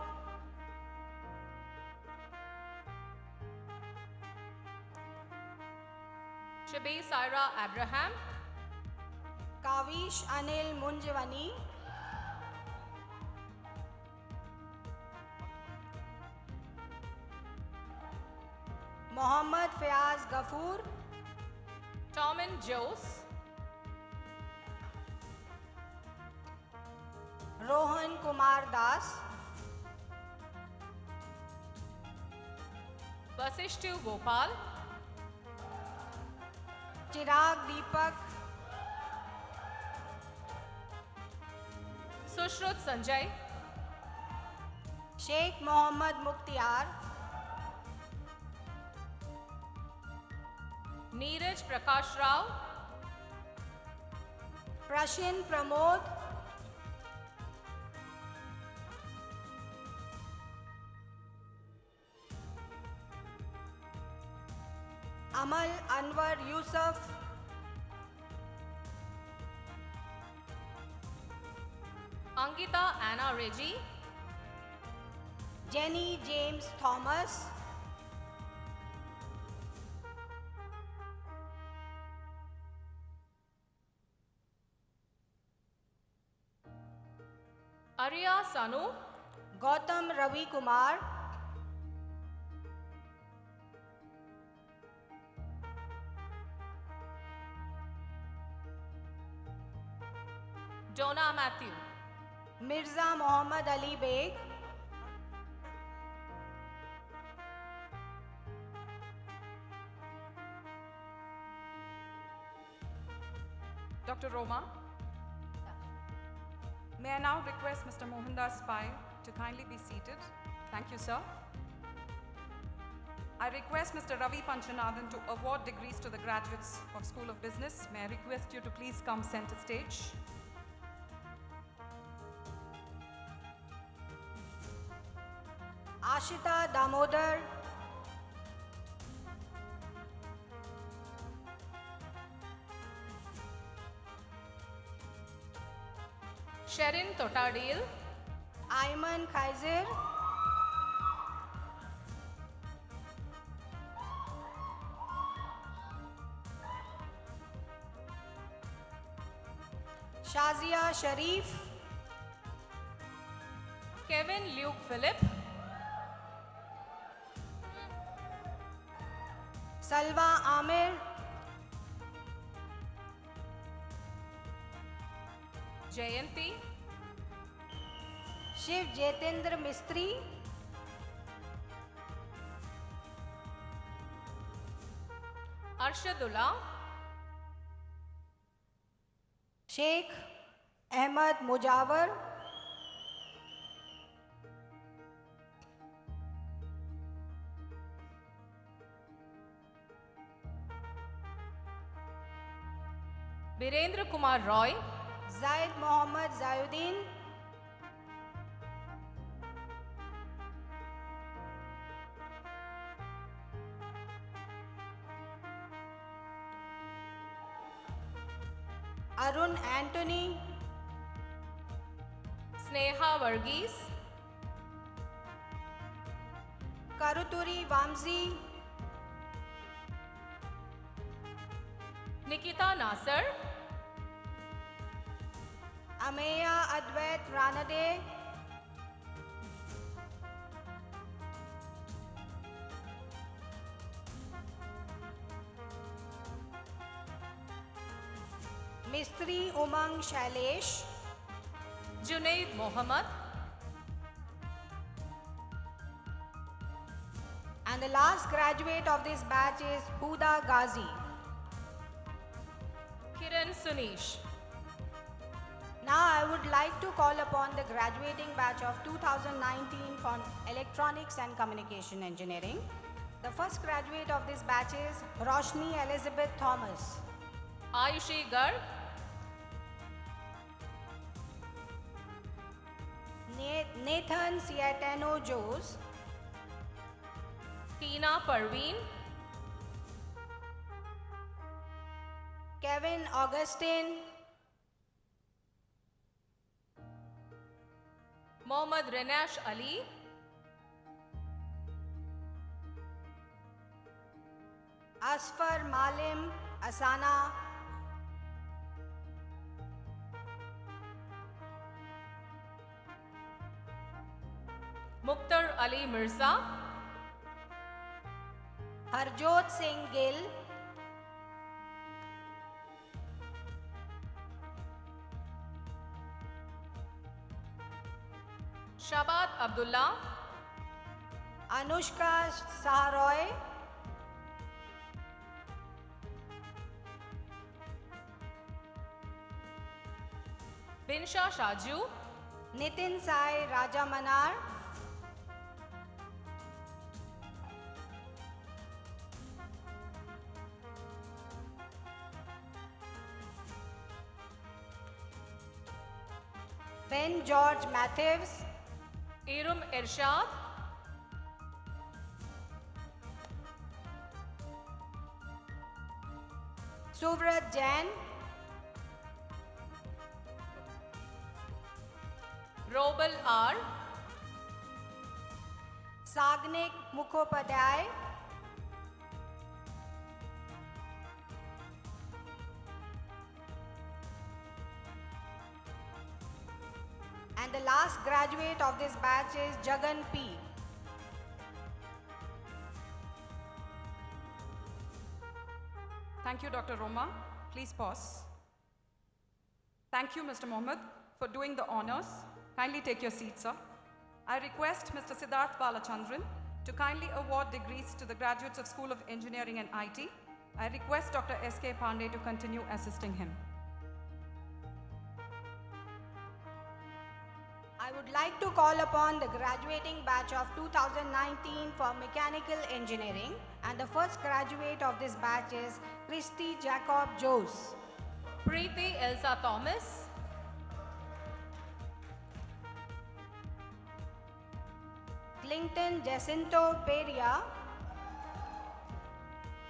Shabi Saira Abraham, Kavish Anil Munjwani, Mohammad Fayaz Ghafoor, Tom and Jose, Rohan Kumar Das, Vasishtu Gopal, Chirag Deepak, Sushrut Sanjay, Sheikh Mohammad Mukhtiar, Neeraj Prakash Rao, Prashin Pramod, Amal Anwar Yusuf, Angita Anna Reggie, Jenny James Thomas, Arya Sanu, Gautam Ravi Kumar, Donna Matthew, Mirza Muhammad Ali Beg, Dr. Roma, may I now request Mr. Mohandas Pai to kindly be seated. Thank you, sir. I request Mr. Ravi Panchanathan to award degrees to the graduates of School of Business. May I request you to please come center stage. Ashita Damodar, Sherin Totadil, Ayman Kaiser, Shazia Sharif, Kevin Luke Phillip, Salwa Amir, Jayanti, Shiv Jitendra Mistry, Arshadullah, Sheikh Ahmad Mujawar, Birendra Kumar Roy, Zaid Mohammad Zayuddin, Arun Anthony, Sneha Varghese, Karuturi Vamsi, Nikita Nasser, Ameya Advait Ranade, Mistry Umang Shailesh, Junaid Mohammed, last graduate of this batch is Huda Ghazi. Kiran Sunish. Now I would like to call upon the graduating batch of 2019 from Electronics and Communication Engineering. The first graduate of this batch is Roshni Elizabeth Thomas. Ayushi Garg. Nathan Ciatano Jose. Tina Parveen. Kevin Augustine. Mohammad Renash Ali. Asfar Malim Asana. Mukhtar Ali Mirza. Harjot Singh Gill. Shabad Abdullah. Anushka Saharoy. Binsha Shaju. Nitin Sai Raja Manar. Ben George Matthews. Irum Irshad. Suvrat Jain. Robel R. Sagnik Mukhopadhyay. And the last graduate of this batch is Jagan P. Thank you, Dr. Roma. Please pause. Thank you, Mr. Mohammed, for doing the honors. Kindly take your seat, sir. I request Mr. Siddharth Balachandran to kindly award degrees to the graduates of School of Engineering and IT. I request Dr. S.K. Pandey to continue assisting him. I would like to call upon the graduating batch of 2019 for Mechanical Engineering, and the first graduate of this batch is Christy Jacob Jose. Preeti Elsa Thomas. Clinton Jacinto Peria.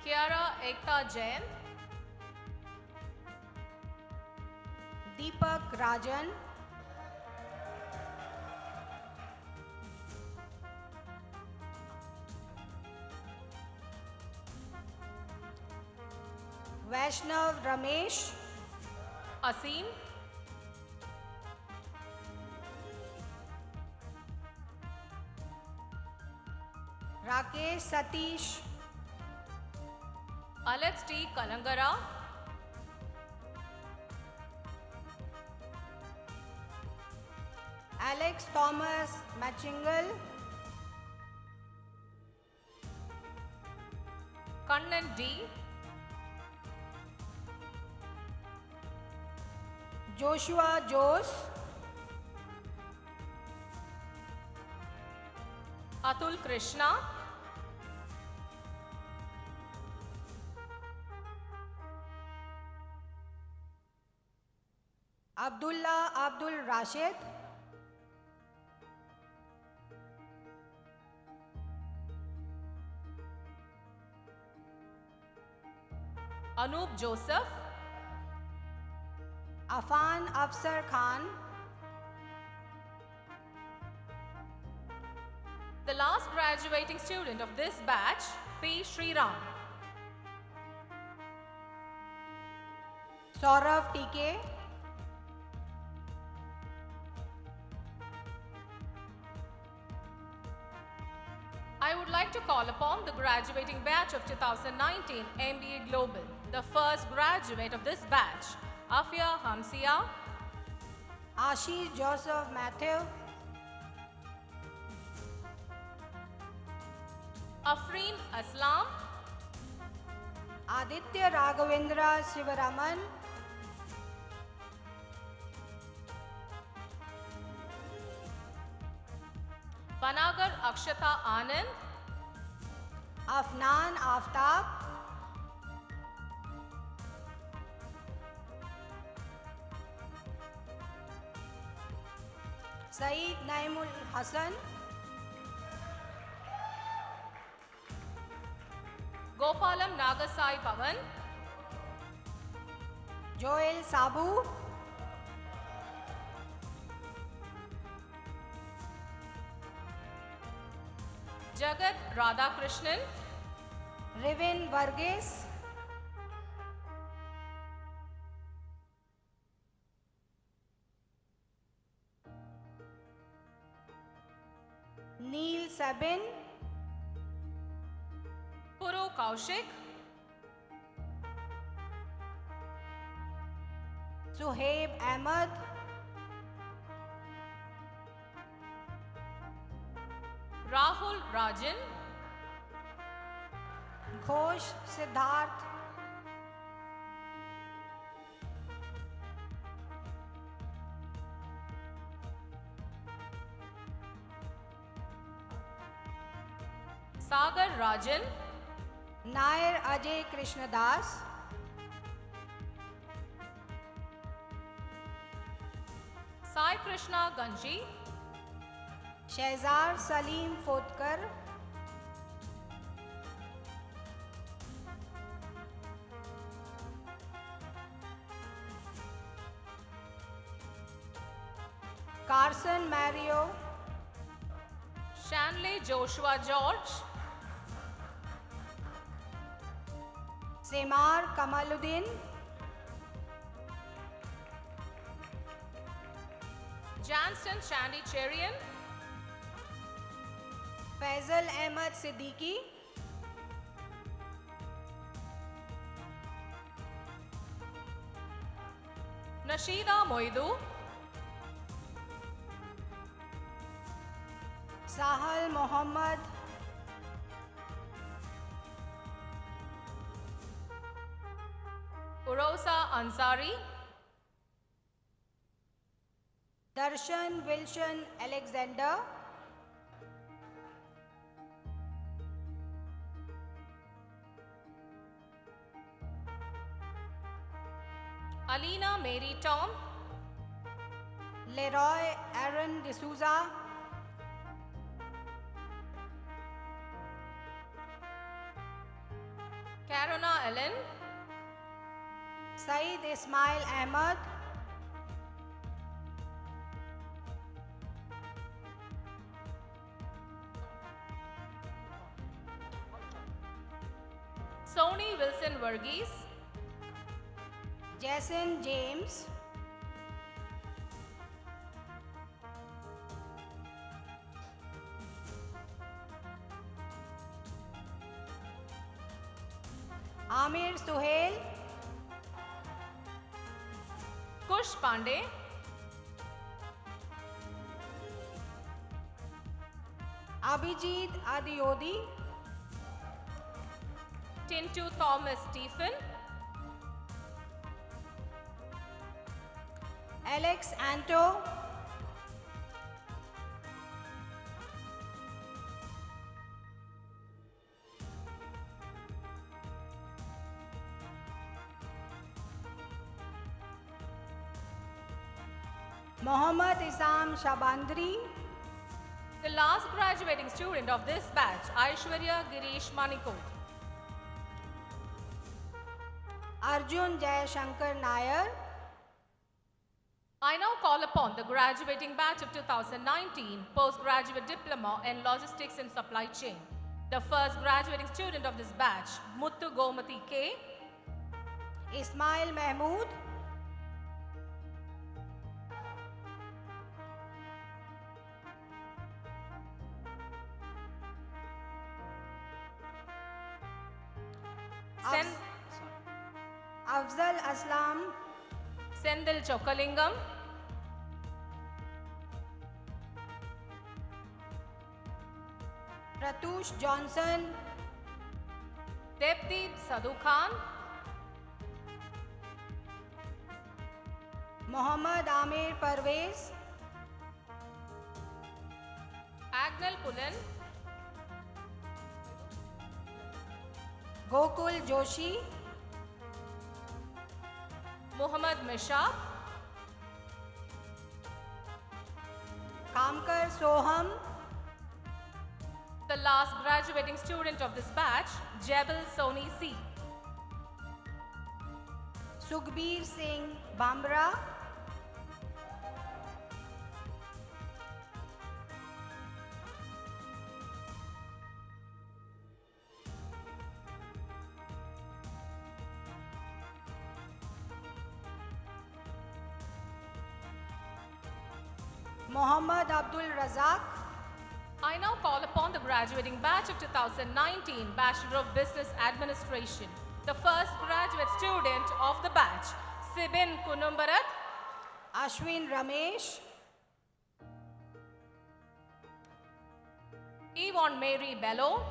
Kiara Ekta Jain. Deepak Rajan. Vaishnav Ramesh. Asim. Rakesh Satish. Alex T. Kalangara. Alex Thomas Machingal. Kannan D. Joshua Jose. Atul Krishna. Abdullah Abdul Rashid. Anup Joseph. Afan Afsar Khan. The last graduating student of this batch, P. Sriram. Saurav TK. I would like to call upon the graduating batch of 2019 MBA Global. The first graduate of this batch, Afia Hamsia. Ashish Joseph Matthew. Afreen Aslam, Aditya Raghavendra Sivaraman, Panagar Akshata Anand, Afnan Aftab, Saeed Naimul Hassan, Gopalam Nagasai Pavan, Joel Sabu, Jagat Radhakrishnan, Rivin Varghese, Neil Sabin, Puru Kaushik, Suhaib Ahmad, Rahul Rajan, Ghosh Siddharth, Sagar Rajan, Nair Ajay Krishnadas, Sai Krishna Ganji, Shehzar Salim Fotkar, Carson Mario, Shanley Joshua George, Semar Kamaluddin, Janston Shandy Cherian, Faisal Ahmad Siddiqui, Nashida Moidu, Sahal Mohammad, Urosa Ansari, Darshan Wilson Alexander, Alina Mary Tom, Leroy Aaron D'Souza, Karuna Ellen, Saeed Ismail Ahmad, Sony Wilson Varghese, Jason James, Amir Suhail, Kush Pandey, Abhijit Adiodi, Tintu Thomas Stephen, Alex Anto, Mohammad Isam Shabandri, the last graduating student of this batch, Aishwarya Girish Manikot, Arjun Jayashankar Nair, I now call upon the graduating batch of 2019 postgraduate diploma in logistics and supply chain. The first graduating student of this batch, Muthu Gomati K, Ismail Mahmood, Afzal Aslam, Sendil Chokalingam, Pratush Johnson, Devdeep Sadhu Khan, Mohammad Amir Parvez, Agnel Pullen, Gokul Joshi, Muhammad Mishab, Kamkar Soham, the last graduating student of this batch, Jebel Soni C. Sukhbir Singh Bamra, Mohammad Abdul Razak, I now call upon the graduating batch of 2019, Bachelor of Business Administration, the first graduate student of the batch, Sibin Kunumbarat, Ashwin Ramesh, Yvonne Mary Bello,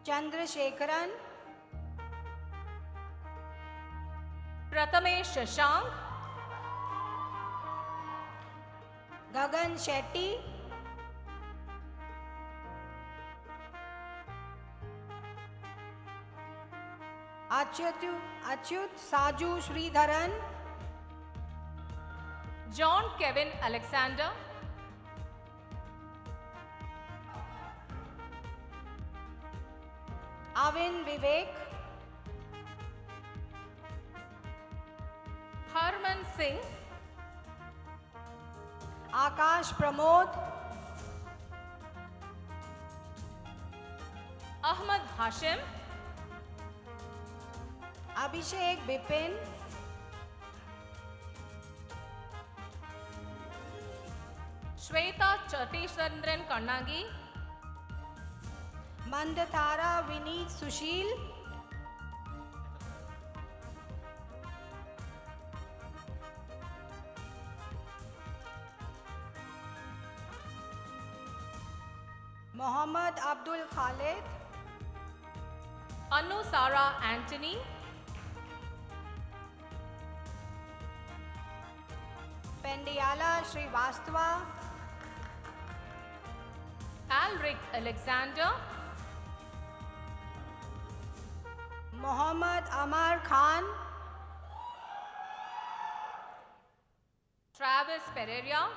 Chandrasekharan, Prathamesh Shashank, Gagan Shetty, Achyut Saju Sridharan, John Kevin Alexander, Avin Vivek, Harman Singh, Akash Pramod, Ahmad Hashim, Abhishek Bipin, Shweta Chatishandran Kannagi, Mandatara Vineet Sushil, Mohammad Abdul Khalid, Anu Sara Anthony, Pendiala Srivastava, Alric Alexander, Mohammad Amar Khan, Travis Pereira,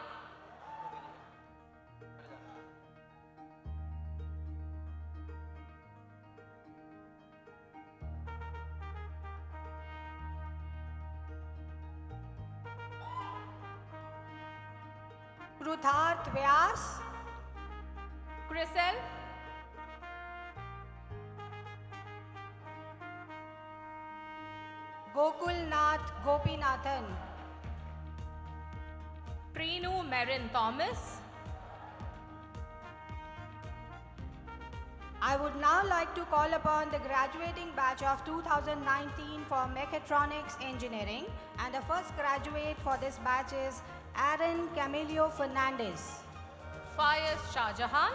Krutharth Vyas, Chrisel, Gokulnath Gopinathan, Preenu Marin Thomas, I would now like to call upon the graduating batch of 2019 for Mechatronics Engineering, and the first graduate for this batch is Aaron Camilio Fernandez. Faiz Shahjahan,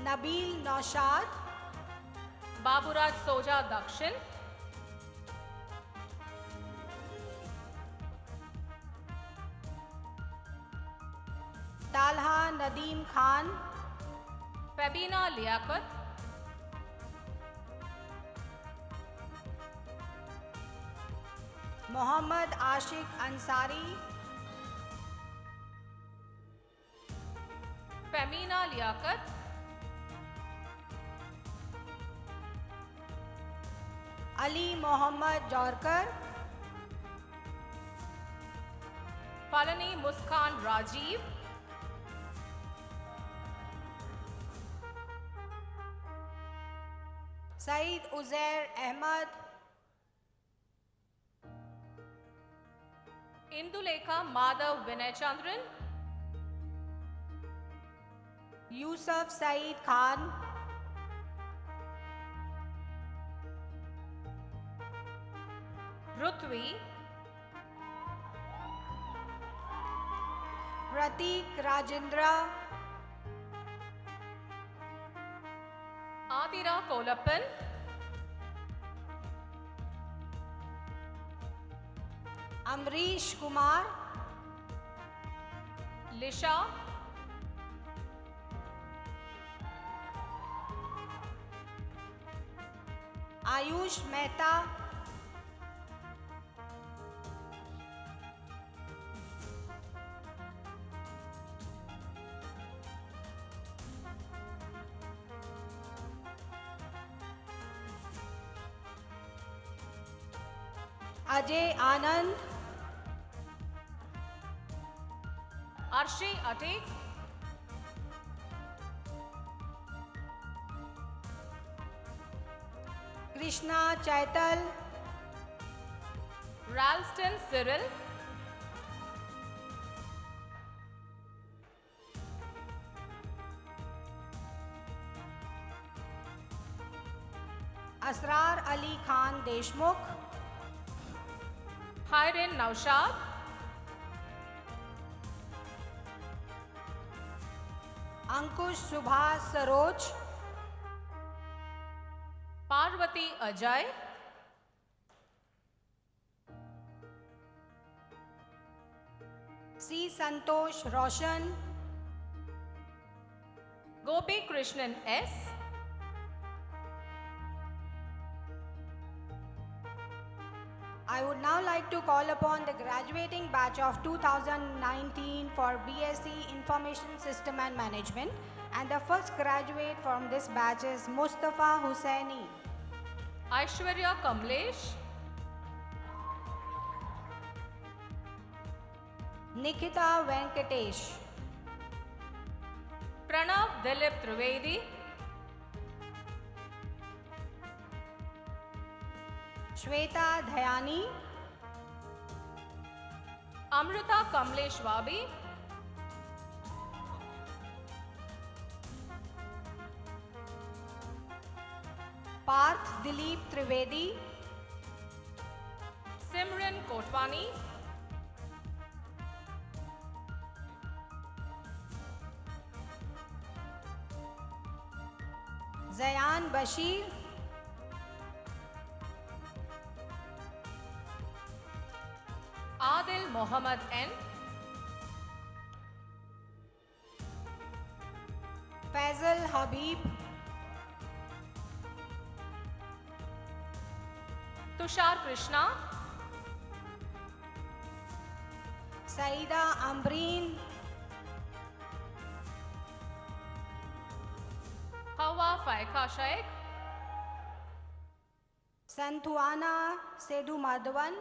Nabil Naushad, Baburaj Soja Dakshin, Talha Nadeem Khan, Fabina Liaquat, Mohammad Ashik Ansari, Femina Liaquat, Ali Mohammad Jorkar, Palani Muskan Rajiv, Saeed Uzair Ahmad, Indulekha Madhav Vinay Chandran, Yusuf Saeed Khan, Rutvi, Pratik Rajendra, Adira Kolappan, Amrish Kumar, Lisha, Ayush Mehta, Ajay Anand, Arshi Atik, Krishna Chaital, Ralston Cyril, Asrar Ali Khan Deshmukh, Hiren Naushad, Ankush Subhas Saroj, Parvati Ajay, C. Santosh Roshan, Gopi Krishnan S, I would now like to call upon the graduating batch of 2019 for BSc Information System and Management, and the first graduate from this batch is Mustafa Hussaini, Aishwarya Kamlesh, Nikita Venkatesh, Pranav Dilip Trivedi, Shweta Dhyani, Amrita Kamlesh Wabi, Parth Dilip Trivedi, Simran Kotwani, Zayan Bashir, Adil Mohammad N, Faisal Habib, Tushar Krishna, Saida Ambreen, Hawa Faika Shaikh, Santuana Sedhu Madhavan,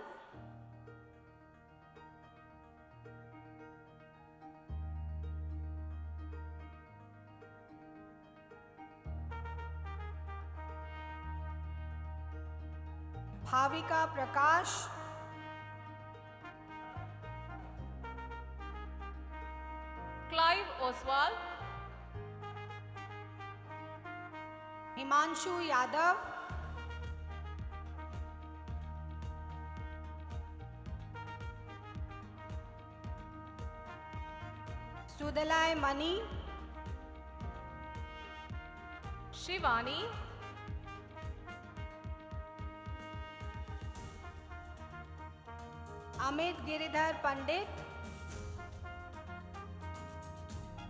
Bhavika Prakash, Clive Oswald, Himanshu Yadav, Sudalai Mani, Shivani, Amit Giridhar Pandit,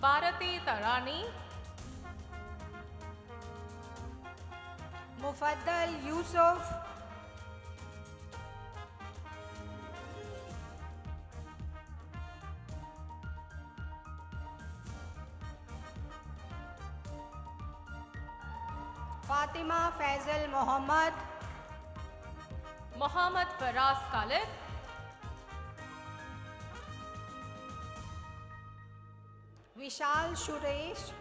Bharati Tarani, Mufaddal Yusuf, Fatima Faisal Mohammad, Mohammad Faraz Khalid, Vishal Suresh,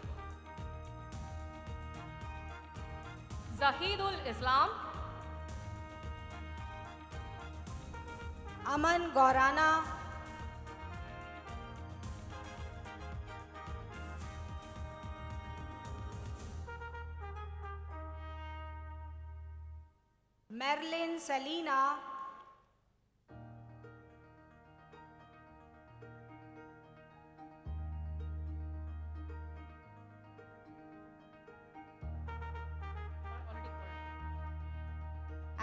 Zahidul Islam, Aman Gaurana, Marilyn Salina,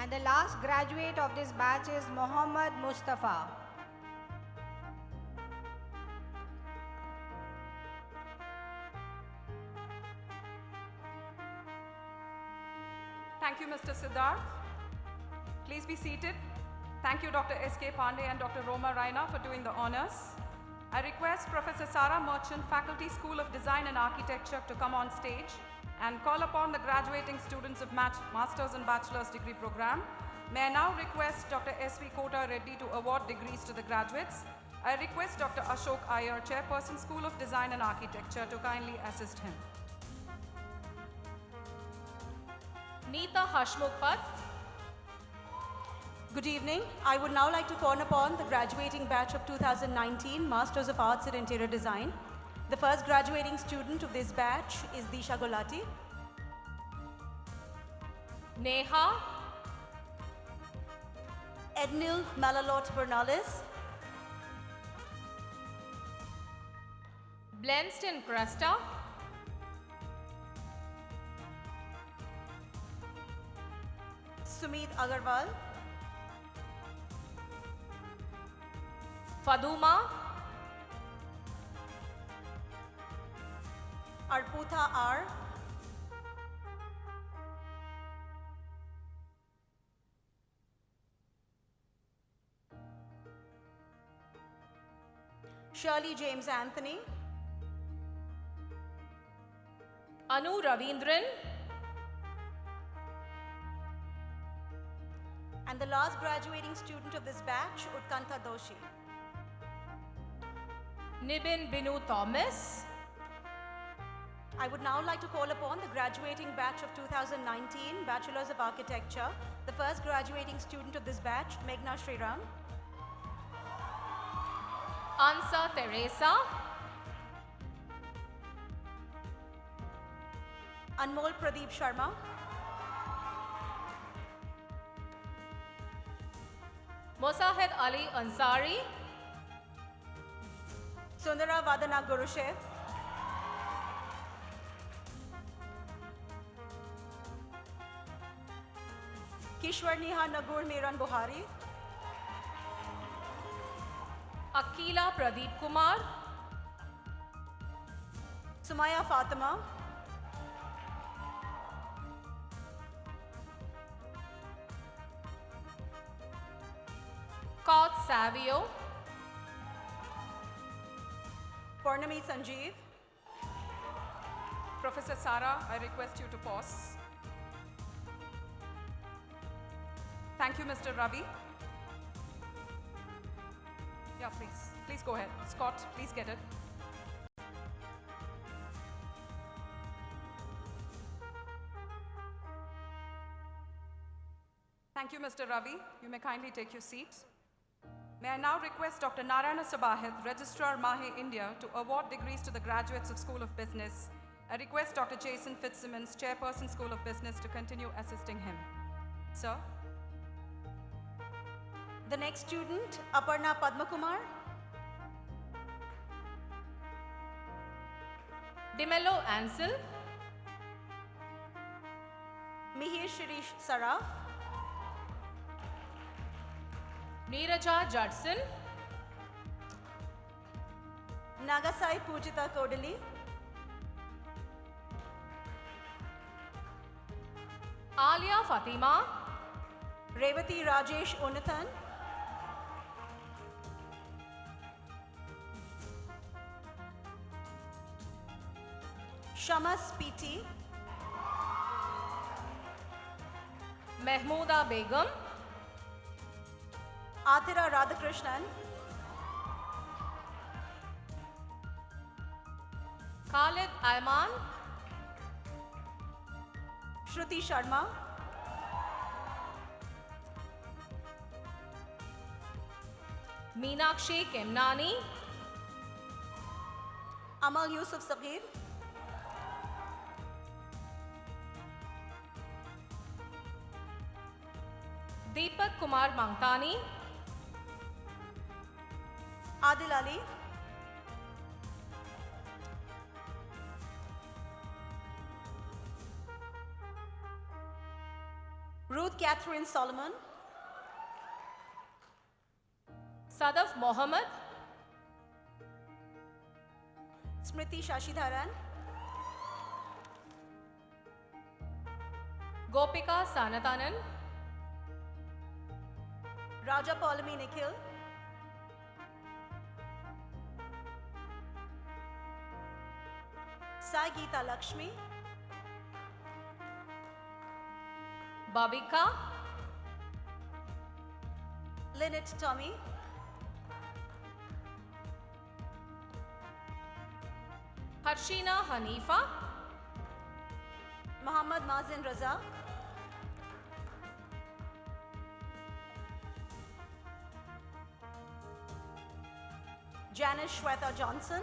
And the last graduate of this batch is Mohammad Mustafa. Thank you, Mr. Siddharth. Please be seated. Thank you, Dr. S.K. Pandey and Dr. Roma Raina for doing the honors. I request Professor Sarah Merchant, Faculty School of Design and Architecture, to come on stage and call upon the graduating students of Master's and Bachelor's degree program. May I now request Dr. S.V. Kota Reddy to award degrees to the graduates. I request Dr. Ashok Iyer, Chairperson, School of Design and Architecture, to kindly assist him. Neeta Hashmukhpat. Good evening. I would now like to call upon the graduating batch of 2019 Masters of Arts in Interior Design. The first graduating student of this batch is Disha Golati. Neha. Ednil Malalot Bernales. Blenston Cresta. Sumit Agarwal. Faduma. Arputha R. Shirley James Anthony. Anu Ravindran. And the last graduating student of this batch, Utkanta Doshi. Nibin Binu Thomas. I would now like to call upon the graduating batch of 2019 Bachelors of Architecture, the first graduating student of this batch, Meghna Sriram. Ansa Teresa. Anmol Pradeep Sharma. Mosahed Ali Ansari. Sundara Vadana Gurushev. Kishwar Neha Nagur Miran Buhari. Akila Pradeep Kumar. Sumaya Fatima. Kaut Savio. Purnami Sanjeev. Professor Sarah, I request you to pause. Thank you, Mr. Ravi. Yeah, please. Please go ahead. Scott, please get it. Thank you, Mr. Ravi. You may kindly take your seat. May I now request Dr. Narayana Sabahed, Registrar MAHE India, to award degrees to the graduates of School of Business. I request Dr. Jason Fitzsimmons, Chairperson, School of Business, to continue assisting him. Sir? The next student, Aparna Padmakumar. Dimelo Ansel. Mihir Shirish Saraf. Neeraja Judson. Nagasai Pujita Kodali. Alia Fatima. Revati Rajesh Unathan. Shamas PT. Mahmooda Begum. Atira Radhakrishnan. Khalid Ayman. Shruti Sharma. Meenakshi Kemnani. Amal Yusuf Sabir. Deepak Kumar Mangtani. Adil Ali. Ruth Ruth Catherine Solomon, Sadaf Mohammed, Smriti Shashidharan, Gopika Sanatanan, Raja Paulami Nikhil, Sai Geeta Lakshmi, Babika, Lynette Tommy, Harshina Hanifa, Muhammad Mazin Raza, Janice Shweta Johnson,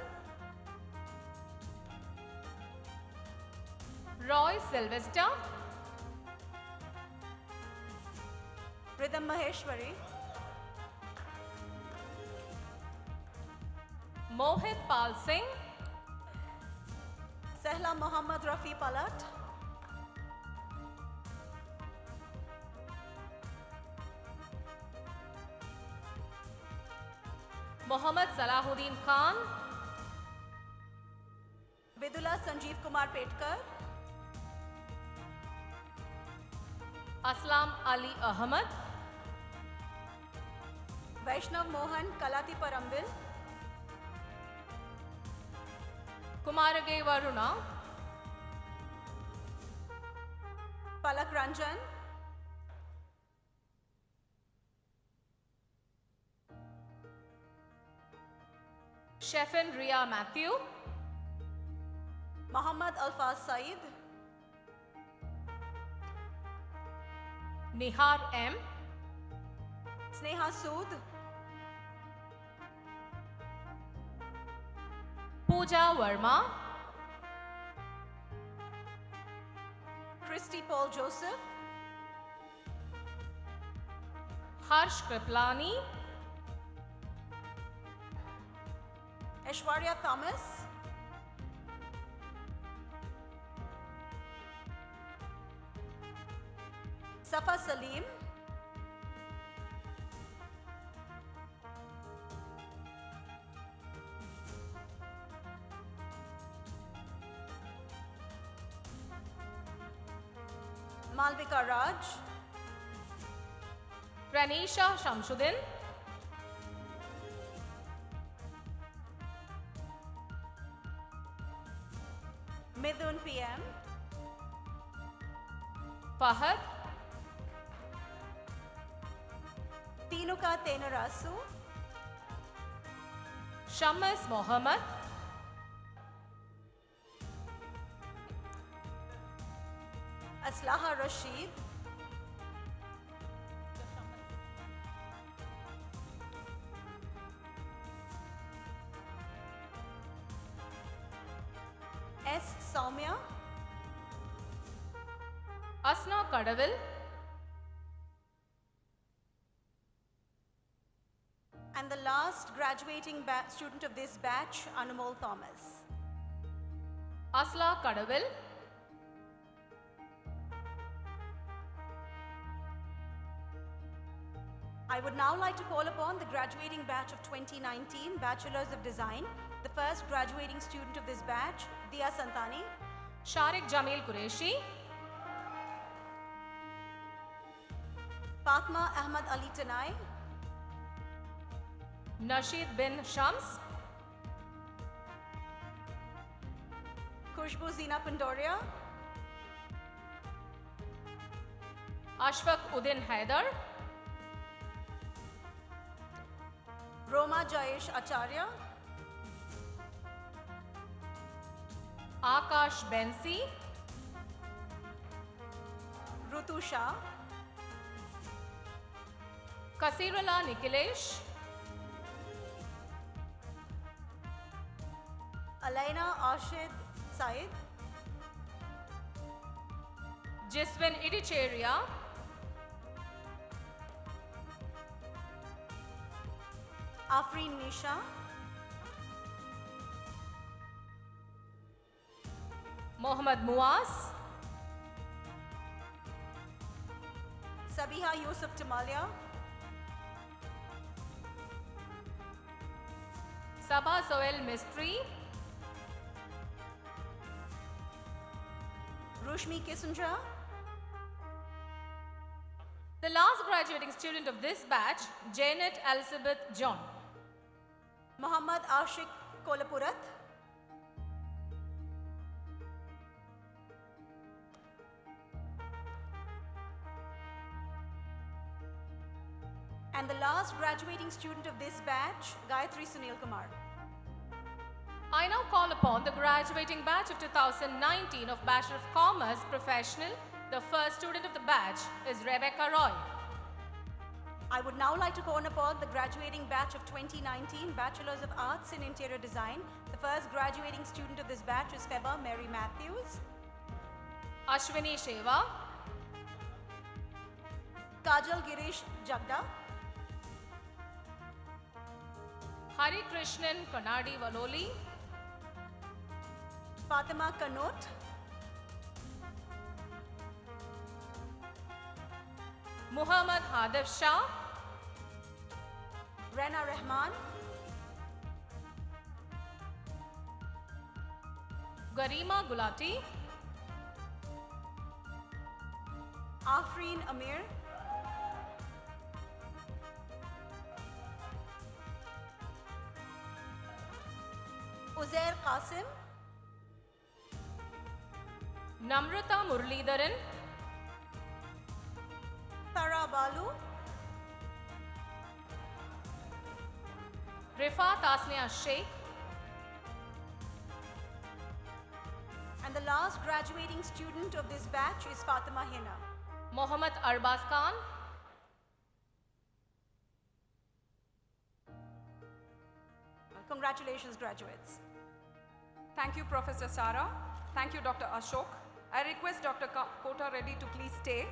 Roy Sylvester, Rhythm Maheshwari, Mohit Pal Singh, Sehla Mohammad Rafi Palat, Mohammad Salahuddin Khan, Vidula Sanjeev Kumar Petkar, Aslam Ali Ahmed, Vaishnav Mohan Kalati Parambil, Kumarage Varuna, Palak Ranjan, Shefin Ria Matthew, Muhammad Alfaz Saeed, Nihar M, Sneha Sood, Pooja Verma, Christy Paul Joseph, Harsh Kriplani, Aishwarya Thomas, Safa Salim, Malvika Raj, Pranisha Shamsuddin, Midun PM, Fahad, Tinuka Tenarasu, Shamas Mohammed, Aslaha Rashid, S. Soumya, Asna Kadavil, and the last graduating student of this batch, Anumol Thomas. Asla Kadavil, I would now like to call upon the graduating batch of 2019, Bachelors of Design. The first graduating student of this batch, Dia Santani, Sharik Jamil Qureshi, Fatma Ahmad Ali Tanai, Nasheed bin Shams, Khushbu Zina Pandoria, Ashfaq Uddin Haider, Roma Jayesh Acharya, Akash Bensi, Rutu Shah, Kasirullah Nikhilesh, Alaina Ashid Said, Jiswin Idicheria, Afreen Nisha, Mohammad Muaz, Sabiha Yusuf Tamalia, Sabha Soel Mistry, Rushmi Kissinger, the last graduating student of this batch, Janet Elizabeth John. Muhammad Ashik Kolapurat, and the last graduating student of this batch, Gayatri Sunil Kumar. I now call upon the graduating batch of 2019 of Bachelor of Commerce Professional. The first student of the batch is Rebecca Roy. I would now like to call upon the graduating batch of 2019 Bachelors of Arts in Interior Design. The first graduating student of this batch is Feba Mary Matthews, Ashwini Sheva, Kajal Girish Jagda, Hari Krishnan Kanadi Valoli, Fatima Kanot, Muhammad Hadif Shah, Rena Rahman, Garima Gulati, Afreen Amir, Uzair Qasim, Namrata Muralidharan, Tara Balu, Rifat Asnia Sheikh, and the last graduating student of this batch is Fatima Hina. Mohammad Arbaz Khan, Congratulations, graduates. Thank you, Professor Sara. Thank you, Dr. Ashok. I request Dr. Kota Reddy to please stay.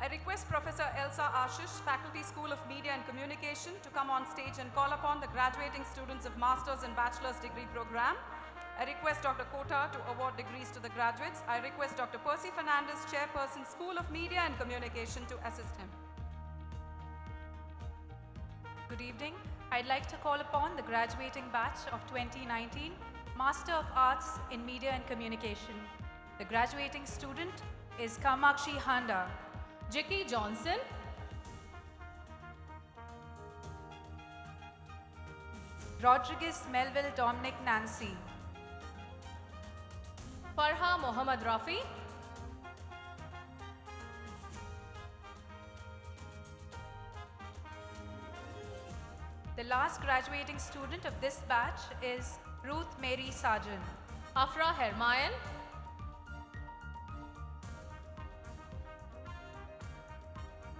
I request Professor Elsa Ashish, Faculty School of Media and Communication, to come on stage and call upon the graduating students of Master's and Bachelor's degree program. I request Dr. Kota to award degrees to the graduates. I request Dr. Percy Fernandez, Chairperson, School of Media and Communication, to assist him. Good evening. I'd like to call upon the graduating batch of 2019, Master of Arts in Media and Communication. The graduating student is Kamakshi Handa. Jackie Johnson, Rodriguez Melville Dominic Nancy. Farha Mohammad Rafi, The last graduating student of this batch is Ruth Mary Sargent. Afra Hermayan,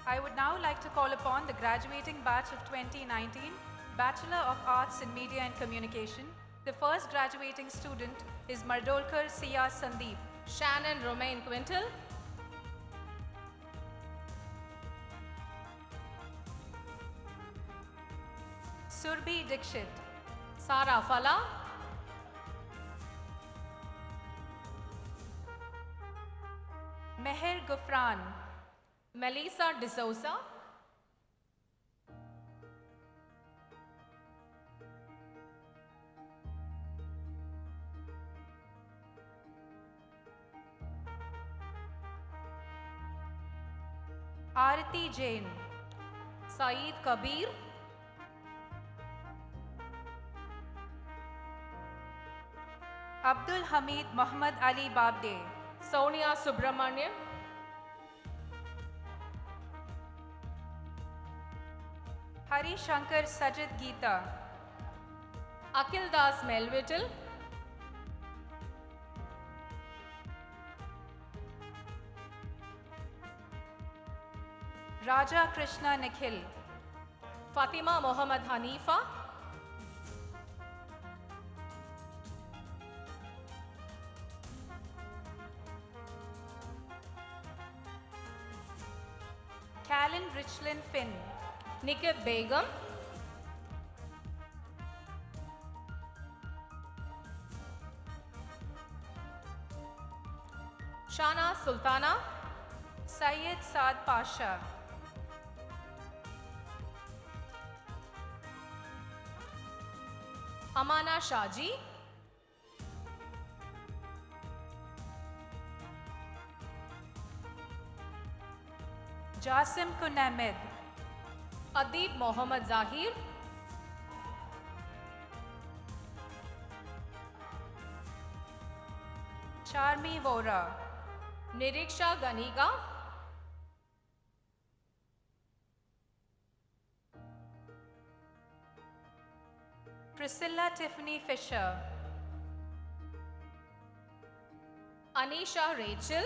I would now like to call upon the graduating batch of 2019, Bachelor of Arts in Media and Communication. The first graduating student is Mardolkar Sia Sandeep. Shannon Romain Quintal, Surbhi Dikshit. Sara Fala, Meher Gufran. Melissa D'Souza, Arati Jain. Saeed Kabir, Abdul Hamid Muhammad Ali Babde. Sonia Subramanian, Hari Shankar Sajid Geeta. Akil Das Melvittle, Raja Krishna Nikhil. Fatima Mohammad Hanifa, Callan Richland Finn. Nikib Begum, Shana Sultana, Syed Saad Pasha. Amana Shaji. Jasim Kunamid. Adib Mohammad Zahir. Charmi Vora. Niriksha Ganiga. Priscilla Tiffany Fisher. Anisha Rachel.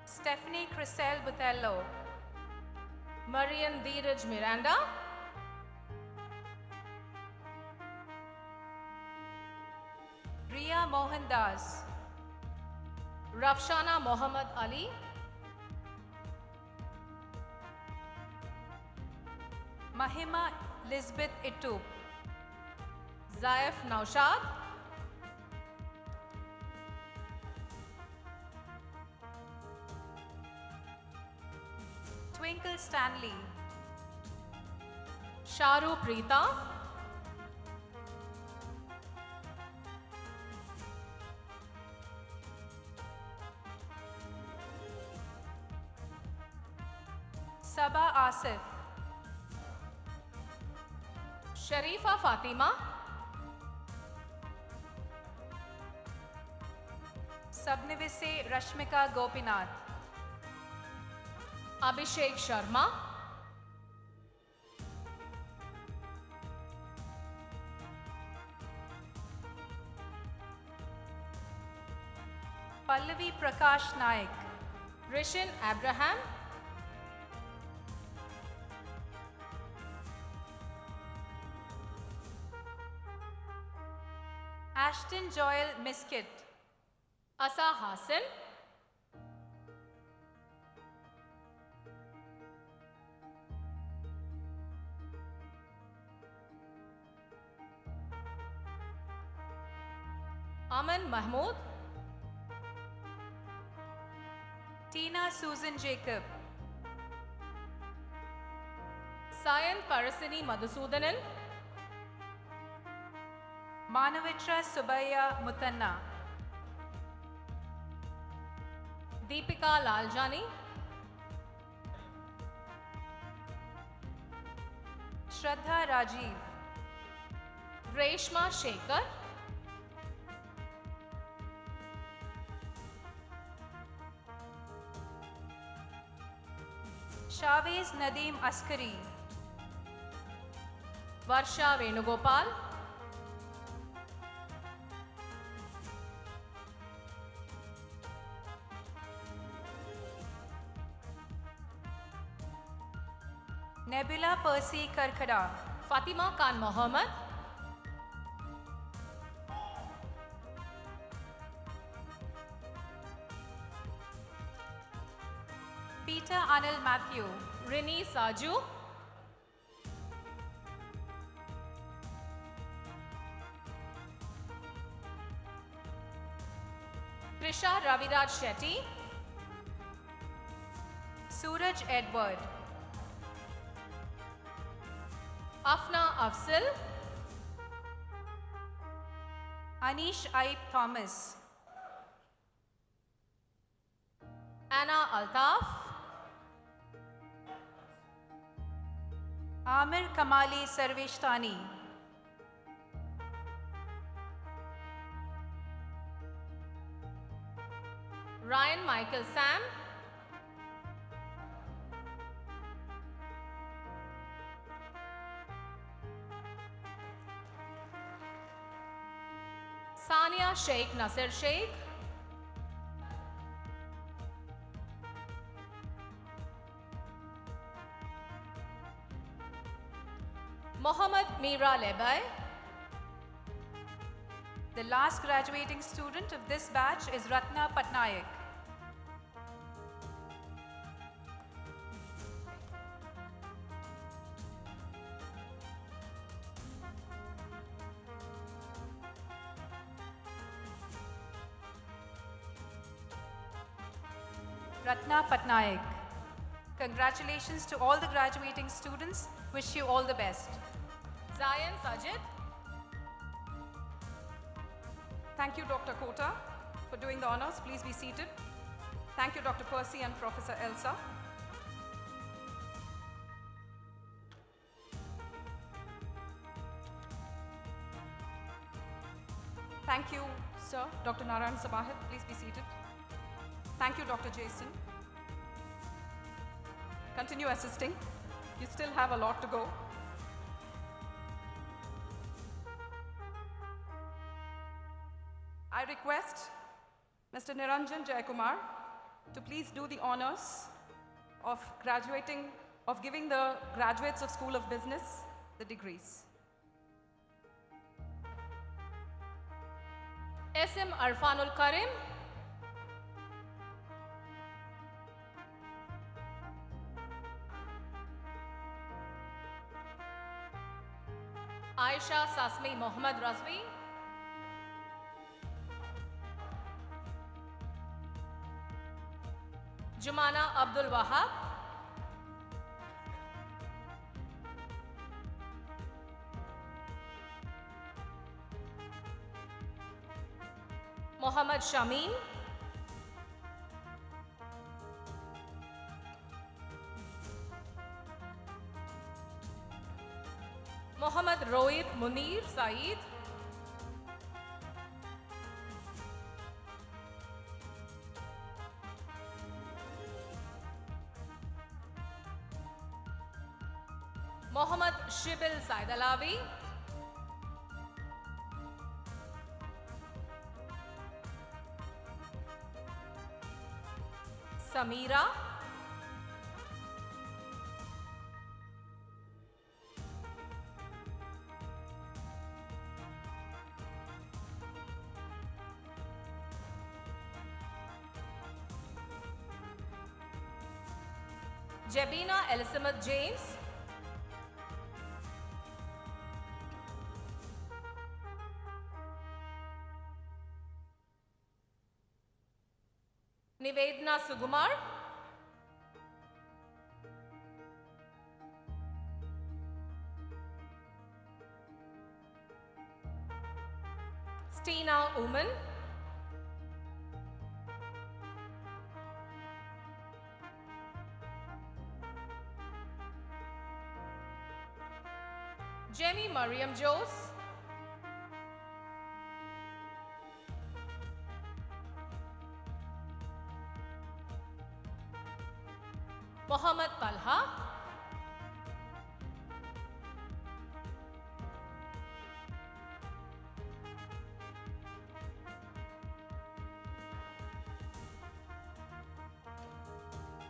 Stephanie Crisel Botello. Marian Dheeraj Miranda. Ria Mohandas. Rafshana Mohammad Ali. Mahima Lisbeth Itu. Zaif Naushad. Twinkle Stanley. Sharu Preeta. Saba Asif. Sharifa Fatima. Sabnivise Rashmika Gopinath. Abhishek Sharma. Pallavi Prakash Naik. Rishin Abraham. Ashton Joel Miskit. Asa Hassan. Aman Mahmood. Tina Susan Jacob. Sayan Parasini Madhusudanan. Manavitra Subaya Mutanna. Deepika Laljani. Shraddha Rajiv. Reshma Shekhar. Shavez Nadeem Askari. Varsha Venugopal. Nebula Percy Karkada. Fatima Khan Mohammed. Peter Anil Matthew. Rini Saju. Trisha Raviraj Shetty. Suraj Edward. Afna Afzal. Anish Aib Thomas. Anna Altaf. Amir Kamali Sarveshtani. Ryan Michael Sam. Sania Sheikh Nasir Sheikh. Mohammad Mira Lebai. The last graduating student of this batch is Ratna Patnaik. Ratna Patnaik. Congratulations to all the graduating students. Wish you all the best. Zayan Sajid. Thank you, Dr. Kota, for doing the honors. Please be seated. Thank you, Dr. Percy and Professor Elsa. Thank you, sir. Dr. Narayan Sabahit, please be seated. Thank you, Dr. Jason. Continue assisting. You still have a lot to go. I request Mr. Niranjan Jayakumar to please do the honors of giving the graduates of School of Business the degrees. SM Arfanul Karim. Aisha Sasmi Mohammad Razvi. Jumana Abdul Wahab. Mohammad Shameen. Mohammad Rohit Munir Saeed. Mohammad Shibil Saidalawi. Samira. Jabina Elizabeth James. Nivedna Sugumar. Stina Uman. Jamie Mariam Jose. Mohammad Talha.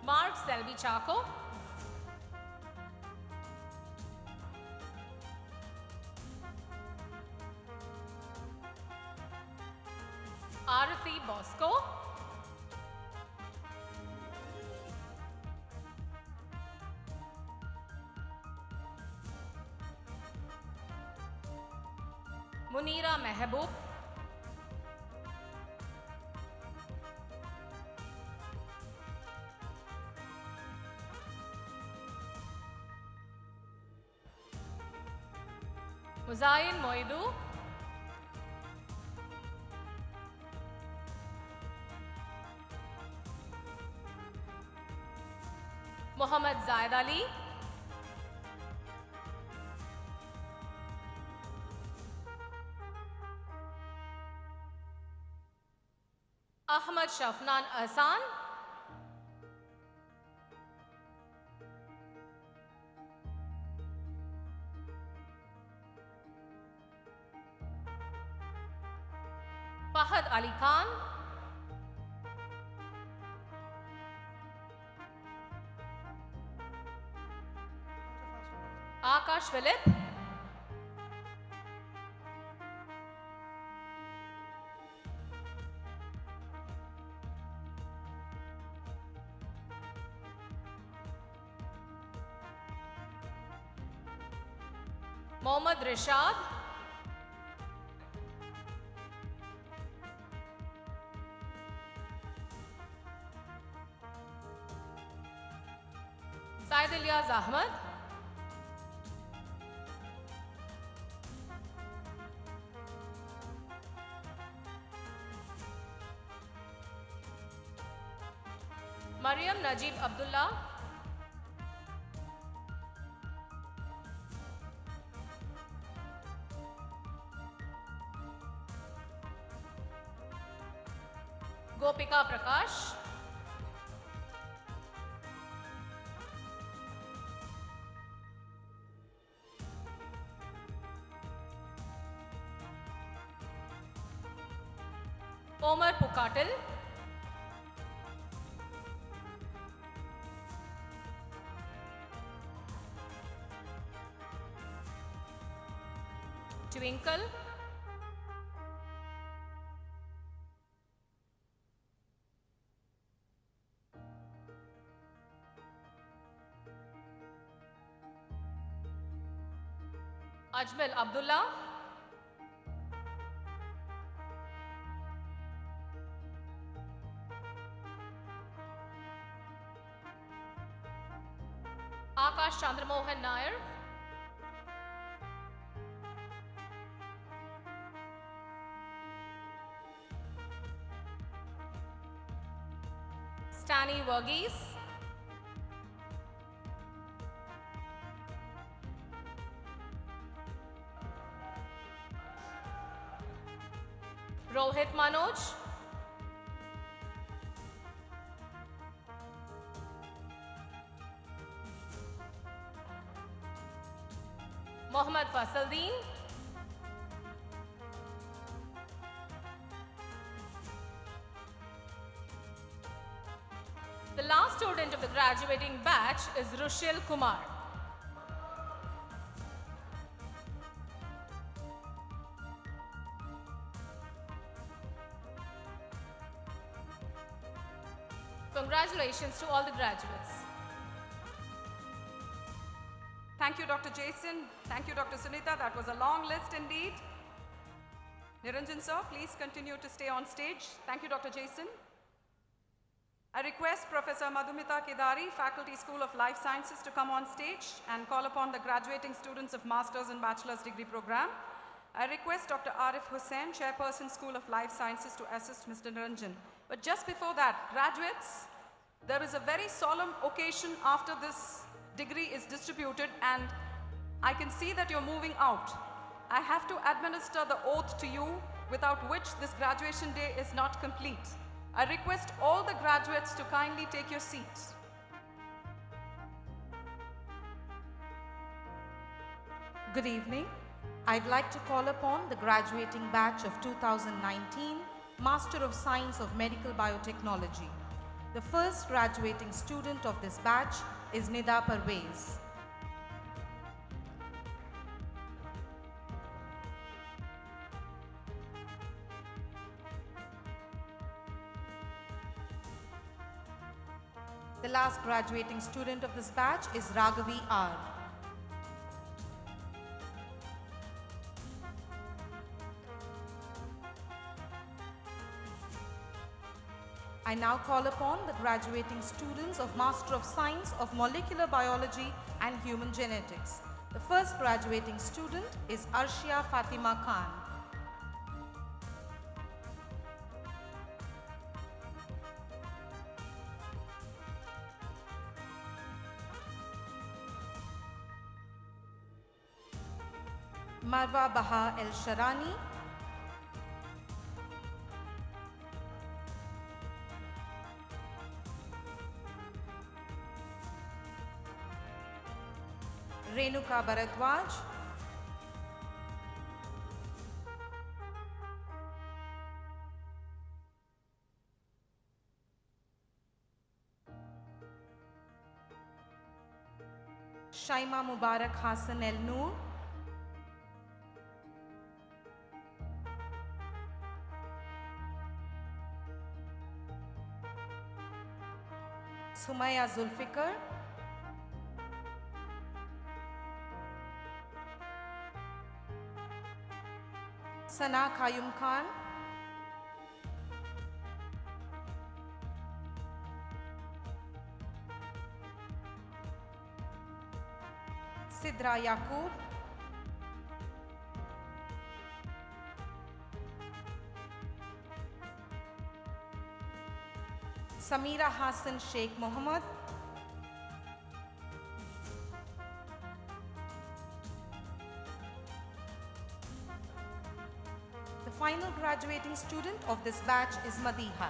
Mark Selvi Chaco. Arati Bosco. Munira Mehboob. Muzayin Moidu. Mohammad Zaid Ali. Ahmad Shafnan Ahsan. Fahad Ali Khan. Akash Philip. Mohammad Rishad. Said Ilyas Ahmed. Mariam Najib Abdullah. Gopika Prakash. Omar Pukatil. Twinkle. Ajmal Abdullah. Akash Chandramohan Nair. Stani Verghese. Rohit Manoj. Mohammad Fasaldeen. The last student of the graduating batch is Rushil Kumar. Congratulations to all the graduates. Thank you, Dr. Jason. Thank you, Dr. Sunita. That was a long list indeed. Niranjan sir, please continue to stay on stage. Thank you, Dr. Jason. I request Professor Madhumita Kedari, Faculty School of Life Sciences, to come on stage and call upon the graduating students of Master's and Bachelor's degree program. I request Dr. Arif Hussain, Chairperson, School of Life Sciences, to assist Mr. Niranjan. But just before that, graduates, there is a very solemn occasion after this degree is distributed, and I can see that you're moving out. I have to administer the oath to you, without which this graduation day is not complete. I request all the graduates to kindly take your seats. Good evening. I'd like to call upon the graduating batch of 2019, Master of Science of Medical Biotechnology. The first graduating student of this batch is Nida Parvez. The last graduating student of this batch is Raghavi R. I now call upon the graduating students of Master of Science of Molecular Biology and Human Genetics. The first graduating student is Arshia Fatima Khan. Marwa Baha El Sharani. Renuka Bharadwaj. Shaima Mubarak Hassan El Noor. Sumaya Zulfikar. Sana Kayum Khan. Sidra Yaqub, Samira Hassan Sheikh Mohammed, the final graduating student of this batch is Madiha.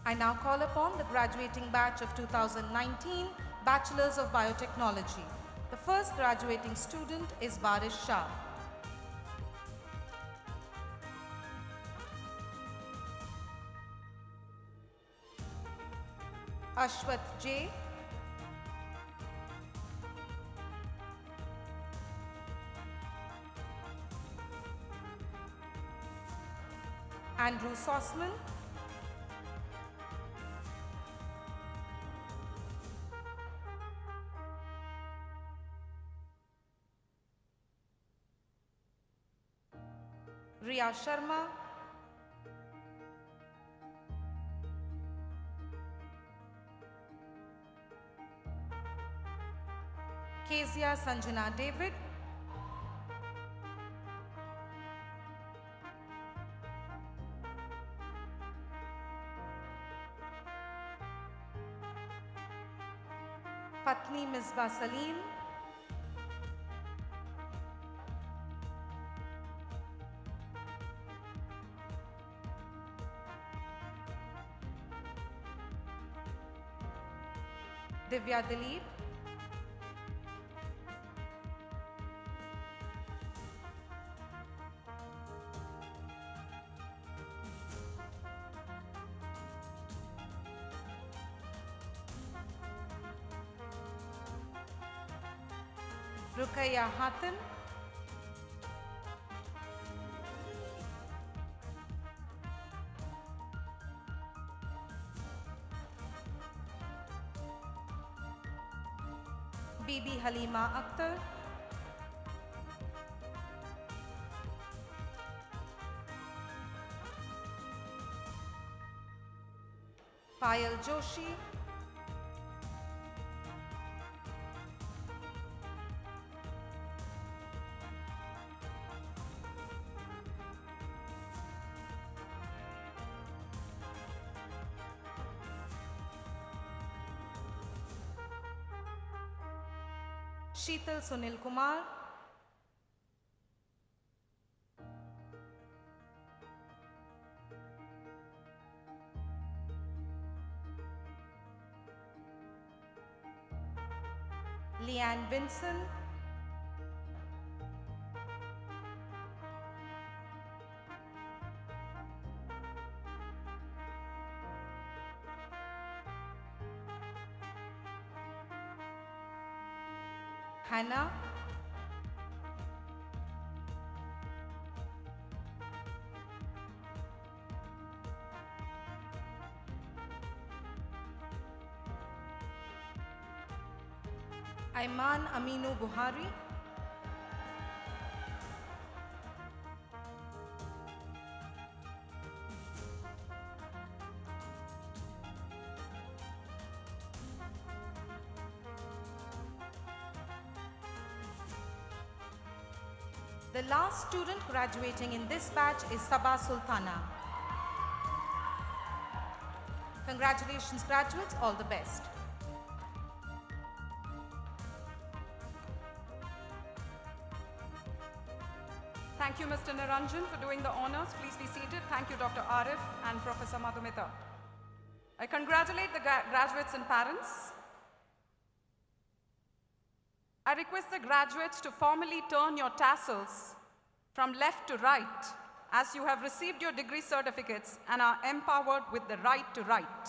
I now call upon the graduating batch of 2019 Bachelors of Biotechnology. The first graduating student is Barish Shah. Ashwath J. Andrew Sossman. Riya Sharma. Kezia Sanjana David. Patni Misbah Salim. Divya Dilip. Rukaya Hatem. Bibi Halima Akhtar. Payal Joshi. Sheetal Sunil Kumar. Leanne Vinson. Hannah. Aiman Aminu Buhari. The last student graduating in this batch is Sabah Sultana. Congratulations, graduates, all the best. Thank you, Mr. Niranjan, for doing the honors. Please be seated. Thank you, Dr. Arif and Professor Madhumita. I congratulate the graduates and parents. I request the graduates to formally turn your tassels from left to right as you have received your degree certificates and are empowered with the right to write.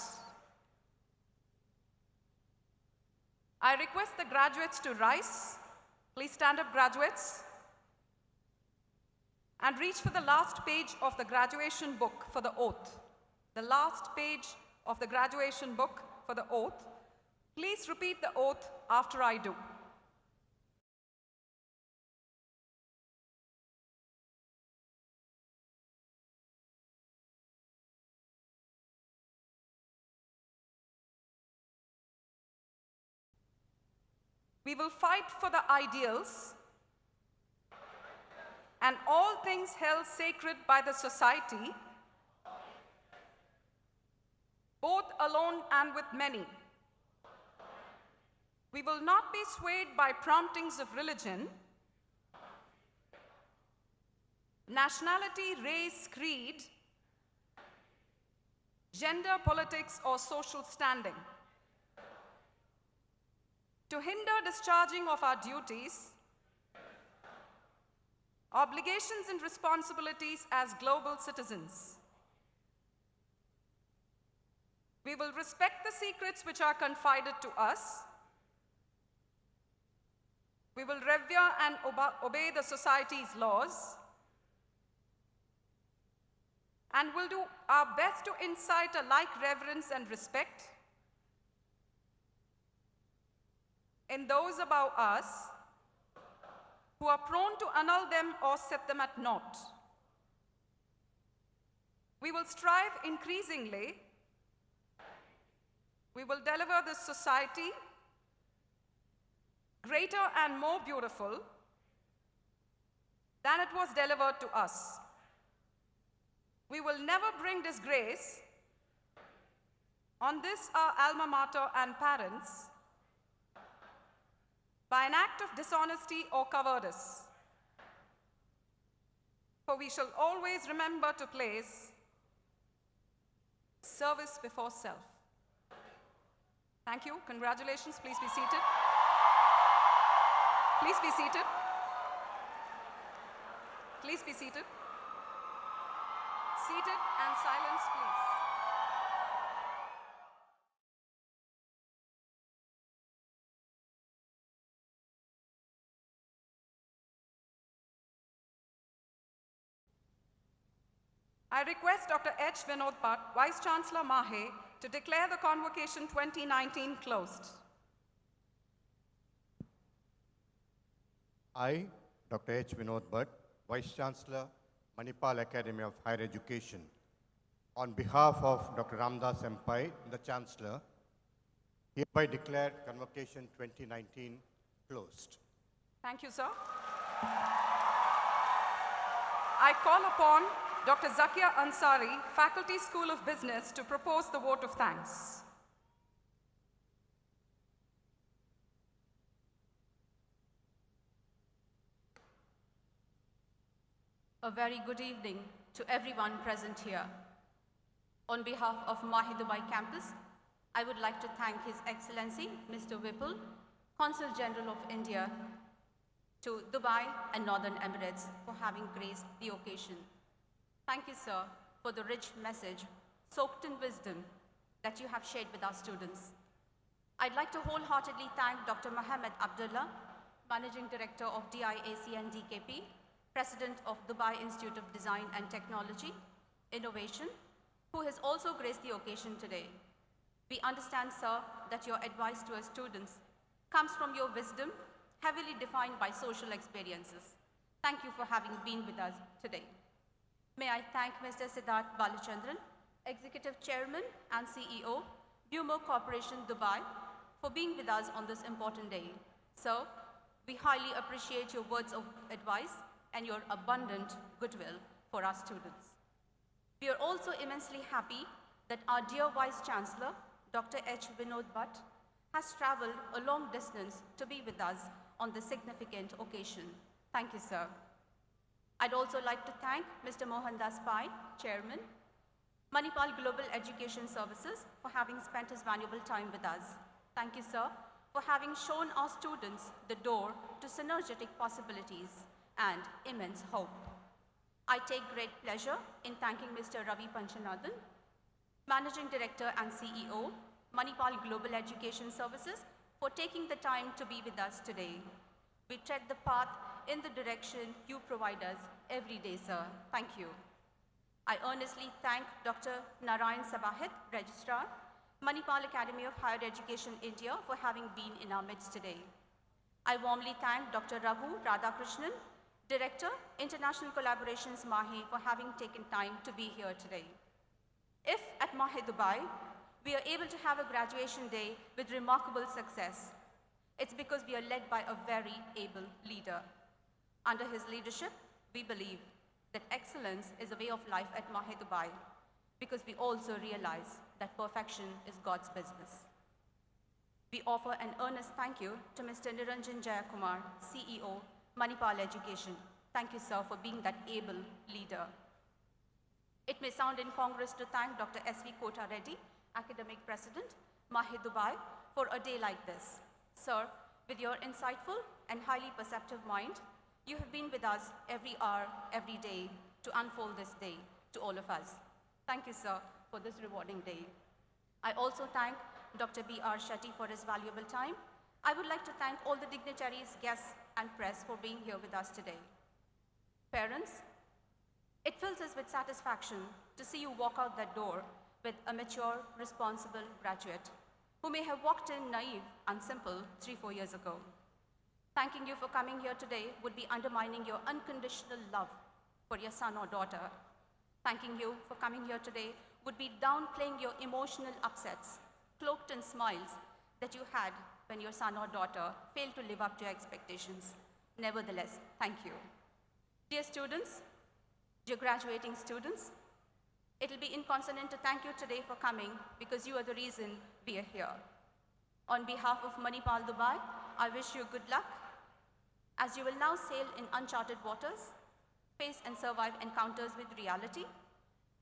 I request the graduates to rise. Please stand up, graduates, and reach for the last page of the graduation book for the oath. The last page of the graduation book for the oath. Please repeat the oath after I do. We will fight for the ideals and all things held sacred by the society, both alone and with many. We will not be swayed by promptings of religion, nationality, race, creed, gender, politics, or social standing. To hinder discharging of our duties, obligations and responsibilities as global citizens. We will respect the secrets which are confided to us. We will revere and obey the society's laws, and will do our best to incite a like reverence and respect in those above us who are prone to annul them or set them at naught. We will strive increasingly. We will deliver this society greater and more beautiful than it was delivered to us. We will never bring disgrace on this our alma mater and parents by an act of dishonesty or cowardice. For we shall always remember to place service before self. Thank you. Congratulations. Please be seated. Please be seated. Please be seated. Seated and silence, please. I request Dr. H. Vinod Bhatt, Vice Chancellor MAHE, to declare the Convocation 2019 closed. I, Dr. H. Vinod Bhatt, Vice Chancellor, Manipal Academy of Higher Education, on behalf of Dr. Ramdas Empai, the Chancellor, hereby declare Convocation 2019 closed. Thank you, sir. I call upon Dr. Zakia Ansari, Faculty School of Business, to propose the vote of thanks. A very good evening to everyone present here. On behalf of MAHE Dubai campus, I would like to thank His Excellency, Mr. Vipul, Consul General of India to Dubai and Northern Emirates for having graced the occasion. Thank you, sir, for the rich message, soaked in wisdom, that you have shared with our students. I'd like to wholeheartedly thank Dr. Mohammed Abdullah, Managing Director of DIAC and DKP, President of Dubai Institute of Design and Technology, Innovation, who has also graced the occasion today. We understand, sir, that your advice to our students comes from your wisdom, heavily defined by social experiences. Thank you for having been with us today. May I thank Mr. Siddharth Balachandran, Executive Chairman and CEO, Bumo Corporation Dubai, for being with us on this important day. Sir, we highly appreciate your words of advice and your abundant goodwill for our students. We are also immensely happy that our dear Vice Chancellor, Dr. H. Vinod Bhatt, has traveled a long distance to be with us on this significant occasion. Thank you, sir. I'd also like to thank Mr. Mohandas Pai, Chairman, Manipal Global Education Services, for having spent his valuable time with us. Thank you, sir, for having shown our students the door to synergetic possibilities and immense hope. I take great pleasure in thanking Mr. Ravi Panchanathan, Managing Director and CEO, Manipal Global Education Services, for taking the time to be with us today. We tread the path in the direction you provide us every day, sir. Thank you. I earnestly thank Dr. Narayan Sabahit, Registrar, Manipal Academy of Higher Education, India, for having been in our midst today. I warmly thank Dr. Raghu Radhakrishnan, Director, International Collaborations MAHE, for having taken time to be here today. If at MAHE Dubai, we are able to have a graduation day with remarkable success, It's because we are led by a very able leader. Under his leadership, we believe that excellence is a way of life at MAHE Dubai, because we also realize that perfection is God's business. We offer an earnest thank you to Mr. Niranjan Jayakumar, CEO, Manipal Education. Thank you, sir, for being that able leader. It may sound incongruous to thank Dr. S.V. Kota Reddy, Academic President, MAHE Dubai, for a day like this. Sir, with your insightful and highly perceptive mind, you have been with us every hour, every day to unfold this day to all of us. Thank you, sir, for this rewarding day. I also thank Dr. B.R. Shetty for his valuable time. I would like to thank all the dignitaries, guests, and press for being here with us today. Parents, it fills us with satisfaction to see you walk out that door with a mature, responsible graduate who may have walked in naive and simple 3-4 years ago. Thanking you for coming here today would be undermining your unconditional love for your son or daughter. Thanking you for coming here today would be downplaying your emotional upsets, cloaked in smiles that you had when your son or daughter failed to live up to your expectations. Nevertheless, thank you. Dear students, dear graduating students, it'll be inconsonant to thank you today for coming because you are the reason we are here. On behalf of Manipal Dubai, I wish you good luck as you will now sail in uncharted waters, face and survive encounters with reality,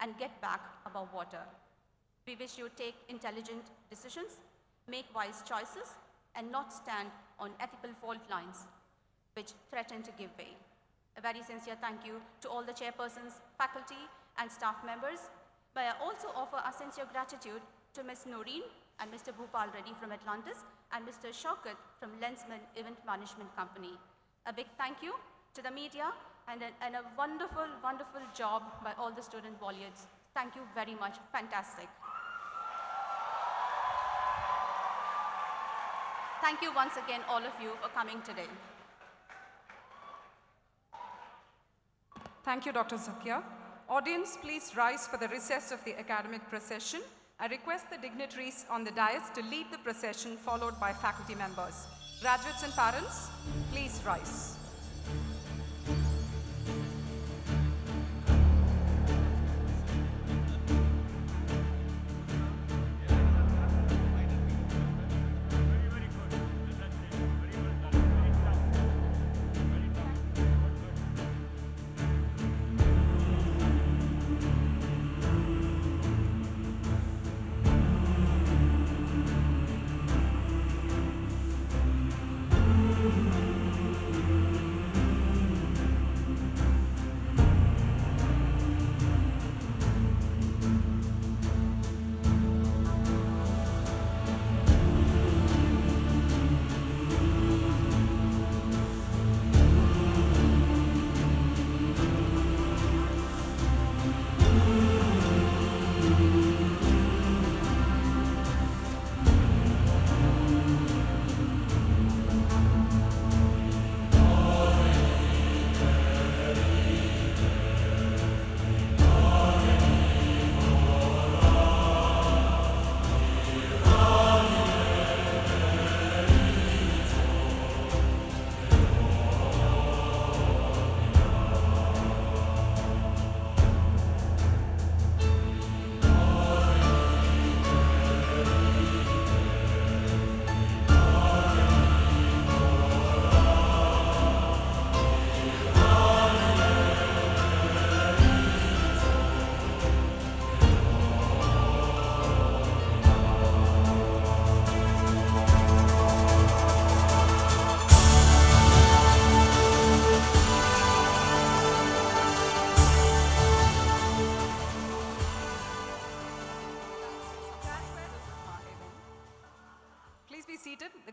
and get back above water. We wish you take intelligent decisions, make wise choices, and not stand on ethical fault lines which threaten to give way. A very sincere thank you to all the chairpersons, faculty, and staff members. May I also offer our sincere gratitude to Ms. Noreen and Mr. Bhupal Reddy from Atlantis and Mr. Shaukat from Lensman Event Management Company. A big thank you to the media and a wonderful, wonderful job by all the student volunteers. Thank you very much. Fantastic. Thank you once again, all of you, for coming today. Thank you, Dr. Zakia. Audience, please rise for the recess of the academic procession. I request the dignitaries on the dais to lead the procession, followed by faculty members. Graduates and parents, please rise.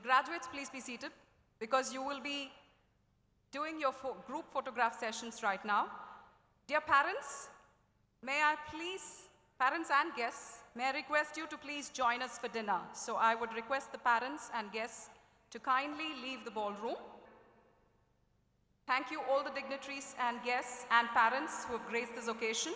Graduates, please be seated because you will be doing your group photograph sessions right now. Dear parents, may I please, parents and guests, may I request you to please join us for dinner. So I would request the parents and guests to kindly leave the ballroom. Thank you all the dignitaries and guests and parents who have graced this occasion.